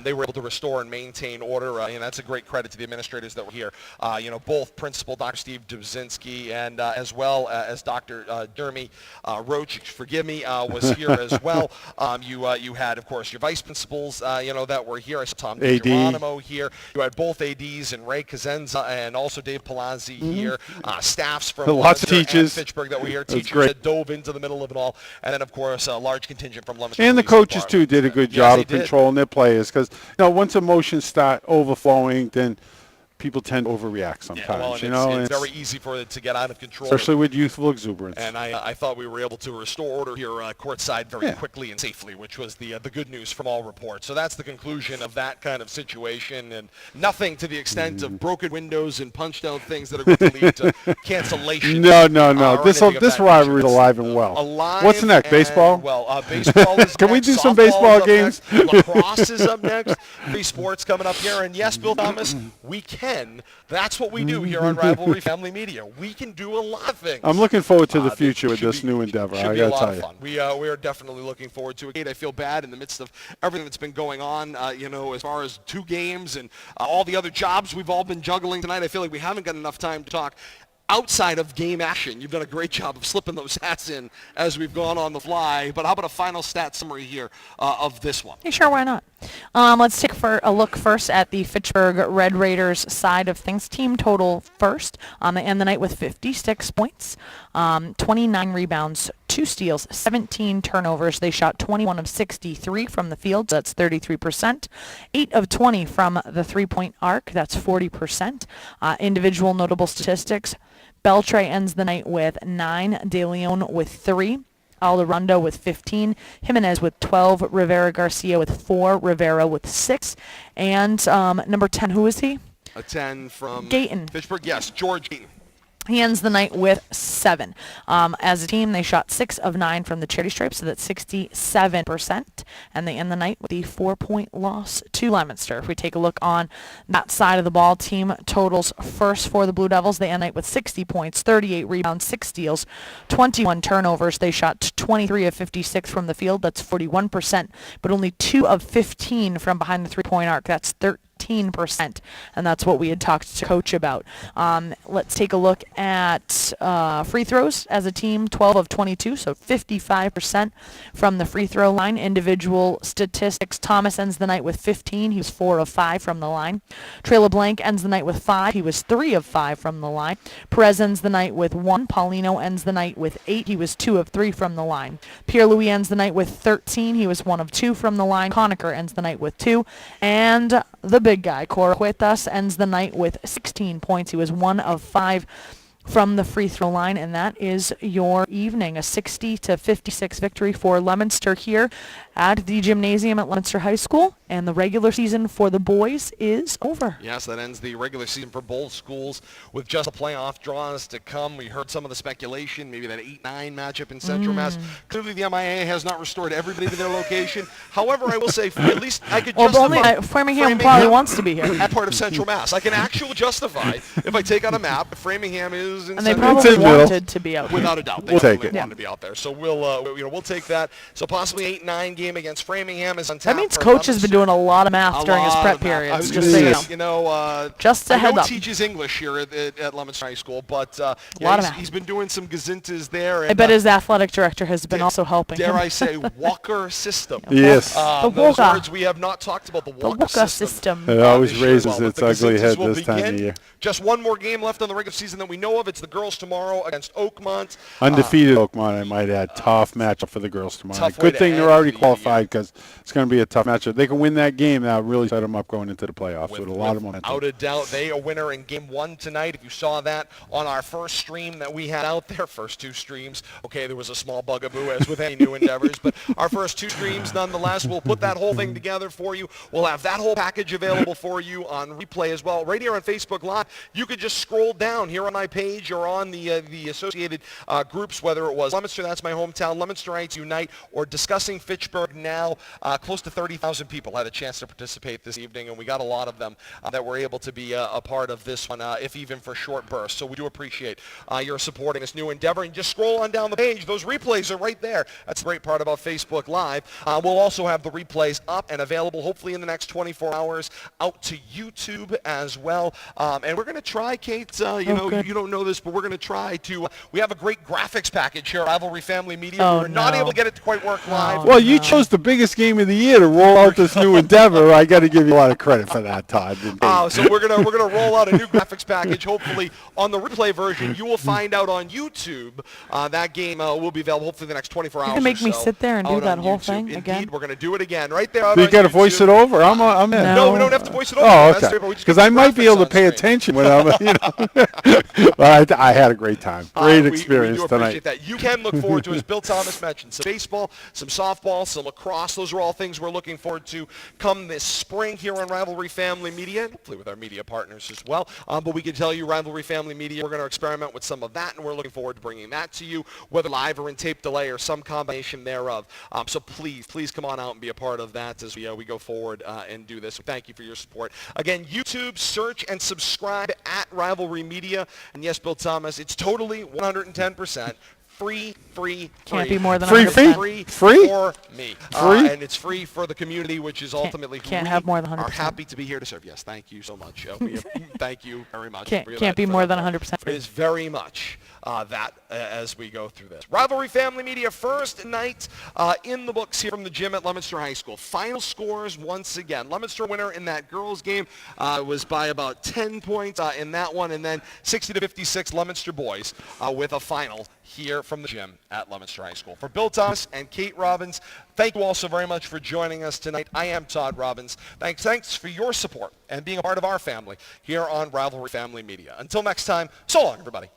Speaker 3: They were able to restore and maintain order, and that's a great credit to the administrators that were here. Both Principal Dr. Steve Dubzinski and as well as Dr. Jeremy Roach, forgive me, was here as well. You had, of course, your vice principals, that were here. I saw Tom DiGeronimo here. You had both ADs and Ray Cazenza and also Dave Palazzi here. Staffs from
Speaker 4: lots of teachers.
Speaker 3: Fitchburg that were here. Teachers that dove into the middle of it all. And then, of course, a large contingent from Leominster.
Speaker 4: And the coaches, too, did a good job of controlling their players, because once emotions start overflowing, then people tend to overreact sometimes,
Speaker 3: it's very easy for it to get out of control.
Speaker 4: Especially with youthful exuberance.
Speaker 3: And I thought we were able to restore order here courtside very quickly and safely, which was the good news from all reports. So that's the conclusion of that kind of situation, and nothing to the extent of broken windows and punched out things that are going to lead to cancellation.
Speaker 4: No. This rivalry is alive and well. What's next, baseball?
Speaker 3: Well, baseball is
Speaker 4: Can
Speaker 3: next.
Speaker 4: we do some
Speaker 3: Softball
Speaker 4: baseball
Speaker 3: is
Speaker 4: games?
Speaker 3: Next. Lacrosse is up next. Free sports coming up here. And yes, Bill Thomas, we can. That's what we do here on Rivalry Family Media. We can do a lot of things.
Speaker 4: I'm looking forward to the future with this new endeavor. I got to tell you.
Speaker 3: Fun. We are definitely looking forward to it. I feel bad in the midst of everything that's been going on, as far as two games and all the other jobs we've all been juggling tonight. I feel like we haven't got enough time to talk outside of game action. You've done a great job of slipping those hats in as we've gone on the fly. But how about a final stat summary here of this one?
Speaker 5: Yeah, sure, why not? Let's take a look first at the Fitchburg Red Raiders side of things. Team total first. They end the night with 56 points, 29 rebounds, 2 steals, 17 turnovers. They shot 21 of 63 from the field. That's 33%. 8 of 20 from the three-point arc. That's 40%. Individual notable statistics. Beltre ends the night with 9, De Leon with 3, Alderondo with 15, Jimenez with 12, Rivera Garcia with 4, Rivera with 6, and number 10, who is he?
Speaker 3: A 10 from
Speaker 5: Gayton.
Speaker 3: Fitchburg, yes, George Gayton.
Speaker 5: He ends the night with 7. As a team, they shot 6 of 9 from the charity stripe, so that's 67%. And they end the night with a 4-point loss to Leominster. If we take a look on that side of the ball, team totals first for the Blue Devils. They end the night with 60 points, 38 rebounds, 6 steals, 21 turnovers. They shot 23 of 56 from the field. That's 41%, but only 2 of 15 from behind the three-point arc. That's 13%. 13%, and that's what we had talked to Coach about. Let's take a look at free throws as a team, 12 of 22, so 55% from the free throw line. Individual statistics, Thomas ends the night with 15. He was 4 of 5 from the line. Trey LeBlanc ends the night with 5. He was 3 of 5 from the line. Perez ends the night with 1. Paulino ends the night with 8. He was 2 of 3 from the line. Pierre-Louis ends the night with 13. He was 1 of 2 from the line. Conacher ends the night with 2. And the big guy, Corojuetas, ends the night with 16 points. He was 1 of 5 from the free throw line, and that is your evening. A 60-56 victory for Leominster here at the gymnasium at Leominster High School, and the regular season for the boys is over.
Speaker 3: Yes, that ends the regular season for both schools with just the playoff draws to come. We heard some of the speculation, maybe that 8-9 matchup in Central Mass. Clearly the MIA has not restored everybody to their location. However, I will say, at least I could justify
Speaker 5: Framingham probably wants to be here.
Speaker 3: at part of Central Mass. I can actually justify, if I take out a map, if Framingham is in
Speaker 5: And they
Speaker 3: Central
Speaker 5: probably
Speaker 3: Mass.
Speaker 5: wanted to be out here.
Speaker 3: Without a doubt, they
Speaker 4: We'll take
Speaker 3: definitely
Speaker 4: it.
Speaker 3: wanted to be out there. So we'll take that. So possibly 8-9 game against Framingham is on tap.
Speaker 5: That means
Speaker 3: for
Speaker 5: Coach has been
Speaker 3: Leominster.
Speaker 5: doing a lot of math during his prep
Speaker 3: I
Speaker 5: periods,
Speaker 3: was
Speaker 5: just
Speaker 3: gonna
Speaker 5: so
Speaker 3: say,
Speaker 5: you know. Just
Speaker 3: I
Speaker 5: a heads
Speaker 3: know
Speaker 5: up.
Speaker 3: he teaches English here at Leominster High School, but
Speaker 5: lot of math.
Speaker 3: he's been doing some gazintas there. And,
Speaker 5: I bet his athletic director has been also helping
Speaker 3: dare
Speaker 5: him.
Speaker 3: I say, Walker system.
Speaker 4: Yes.
Speaker 5: The
Speaker 3: Those
Speaker 5: Walker.
Speaker 3: words we have not talked about. The
Speaker 5: The
Speaker 3: Walker
Speaker 5: Walker
Speaker 3: system.
Speaker 5: system.
Speaker 4: It always
Speaker 3: this year.
Speaker 4: raises
Speaker 3: Well,
Speaker 4: its
Speaker 3: the
Speaker 4: ugly
Speaker 3: gazintas
Speaker 4: head
Speaker 3: will
Speaker 4: this time of
Speaker 3: begin.
Speaker 4: year.
Speaker 3: Just one more game left on the regular season that we know of. It's the girls tomorrow against Oakmont.
Speaker 4: Undefeated Oakmont, I might add. Tough matchup for the girls tomorrow
Speaker 3: Tough
Speaker 4: night.
Speaker 3: way
Speaker 4: Good
Speaker 3: to
Speaker 4: thing they're
Speaker 3: end
Speaker 4: already
Speaker 3: the
Speaker 4: qualified because it's going to be a tough matchup. They can win that game. That'll really set them up going into the playoffs with a lot of momentum.
Speaker 3: Without a doubt, they a winner in Game 1 tonight. If you saw that on our first stream that we had out there, first 2 streams, okay, there was a small bugaboo as with any new endeavors, but our first 2 streams nonetheless, we'll put that whole thing together for you. We'll have that whole package available for you on replay as well. Right here on Facebook Live, you could just scroll down here on my page or on the associated groups, whether it was Leominster, that's my hometown, Leominsterites Unite, or Discussing Fitchburg Now. Close to 30,000 people had a chance to participate this evening, and we got a lot of them that were able to be a part of this one, if even for short bursts. So we do appreciate your supporting this new endeavor. And just scroll on down the page. Those replays are right there. That's the great part about Facebook Live. We'll also have the replays up and available hopefully in the next 24 hours out to YouTube as well. And we're going to try, Kate, you don't know this, but we're going to try to, we have a great graphics package here at Rivalry Family Media.
Speaker 5: Oh,
Speaker 3: we were not
Speaker 5: no.
Speaker 3: able to get it to quite work live.
Speaker 4: Well, you chose the biggest game of the year to roll out this new endeavor. I got to give you a lot of credit for that, Todd.
Speaker 3: So we're gonna roll out a new graphics package. Hopefully, on the replay version, you will find out on YouTube. That game will be available hopefully the next 24 hours.
Speaker 5: You're gonna make
Speaker 3: or
Speaker 5: me
Speaker 3: so
Speaker 5: sit there and do
Speaker 3: out
Speaker 5: that
Speaker 3: on
Speaker 5: whole
Speaker 3: YouTube.
Speaker 5: thing
Speaker 3: Indeed,
Speaker 5: again?
Speaker 3: we're gonna do it again right there. Out
Speaker 4: You
Speaker 3: on
Speaker 4: got to
Speaker 3: YouTube.
Speaker 4: voice it over? I'm in.
Speaker 3: No, we don't have to voice it over.
Speaker 4: Oh,
Speaker 3: That's
Speaker 4: okay.
Speaker 3: fair, we just
Speaker 4: Because
Speaker 3: get
Speaker 4: I
Speaker 3: the
Speaker 4: might be able
Speaker 3: graphics
Speaker 4: to
Speaker 3: on
Speaker 4: pay
Speaker 3: screen.
Speaker 4: attention when I'm, But I had a great time. Great
Speaker 3: We
Speaker 4: experience
Speaker 3: do
Speaker 4: tonight.
Speaker 3: appreciate that. You can look forward to, as Bill Thomas mentioned, some baseball, some softball, some lacrosse. Those are all things we're looking forward to come this spring here on Rivalry Family Media, and hopefully with our media partners as well. But we can tell you, Rivalry Family Media, we're going to experiment with some of that, and we're looking forward to bringing that to you, whether live or in tape delay or some combination thereof. So please come on out and be a part of that as we go forward and do this. So thank you for your support. Again, YouTube, search and subscribe at Rivalry Media. And yes, Bill Thomas, it's totally 110% free.
Speaker 5: Can't be more than
Speaker 4: Free,
Speaker 5: 100%.
Speaker 4: free?
Speaker 3: For me.
Speaker 4: Free?
Speaker 3: And it's free for the community, which is ultimately who
Speaker 5: can't
Speaker 3: we
Speaker 5: have more than
Speaker 3: are
Speaker 5: 100%.
Speaker 3: happy to be here to serve. Yes, thank you so much. Thank you very much.
Speaker 5: Can't be more than 100%
Speaker 3: It is very much that as we go through this. Rivalry Family Media, first night in the books here from the gym at Leominster High School. Final scores once again. Leominster winner in that girls game was by about 10 points in that one, and then 60-56 Leominster boys with a final here from the gym at Leominster High School. For Bill Thomas and Kate Robbins, thank you all so very much for joining us tonight. I am Todd Robbins. Thanks for your support and being a part of our family here on Rivalry Family Media. Until next time, so long, everybody.